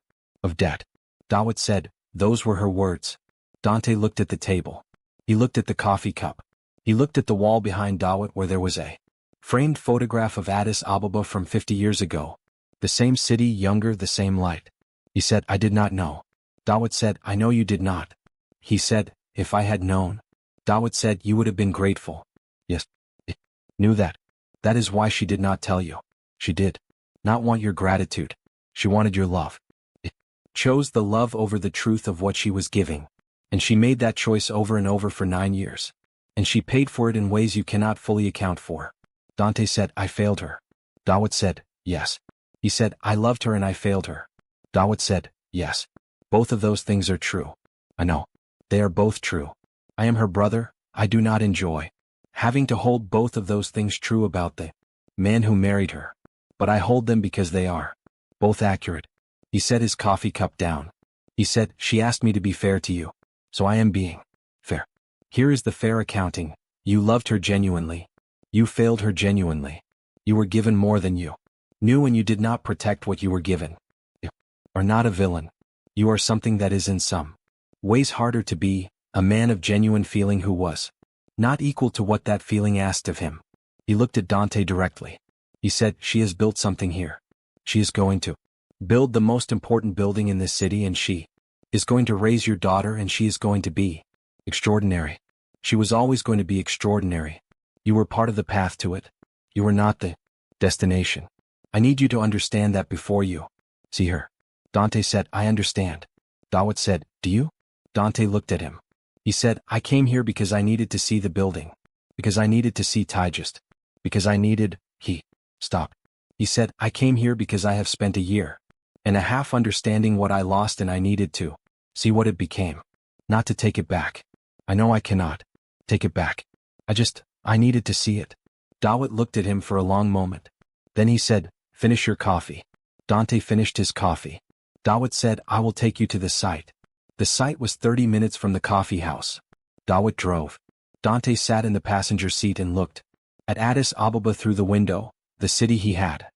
of debt. Dawit said, those were her words. Dante looked at the table. He looked at the coffee cup. He looked at the wall behind Dawit where there was a framed photograph of Addis Ababa from 50 years ago. The same city, younger, the same light. He said, I did not know. Dawit said, I know you did not. He said, if I had known. Dawit said, you would have been grateful. Yes. I knew that. That is why she did not tell you. She did not want your gratitude. She wanted your love. I chose the love over the truth of what she was giving. And she made that choice over and over for 9 years. And she paid for it in ways you cannot fully account for. Dante said, I failed her. Dawit said, yes. He said, I loved her and I failed her. Dawit said, yes. Both of those things are true. I know. They are both true. I am her brother. I do not enjoy having to hold both of those things true about the man who married her. But I hold them because they are both accurate. He set his coffee cup down. He said, she asked me to be fair to you. So I am being fair. Here is the fair accounting. You loved her genuinely. You failed her genuinely. You were given more than you knew and you did not protect what you were given. You are not a villain. You are something that is in some ways harder to be, a man of genuine feeling who was not equal to what that feeling asked of him. He looked at Dante directly. He said, she has built something here. She is going to build the most important building in this city and she is going to raise your daughter and she is going to be extraordinary. She was always going to be extraordinary. You were part of the path to it. You were not the destination. I need you to understand that before you see her. Dante said, I understand. Dawit said, do you? Dante looked at him. He said, I came here because I needed to see the building. Because I needed to see Tigist. Because I needed, he stopped. He said, I came here because I have spent a year and a half understanding what I lost and I needed to see what it became. Not to take it back. I know I cannot take it back. I needed to see it. Dawit looked at him for a long moment. Then he said, finish your coffee. Dante finished his coffee. Dawit said, I will take you to the site. The site was 30 minutes from the coffee house. Dawit drove. Dante sat in the passenger seat and looked at Addis Ababa through the window, the city he had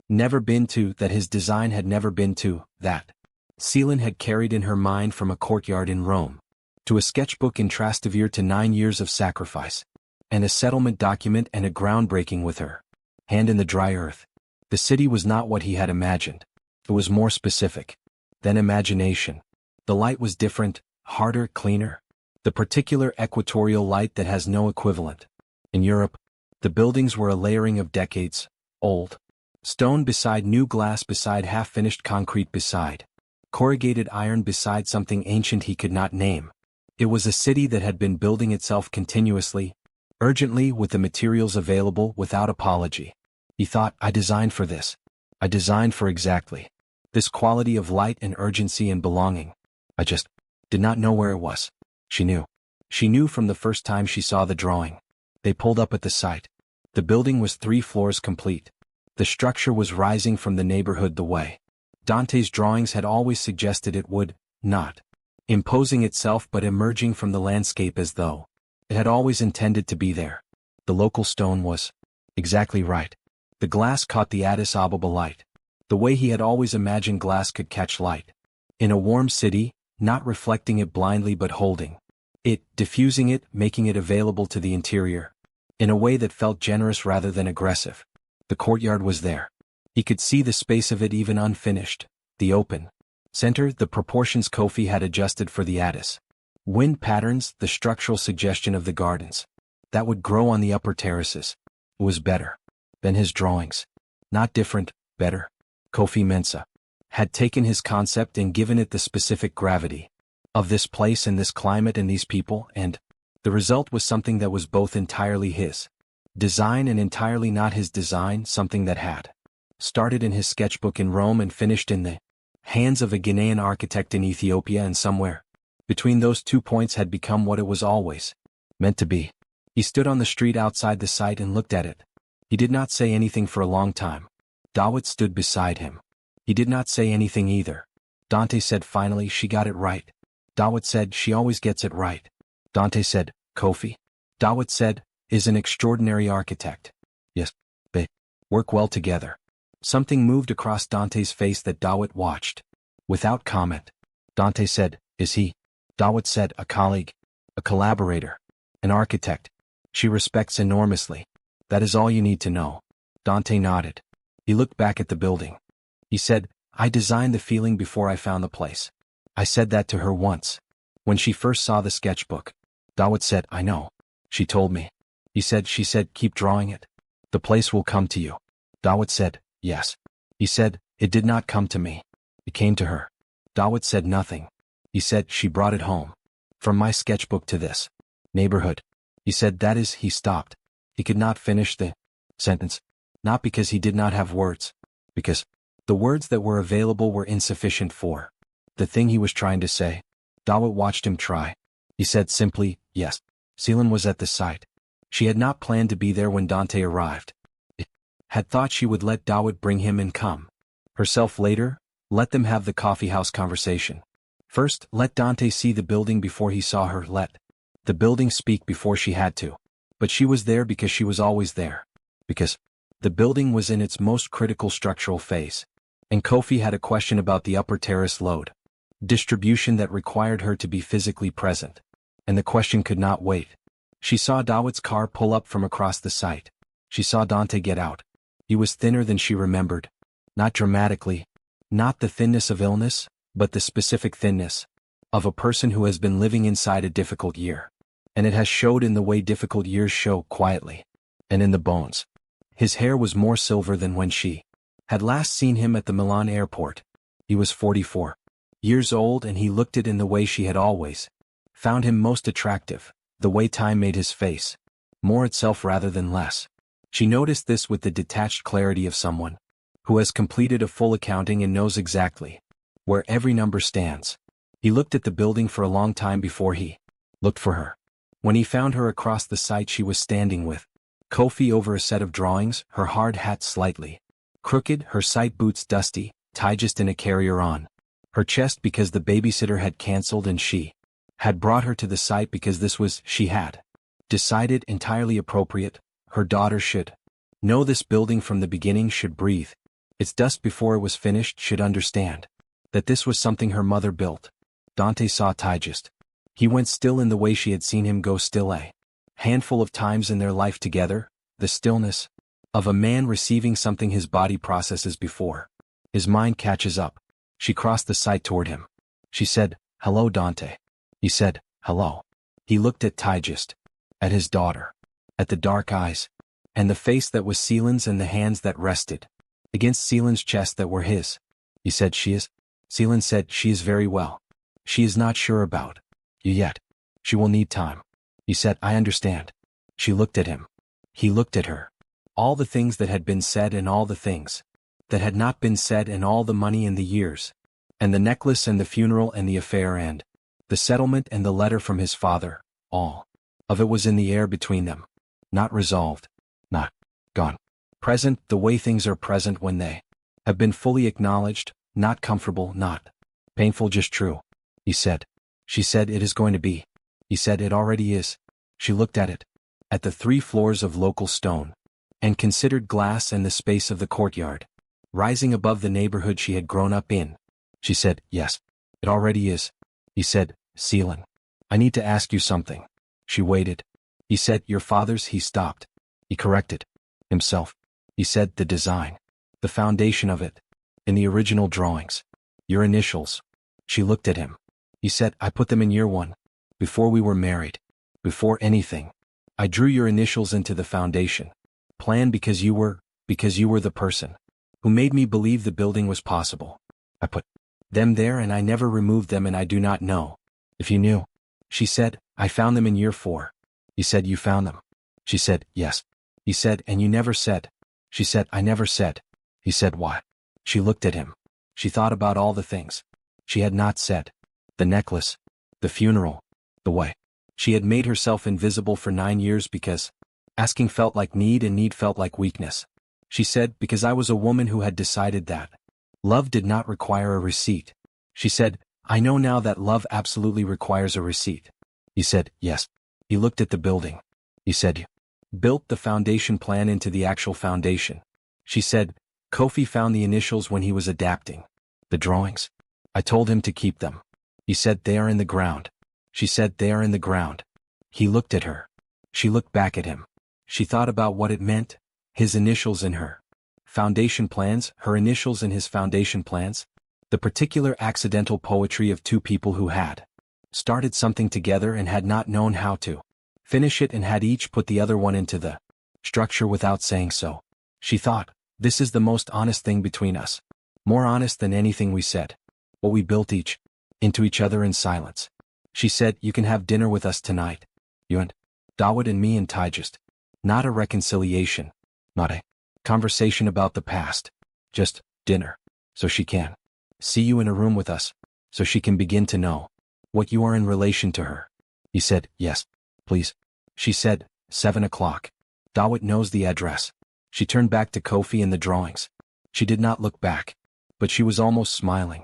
never been to, that his design had never been to, that Selen had carried in her mind from a courtyard in Rome to a sketchbook in Trastevere to 9 years of sacrifice, and a settlement document and a groundbreaking with her hand in the dry earth. The city was not what he had imagined. It was more specific than imagination. The light was different, harder, cleaner. The particular equatorial light that has no equivalent. In Europe, the buildings were a layering of decades old. Stone beside new glass beside half-finished concrete beside corrugated iron beside something ancient he could not name. It was a city that had been building itself continuously, urgently, with the materials available, without apology. He thought, I designed for this. I designed for exactly this quality of light and urgency and belonging. I just did not know where it was. She knew. She knew from the first time she saw the drawing. They pulled up at the site. The building was 3 floors complete. The structure was rising from the neighborhood the way Dante's drawings had always suggested it would, not imposing itself but emerging from the landscape as though it had always intended to be there. The local stone was exactly right. The glass caught the Addis Ababa light, the way he had always imagined glass could catch light. In a warm city, not reflecting it blindly but holding it, diffusing it, making it available to the interior, in a way that felt generous rather than aggressive. The courtyard was there. He could see the space of it even unfinished, the open center, the proportions Kofi had adjusted for the Addis wind patterns, the structural suggestion of the gardens that would grow on the upper terraces. It was better than his drawings. Not different, better. Kofi Mensah had taken his concept and given it the specific gravity of this place and this climate and these people, and the result was something that was both entirely his design and entirely not his design, something that had started in his sketchbook in Rome and finished in the hands of a Ghanaian architect in Ethiopia, and somewhere between those 2 points had become what it was always meant to be. He stood on the street outside the site and looked at it. He did not say anything for a long time. Dawit stood beside him. He did not say anything either. Dante said finally she got it right. Dawit said she always gets it right. Dante said, Kofi. Dawit said, is an extraordinary architect. Yes, they work well together. Something moved across Dante's face that Dawit watched. Without comment, Dante said, is he? Dawit said, a colleague, a collaborator, an architect. She respects enormously. That is all you need to know. Dante nodded. He looked back at the building. He said, I designed the feeling before I found the place. I said that to her once. When she first saw the sketchbook. Dawit said, I know. She told me. She said, keep drawing it. The place will come to you. Dawit said, yes. He said, it did not come to me. It came to her. Dawit said nothing. He said, she brought it home. From my sketchbook to this neighborhood. He said, that is, he stopped. He could not finish the sentence. Not because he did not have words. Because the words that were available were insufficient for the thing he was trying to say. Dawit watched him try. He said simply, yes. Selen was at the site. She had not planned to be there when Dante arrived. Had thought she would let Dawit bring him and come herself later, let them have the coffeehouse conversation. First, let Dante see the building before he saw her, let the building speak before she had to. But she was there because she was always there. Because the building was in its most critical structural phase. And Kofi had a question about the upper terrace load distribution that required her to be physically present. And the question could not wait. She saw Dawit's car pull up from across the site. She saw Dante get out. He was thinner than she remembered. Not dramatically. Not the thinness of illness, but the specific thinness of a person who has been living inside a difficult year. And it has showed in the way difficult years show quietly. And in the bones. His hair was more silver than when she had last seen him at the Milan airport. He was 44 years old, and he looked it in the way she had always found him most attractive, the way time made his face more itself rather than less. She noticed this with the detached clarity of someone who has completed a full accounting and knows exactly where every number stands. He looked at the building for a long time before he looked for her. When he found her across the site, she was standing with Kofi over a set of drawings, her hard hat slightly crooked, her site boots dusty, tie just in a carrier-on her chest because the babysitter had cancelled, and she had brought her to the site because this was, she had decided, entirely appropriate. Her daughter should know this building from the beginning, should breathe its dust before it was finished, should understand that this was something her mother built. Dante saw Tigist. He went still in the way she had seen him go still a handful of times in their life together, the stillness of a man receiving something his body processes before his mind catches up. She crossed the site toward him. She said, hello, Dante. He said, hello. He looked at Tigist, at his daughter, at the dark eyes, and the face that was Selen's, and the hands that rested against Selen's chest that were his. He said, she is? Selen said, she is very well. She is not sure about you yet. She will need time. He said, I understand. She looked at him. He looked at her. All the things that had been said and all the things that had not been said, and all the money and the years, and the necklace and the funeral and the affair and the settlement and the letter from his father, all of it was in the air between them. Not resolved. Not gone. Present, the way things are present when they have been fully acknowledged, not comfortable, not painful, just true. He said. She said, it is going to be. He said, it already is. She looked at it, at the 3 floors of local stone, and considered glass and the space of the courtyard, rising above the neighborhood she had grown up in. She said, yes, it already is. He said, Selen, I need to ask you something. She waited. He said, your father's. He stopped. He corrected himself. He said, the design, the foundation of it, in the original drawings, your initials. She looked at him. He said, I put them in year 1, before we were married, before anything. I drew your initials into the foundation plan because you were the person who made me believe the building was possible. I put them there, and I never removed them, and I do not know if you knew. She said, I found them in year 4. He said, you found them. She said, yes. He said, and you never said. She said, I never said. He said, why? She looked at him. She thought about all the things she had not said. The necklace, the funeral, the way she had made herself invisible for 9 years because asking felt like need and need felt like weakness. She said, because I was a woman who had decided that love did not require a receipt. She said, I know now that love absolutely requires a receipt. He said, yes. He looked at the building. He said, you built the foundation plan into the actual foundation. She said, Kofi found the initials when he was adapting. The drawings? I told him to keep them. He said, they are in the ground. She said, they are in the ground. He looked at her. She looked back at him. She thought about what it meant, his initials in her foundation plans, her initials in his foundation plans, the particular accidental poetry of two people who had started something together and had not known how to finish it and had each put the other one into the structure without saying so. She thought, this is the most honest thing between us. More honest than anything we said. What we built into each other in silence. She said, you can have dinner with us tonight. You and Dawit and me and Ty, just not a reconciliation, not a conversation about the past, just dinner, so she can see you in a room with us, so she can begin to know what you are in relation to her. He said, yes, please. She said, 7 o'clock. Dawit knows the address. She turned back to Kofi and the drawings. She did not look back, but she was almost smiling.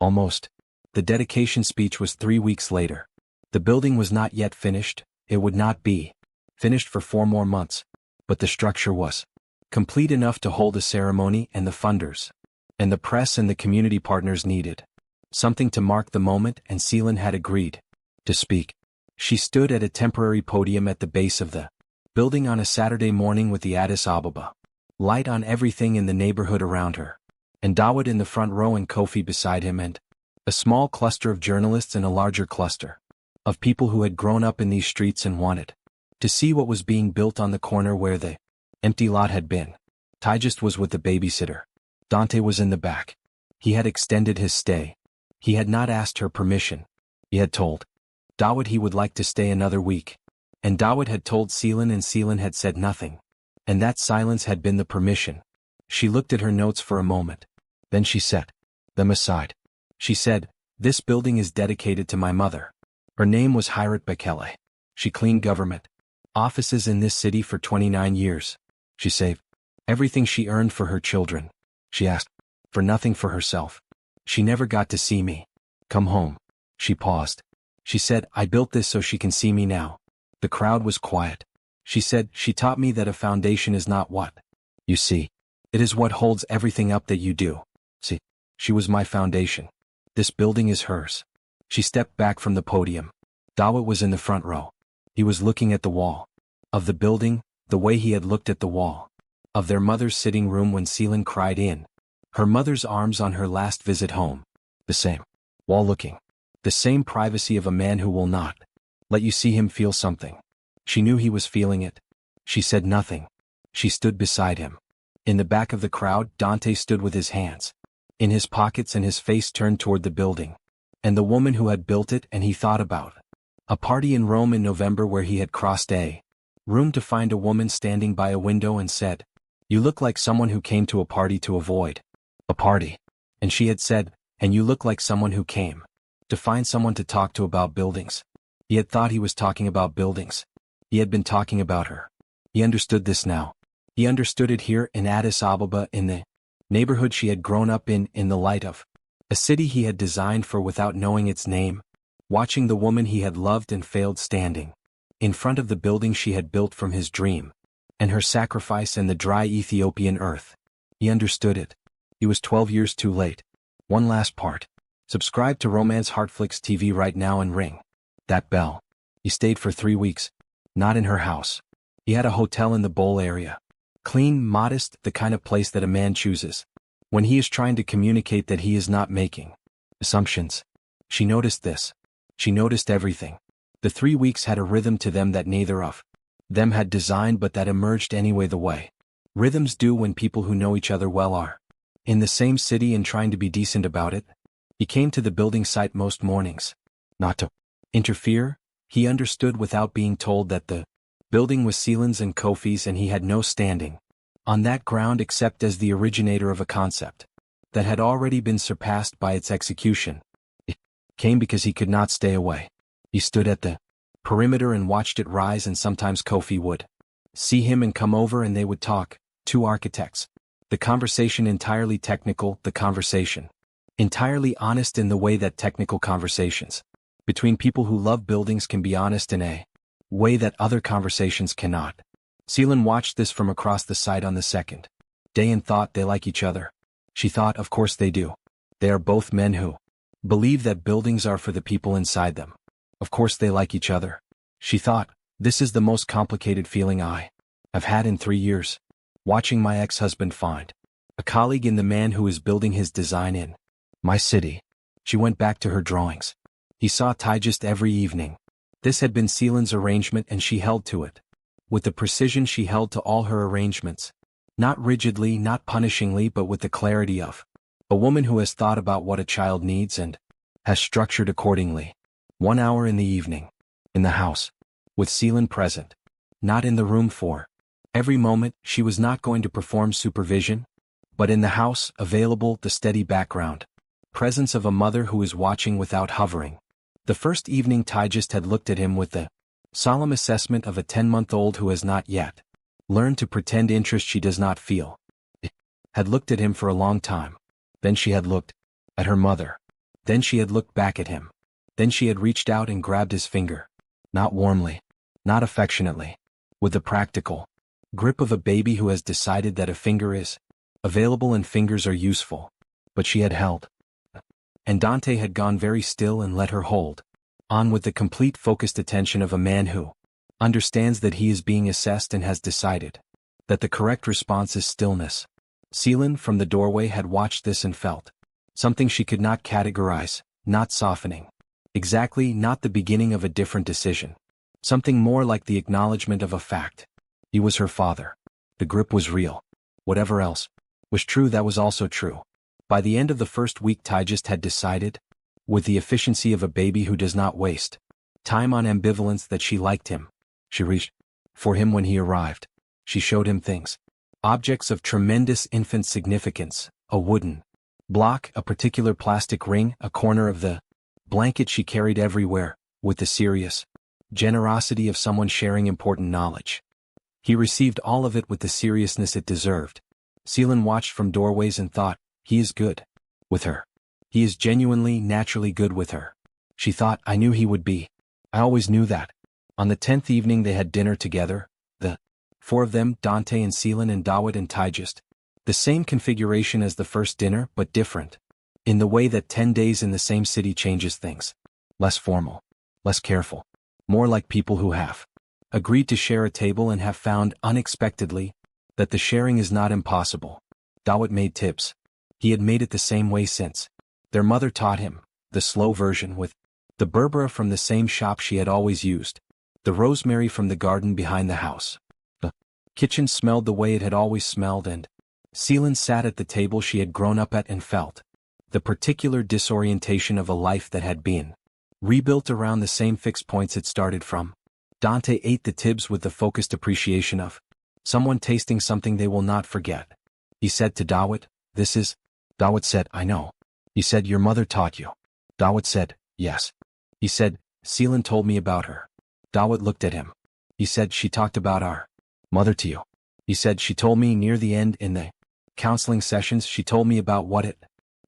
Almost. The dedication speech was 3 weeks later. The building was not yet finished. It would not be finished for 4 more months, but the structure was complete enough to hold a ceremony, and the funders and the press and the community partners needed something to mark the moment, and Selen had agreed to speak. She stood at a temporary podium at the base of the building on a Saturday morning with the Addis Ababa light on everything in the neighborhood around her, and Dawit in the front row and Kofi beside him, and a small cluster of journalists and a larger cluster of people who had grown up in these streets and wanted to see what was being built on the corner where the empty lot had been. Ty just was with the babysitter. Dante was in the back. He had extended his stay. He had not asked her permission. He had told Dawit he would like to stay another week. And Dawit had told Selen, and Selen had said nothing. And that silence had been the permission. She looked at her notes for a moment. Then she set them aside. She said, this building is dedicated to my mother. Her name was Hirat Bekele. She cleaned government offices in this city for 29 years. She saved everything she earned for her children. She asked for nothing for herself. She never got to see me come home. She paused. She said, I built this so she can see me now. The crowd was quiet. She said, she taught me that a foundation is not what you see. It is what holds everything up that you do. See, she was my foundation. This building is hers. She stepped back from the podium. Dawit was in the front row. He was looking at the wall of the building, the way he had looked at the wall of their mother's sitting room when Selen cried in her mother's arms on her last visit home. The same wall looking. The same privacy of a man who will not let you see him feel something. She knew he was feeling it. She said nothing. She stood beside him. In the back of the crowd, Dante stood with his hands in his pockets and his face turned toward the building and the woman who had built it, and he thought about a party in Rome in November where he had crossed a room to find a woman standing by a window and said, you look like someone who came to a party to avoid a party. And she had said, and you look like someone who came to find someone to talk to about buildings. He had thought he was talking about buildings. He had been talking about her. He understood this now. He understood it here in Addis Ababa, in the neighborhood she had grown up in the light of a city he had designed for without knowing its name, watching the woman he had loved and failed standing in front of the building she had built from his dream, and her sacrifice and the dry Ethiopian earth. He understood it. He was 12 years too late. One last part. Subscribe to Romance Heartflix TV right now and ring that bell. He stayed for 3 weeks. Not in her house. He had a hotel in the Bowl area. Clean, modest, the kind of place that a man chooses when he is trying to communicate that he is not making assumptions. She noticed this. She noticed everything. The 3 weeks had a rhythm to them that neither of them had designed, but that emerged anyway, the way rhythms do when people who know each other well are in the same city and trying to be decent about it. He came to the building site most mornings. Not to interfere. He understood without being told that the building was Selen's and Kofi's, and he had no standing on that ground except as the originator of a concept that had already been surpassed by its execution. It came because he could not stay away. He stood at the perimeter and watched it rise, and sometimes Kofi would see him and come over and they would talk. Two architects. The conversation entirely technical, the conversation Entirely honest in the way that technical conversations between people who love buildings can be honest in a way that other conversations cannot. Selen watched this from across the site on the second day and thought, they like each other. She thought, of course they do. They are both men who believe that buildings are for the people inside them. Of course they like each other. She thought, this is the most complicated feeling I have had in 3 years. Watching my ex-husband find a colleague in the man who is building his design in my city. She went back to her drawings. He saw Tigist every evening. This had been Selen's arrangement and she held to it. With the precision she held to all her arrangements. Not rigidly, not punishingly, but with the clarity of a woman who has thought about what a child needs and has structured accordingly. 1 hour in the evening. In the house. With Selen present. Not in the room for every moment. She was not going to perform supervision. But in the house, available, the steady background presence of a mother who is watching without hovering. The first evening Tigist had looked at him with the solemn assessment of a 10-month-old who has not yet learned to pretend interest she does not feel. Had looked at him for a long time. Then she had looked at her mother. Then she had looked back at him. Then she had reached out and grabbed his finger. Not warmly. Not affectionately. With the practical grip of a baby who has decided that a finger is available and fingers are useful. But she had held. And Dante had gone very still and let her hold on with the complete focused attention of a man who understands that he is being assessed and has decided that the correct response is stillness. Selen from the doorway had watched this and felt something she could not categorize, not softening. Exactly, not the beginning of a different decision. Something more like the acknowledgement of a fact. He was her father. The grip was real. Whatever else was true, that was also true. By the end of the first week Tigist had decided, with the efficiency of a baby who does not waste time on ambivalence, that she liked him. She reached for him when he arrived. She showed him things. Objects of tremendous infant significance, a wooden block, a particular plastic ring, a corner of the blanket she carried everywhere, with the serious generosity of someone sharing important knowledge. He received all of it with the seriousness it deserved. Selen watched from doorways and thought, he is good with her. He is genuinely, naturally good with her. She thought, I knew he would be. I always knew that. On the 10th evening they had dinner together, the 4 of them, Dante and Selen and Dawit and Tigist. The same configuration as the first dinner, but different. In the way that 10 days in the same city changes things. Less formal. Less careful. More like people who have agreed to share a table and have found, unexpectedly, that the sharing is not impossible. Dawit made tips. He had made it the same way since their mother taught him, the slow version with the berbera from the same shop she had always used, the rosemary from the garden behind the house. The kitchen smelled the way it had always smelled, and Selen sat at the table she had grown up at and felt the particular disorientation of a life that had been rebuilt around the same fixed points it started from. Dante ate the tibs with the focused appreciation of someone tasting something they will not forget. He said to Dawit, this is... Dawit said, I know. He said, your mother taught you. Dawit said, yes. He said, Selen told me about her. Dawit looked at him. He said, she talked about our mother to you. He said, she told me near the end in the counseling sessions, she told me about what it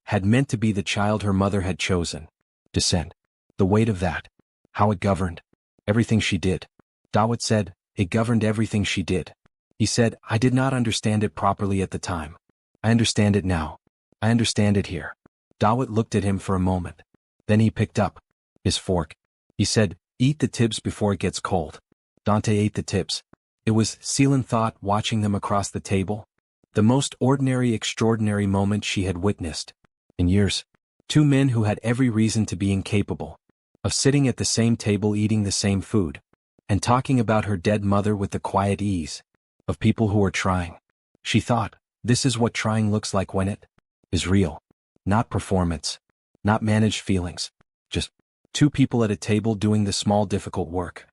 had meant to be the child her mother had chosen to send. The weight of that. How it governed everything she did. Dawit said, it governed everything she did. He said, I did not understand it properly at the time. I understand it now. I understand it here. Dawit looked at him for a moment. Then he picked up his fork. He said, eat the tibs before it gets cold. Dante ate the tibs. It was, Selen thought, watching them across the table, the most ordinary, extraordinary moment she had witnessed in years. 2 men who had every reason to be incapable of sitting at the same table eating the same food, and talking about her dead mother with the quiet ease of people who are trying. She thought, this is what trying looks like when it is real. Not performance. Not managed feelings. Just 2 people at a table doing the small difficult work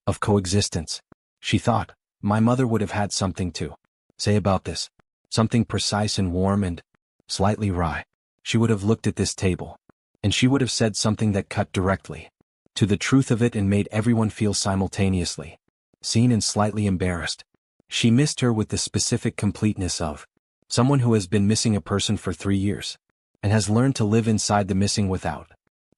of coexistence. She thought, my mother would have had something to say about this. Something precise and warm and slightly wry. She would have looked at this table. And she would have said something that cut directly to the truth of it and made everyone feel simultaneously seen and slightly embarrassed. She missed her with the specific completeness of someone who has been missing a person for 3 years. and has learned to live inside the missing without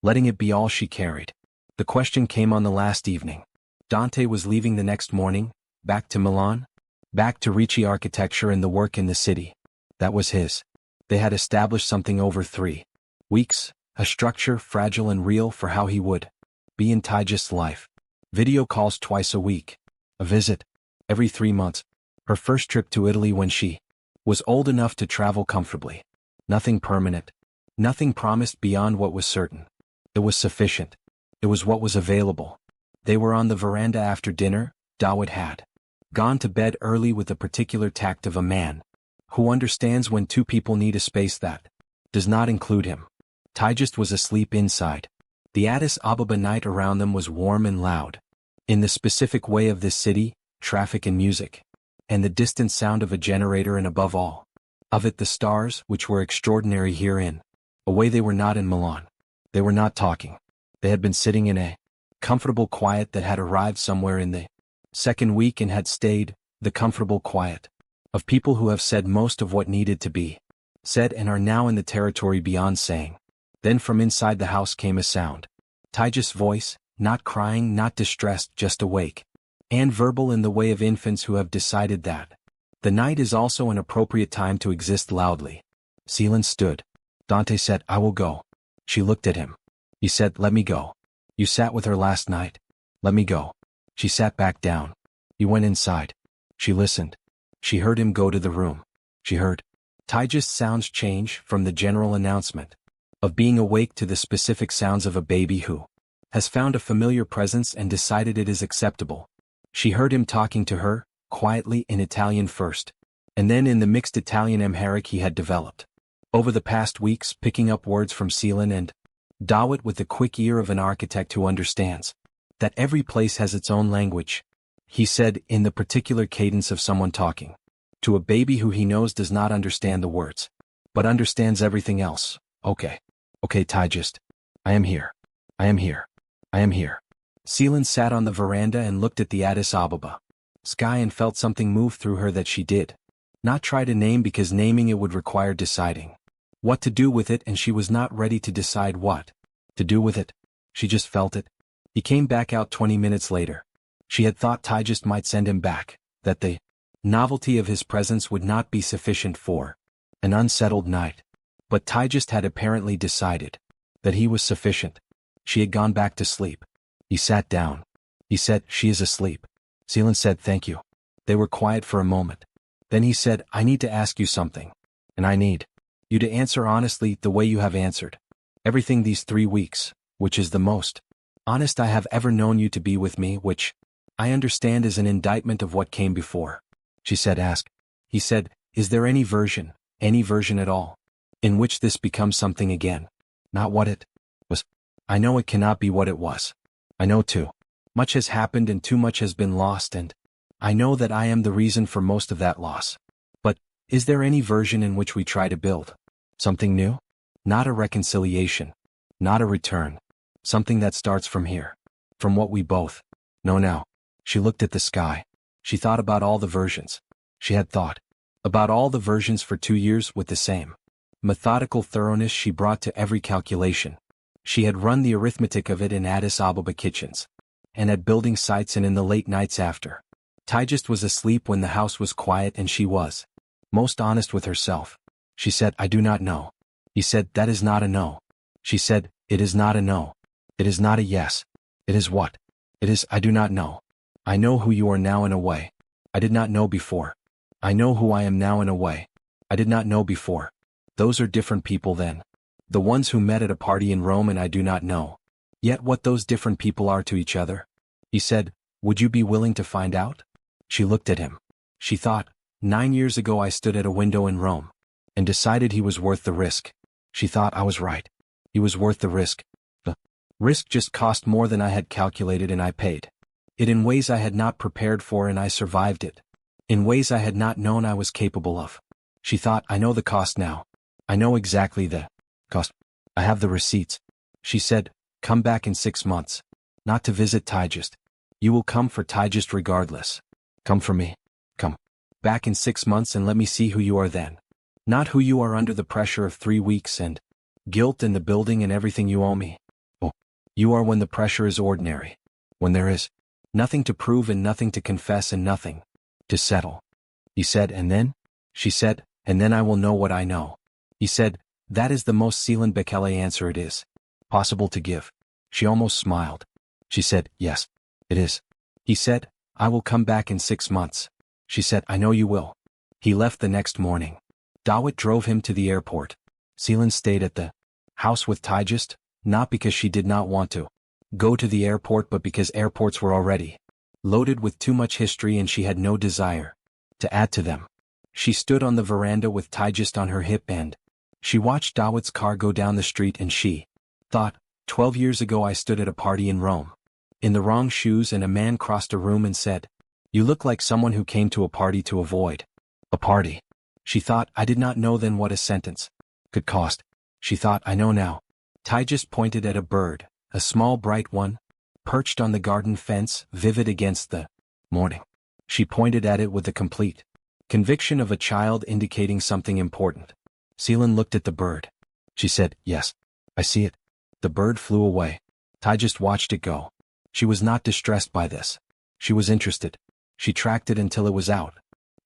letting it be all she carried. The question came on the last evening. Dante was leaving the next morning, back to Milan, back to Ricci architecture and the work in the city. That was his. They had established something over 3 weeks, a structure fragile and real for how he would be in Tigist's life. Video calls twice a week. A visit every 3 months. Her first trip to Italy when she was old enough to travel comfortably. Nothing permanent. Nothing promised beyond what was certain. It was sufficient. It was what was available. They were on the veranda after dinner. Dawit had gone to bed early with the particular tact of a man who understands when 2 people need a space that does not include him. Tigist was asleep inside. The Addis Ababa night around them was warm and loud, in the specific way of this city, traffic and music, and the distant sound of a generator, and above all of it the stars, which were extraordinary herein. A way they were not in Milan. They were not talking. They had been sitting in a comfortable quiet that had arrived somewhere in the second week and had stayed, the comfortable quiet of people who have said most of what needed to be said and are now in the territory beyond saying. Then from inside the house came a sound. Tigist's voice, not crying, not distressed, just awake, and verbal in the way of infants who have decided that the night is also an appropriate time to exist loudly. Selen stood. Dante said, "I will go." She looked at him. He said, "Let me go." "You sat with her last night." "Let me go." She sat back down. He went inside. She listened. She heard him go to the room. She heard Tigist's sounds change from the general announcement of being awake to the specific sounds of a baby who has found a familiar presence and decided it is acceptable. She heard him talking to her, quietly in Italian first, and then in the mixed Italian-Amharic he had developed over the past weeks, picking up words from Selen and Dawit with the quick ear of an architect who understands that every place has its own language. He said, in the particular cadence of someone talking to a baby who he knows does not understand the words, but understands everything else. "Okay. Okay, Tigist. I am here. I am here. I am here." Selen sat on the veranda and looked at the Addis Ababa sky and felt something move through her that she did not try to name, because naming it would require deciding what to do with it, and she was not ready to decide what to do with it. She just felt it. He came back out 20 minutes later. She had thought Tigist might send him back, that the novelty of his presence would not be sufficient for an unsettled night. But Tigist had apparently decided that he was sufficient. She had gone back to sleep. He sat down. He said, "She is asleep." Selen said, "Thank you." They were quiet for a moment. Then he said, "I need to ask you something. And I need you to answer honestly the way you have answered everything these 3 weeks, which is the most honest I have ever known you to be with me, which I understand is an indictment of what came before." She said, "Ask." He said, "Is there any version at all, in which this becomes something again? Not what it was. I know it cannot be what it was. I know too much has happened and too much has been lost, and I know that I am the reason for most of that loss. But is there any version in which we try to build something new? Not a reconciliation. Not a return. Something that starts from here. From what we both know now." She looked at the sky. She thought about all the versions. She had thought about all the versions for 2 years with the same methodical thoroughness she brought to every calculation. She had run the arithmetic of it in Addis Ababa kitchens, and at building sites, and in the late nights after Tigist was asleep, when the house was quiet and she was most honest with herself. She said, "I do not know." He said, "That is not a no." She said, "It is not a no. It is not a yes. It is what? It is, I do not know. I know who you are now in a way I did not know before. I know who I am now in a way I did not know before. Those are different people then. The ones who met at a party in Rome, and I do not know yet what those different people are to each other." He said, "Would you be willing to find out?" She looked at him. She thought, 9 years ago I stood at a window in Rome and decided he was worth the risk. She thought I was right. He was worth the risk. The risk just cost more than I had calculated, and I paid it in ways I had not prepared for, and I survived it in ways I had not known I was capable of. She thought, I know the cost now. I know exactly the cost. I have the receipts. She said, "Come back in 6 months. Not to visit Tigist. You will come for Tigist regardless. Come for me. Come back in 6 months and let me see who you are then. Not who you are under the pressure of 3 weeks and Guilt and the building and everything you owe me. Oh, you are when the pressure is ordinary. When there is nothing to prove and nothing to confess and nothing to settle. He said, and then? She said, and then I will know what I know. He said, that is the most Selen Bekele answer it is possible to give. She almost smiled. She said, yes, it is. He said, I will come back in 6 months. She said, I know you will. He left the next morning. Dawit drove him to the airport. Selen stayed at the house with Tigist, not because she did not want to go to the airport but because airports were already loaded with too much history and she had no desire to add to them. She stood on the veranda with Tigist on her hip and she watched Dawit's car go down the street and she thought, 12 years ago I stood at a party in Rome, in the wrong shoes and a man crossed a room and said, you look like someone who came to a party to avoid a party. She thought, I did not know then what a sentence could cost. She thought, I know now. Tigist pointed at a bird, a small bright one, perched on the garden fence, vivid against the morning. She pointed at it with the complete conviction of a child indicating something important. Selen looked at the bird. She said, yes, I see it. The bird flew away. Tigist watched it go. She was not distressed by this. She was interested. She tracked it until it was out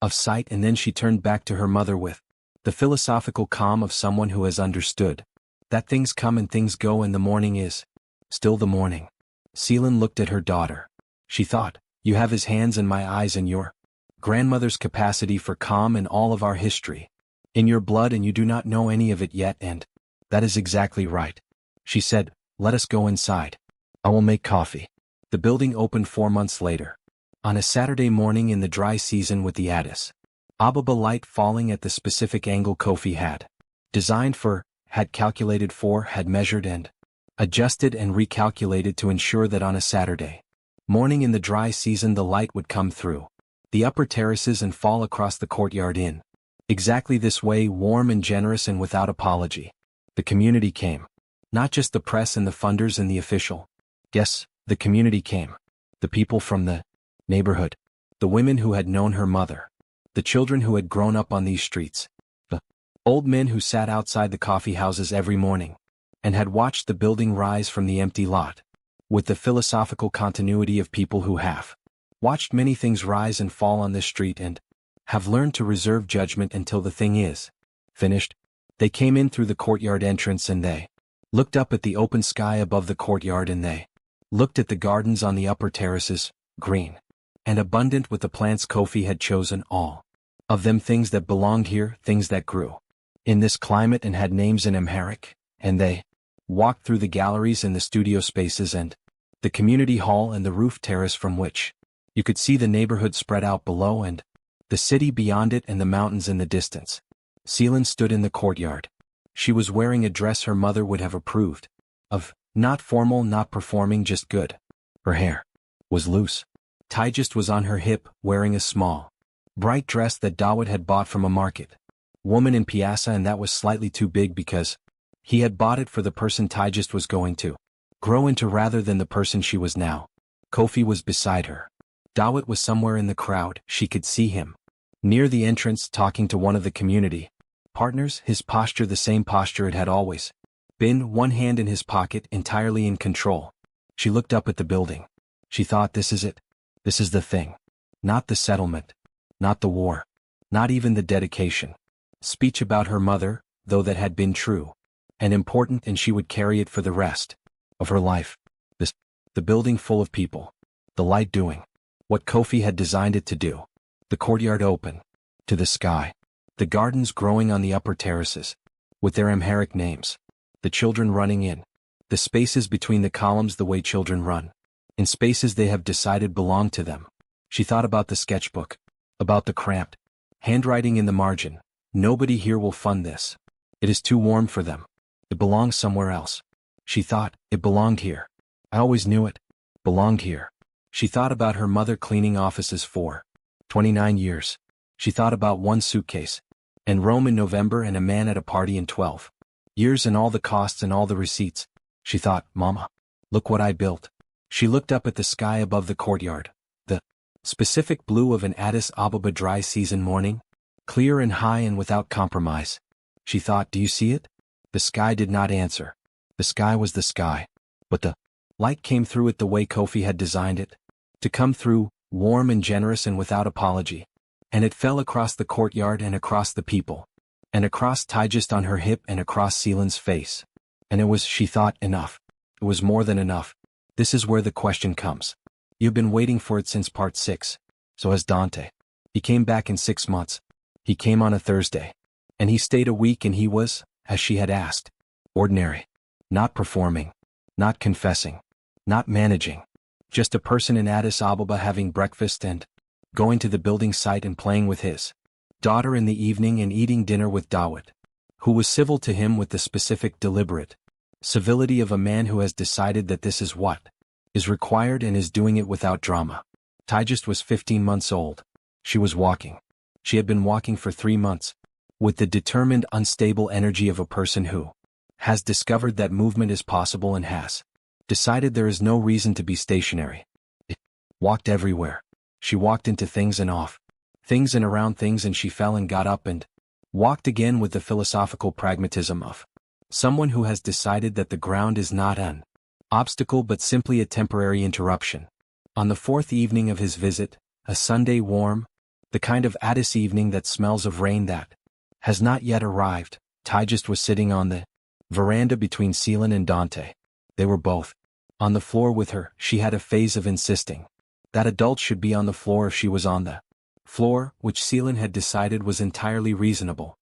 of sight and then she turned back to her mother with the philosophical calm of someone who has understood that things come and things go and the morning is still the morning. Selen looked at her daughter. She thought, you have his hands and my eyes and your grandmother's capacity for calm and all of our history in your blood and you do not know any of it yet and that is exactly right. She said, let us go inside. I will make coffee. The building opened 4 months later. On a Saturday morning in the dry season with the Addis Ababa light falling at the specific angle Kofi had designed for, had calculated for, had measured and adjusted and recalculated to ensure that on a Saturday morning in the dry season the light would come through the upper terraces and fall across the courtyard in exactly this way, warm and generous and without apology. The community came. Not just the press and the funders and the official guests, the community came. The people from the neighborhood. The women who had known her mother. The children who had grown up on these streets. The old men who sat outside the coffee houses every morning and had watched the building rise from the empty lot, with the philosophical continuity of people who have watched many things rise and fall on this street and have learned to reserve judgment until the thing is finished. They came in through the courtyard entrance and they looked up at the open sky above the courtyard and they looked at the gardens on the upper terraces, green and abundant with the plants Kofi had chosen, all of them things that belonged here, things that grew in this climate and had names in Amharic, and they walked through the galleries and the studio spaces and the community hall and the roof terrace from which you could see the neighborhood spread out below and the city beyond it and the mountains in the distance. Selen stood in the courtyard. She was wearing a dress her mother would have approved of, not formal, not performing, just good. Her hair was loose. Tigist was on her hip, wearing a small, bright dress that Dawit had bought from a market woman in Piazza, and that was slightly too big because he had bought it for the person Tigist was going to grow into rather than the person she was now. Kofi was beside her. Dawit was somewhere in the crowd. She could see him near the entrance talking to one of the community partners, his posture the same posture it had always been, one hand in his pocket, entirely in control. She looked up at the building. She thought, this is it. This is the thing. Not the settlement. Not the war. Not even the dedication. Speech about her mother, though that had been true and important, and she would carry it for the rest of her life. The building full of people. The light doing what Kofi had designed it to do. The courtyard open to the sky. The gardens growing on the upper terraces with their Amharic names. The children running in the spaces between the columns the way children run in spaces they have decided belong to them. She thought about the sketchbook, about the cramped handwriting in the margin. Nobody here will fund this. It is too warm for them. It belongs somewhere else. She thought, it belonged here. I always knew it belonged here. She thought about her mother cleaning offices for 29 years. She thought about one suitcase and Rome in November and a man at a party in 12 years and all the costs and all the receipts. She thought, Mama, look what I built. She looked up at the sky above the courtyard, the specific blue of an Addis Ababa dry season morning, clear and high and without compromise. She thought, do you see it? The sky did not answer. The sky was the sky. But the light came through it the way Kofi had designed it. To come through, warm and generous and without apology. And it fell across the courtyard and across the people. And across Tigist on her hip and across Selen's face. And it was, she thought, enough. It was more than enough. This is where the question comes. You've been waiting for it since part 6. So has Dante. He came back in 6 months. He came on a Thursday. And he stayed a week and he was, as she had asked, ordinary. Not performing. Not confessing. Not managing. Just a person in Addis Ababa having breakfast and going to the building site and playing with his daughter in the evening and eating dinner with Dawit, who was civil to him with the specific deliberate civility of a man who has decided that this is what is required and is doing it without drama. Tigist was 15 months old. She was walking. She had been walking for 3 months, with the determined, unstable energy of a person who has discovered that movement is possible and has decided there is no reason to be stationary. It walked everywhere. She walked into things and off things and around things, and she fell and got up and walked again with the philosophical pragmatism of someone who has decided that the ground is not an obstacle but simply a temporary interruption. On the 4th evening of his visit, a Sunday warm, the kind of Addis evening that smells of rain that has not yet arrived, Tigist was sitting on the veranda between Selen and Dante. They were both on the floor with her. She had a phase of insisting that adults should be on the floor if she was on the floor, which Selen had decided was entirely reasonable.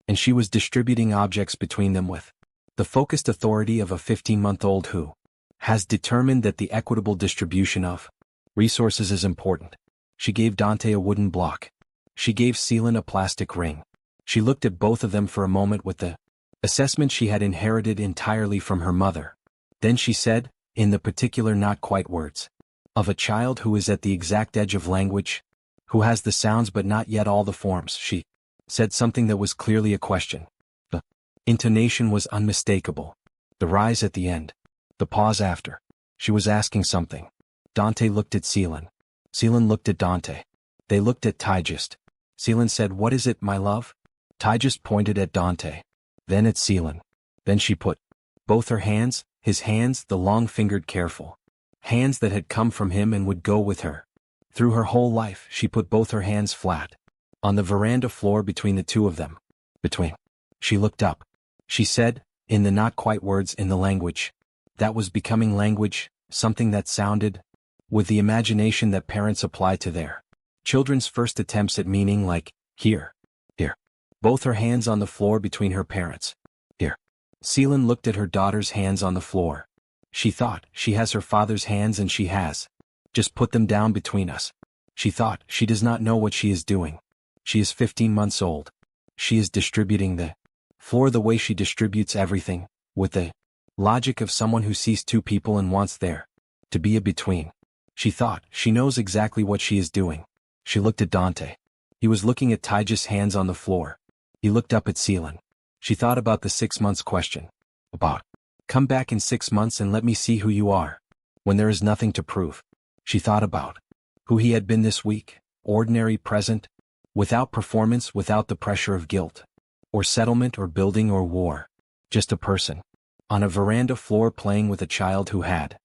And she was distributing objects between them with the focused authority of a 15-month-old who has determined that the equitable distribution of resources is important. She gave Dante a wooden block. She gave Selen a plastic ring. She looked at both of them for a moment with the assessment she had inherited entirely from her mother. Then she said, in the particular not quite words of a child who is at the exact edge of language, who has the sounds but not yet all the forms, she said something that was clearly a question. The intonation was unmistakable. The rise at the end. The pause after. She was asking something. Dante looked at Selen. Selen looked at Dante. They looked at Tigist. Selen said, "What is it, my love?" Tigist pointed at Dante. Then at Selen. Then she put both her hands, his hands, the long-fingered careful hands that had come from him and would go with her through her whole life. She put both her hands flat on the veranda floor between the two of them. Between. She looked up. She said, in the not quite words, in the language that was becoming language, something that sounded with the imagination that parents apply to their children's first attempts at meaning, like, here, here. Both her hands on the floor between her parents. Here. Selen looked at her daughter's hands on the floor. She thought, she has her father's hands and she has just put them down between us. She thought, she does not know what she is doing. She is 15 months old. She is distributing the floor the way she distributes everything, with the logic of someone who sees two people and wants there to be a between. She thought, she knows exactly what she is doing. She looked at Dante. He was looking at Tigist's hands on the floor. He looked up at Selen. She thought about the 6 months question. About, come back in 6 months and let me see who you are, when there is nothing to prove. She thought about who he had been this week, ordinary, present, without performance, without the pressure of guilt, or settlement or building or war. Just a person, on a veranda floor playing with a child who had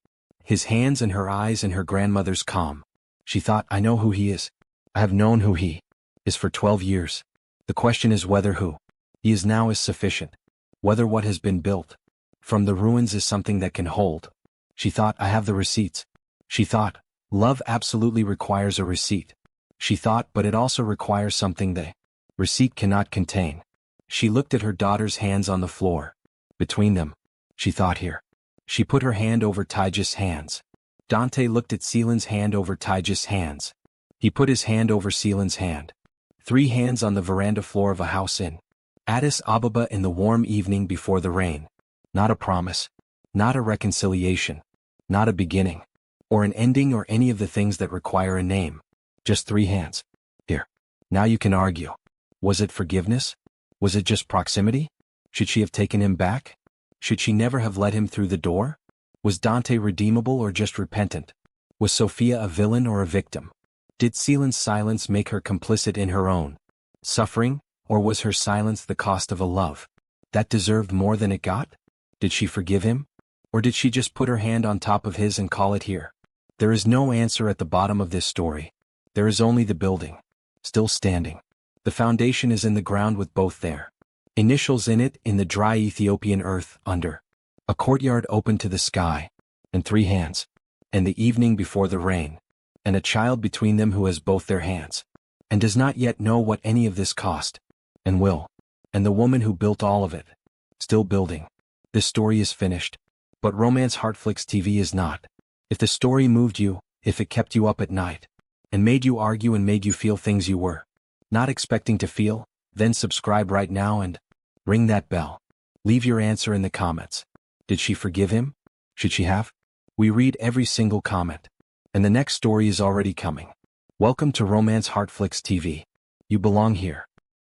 his hands and her eyes and her grandmother's calm. She thought, I know who he is. I have known who he is for 12 years. The question is whether who he is now is sufficient, whether what has been built from the ruins is something that can hold. She thought, I have the receipts. She thought, love absolutely requires a receipt. She thought, but it also requires something the receipt cannot contain. She looked at her daughter's hands on the floor. Between them. She thought, here. She put her hand over Tigist's hands. Dante looked at Selen's hand over Tigist's hands. He put his hand over Selen's hand. 3 hands on the veranda floor of a house in Addis Ababa in the warm evening before the rain. Not a promise. Not a reconciliation. Not a beginning. Or an ending or any of the things that require a name. Just 3 hands. Here. Now you can argue. Was it forgiveness? Was it just proximity? Should she have taken him back? Should she never have let him through the door? Was Dante redeemable or just repentant? Was Sofia a villain or a victim? Did Selen's silence make her complicit in her own suffering, or was her silence the cost of a love That deserved more than it got? Did she forgive him? Or did she just put her hand on top of his and call it here? There is no answer at the bottom of this story. There is only the building, still standing. The foundation is in the ground with both their initials in it in the dry Ethiopian earth under. A courtyard open to the sky, and 3 hands. And the evening before the rain. And a child between them who has both their hands. And does not yet know what any of this cost. And will. And the woman who built all of it. Still building. This story is finished. But Romance Heartflix TV is not. If the story moved you, if it kept you up at night, and made you argue and made you feel things you were not expecting to feel, then subscribe right now and ring that bell. Leave your answer in the comments. Did she forgive him? Should she have? We read every single comment. And the next story is already coming. Welcome to Romance Heartflix TV. You belong here.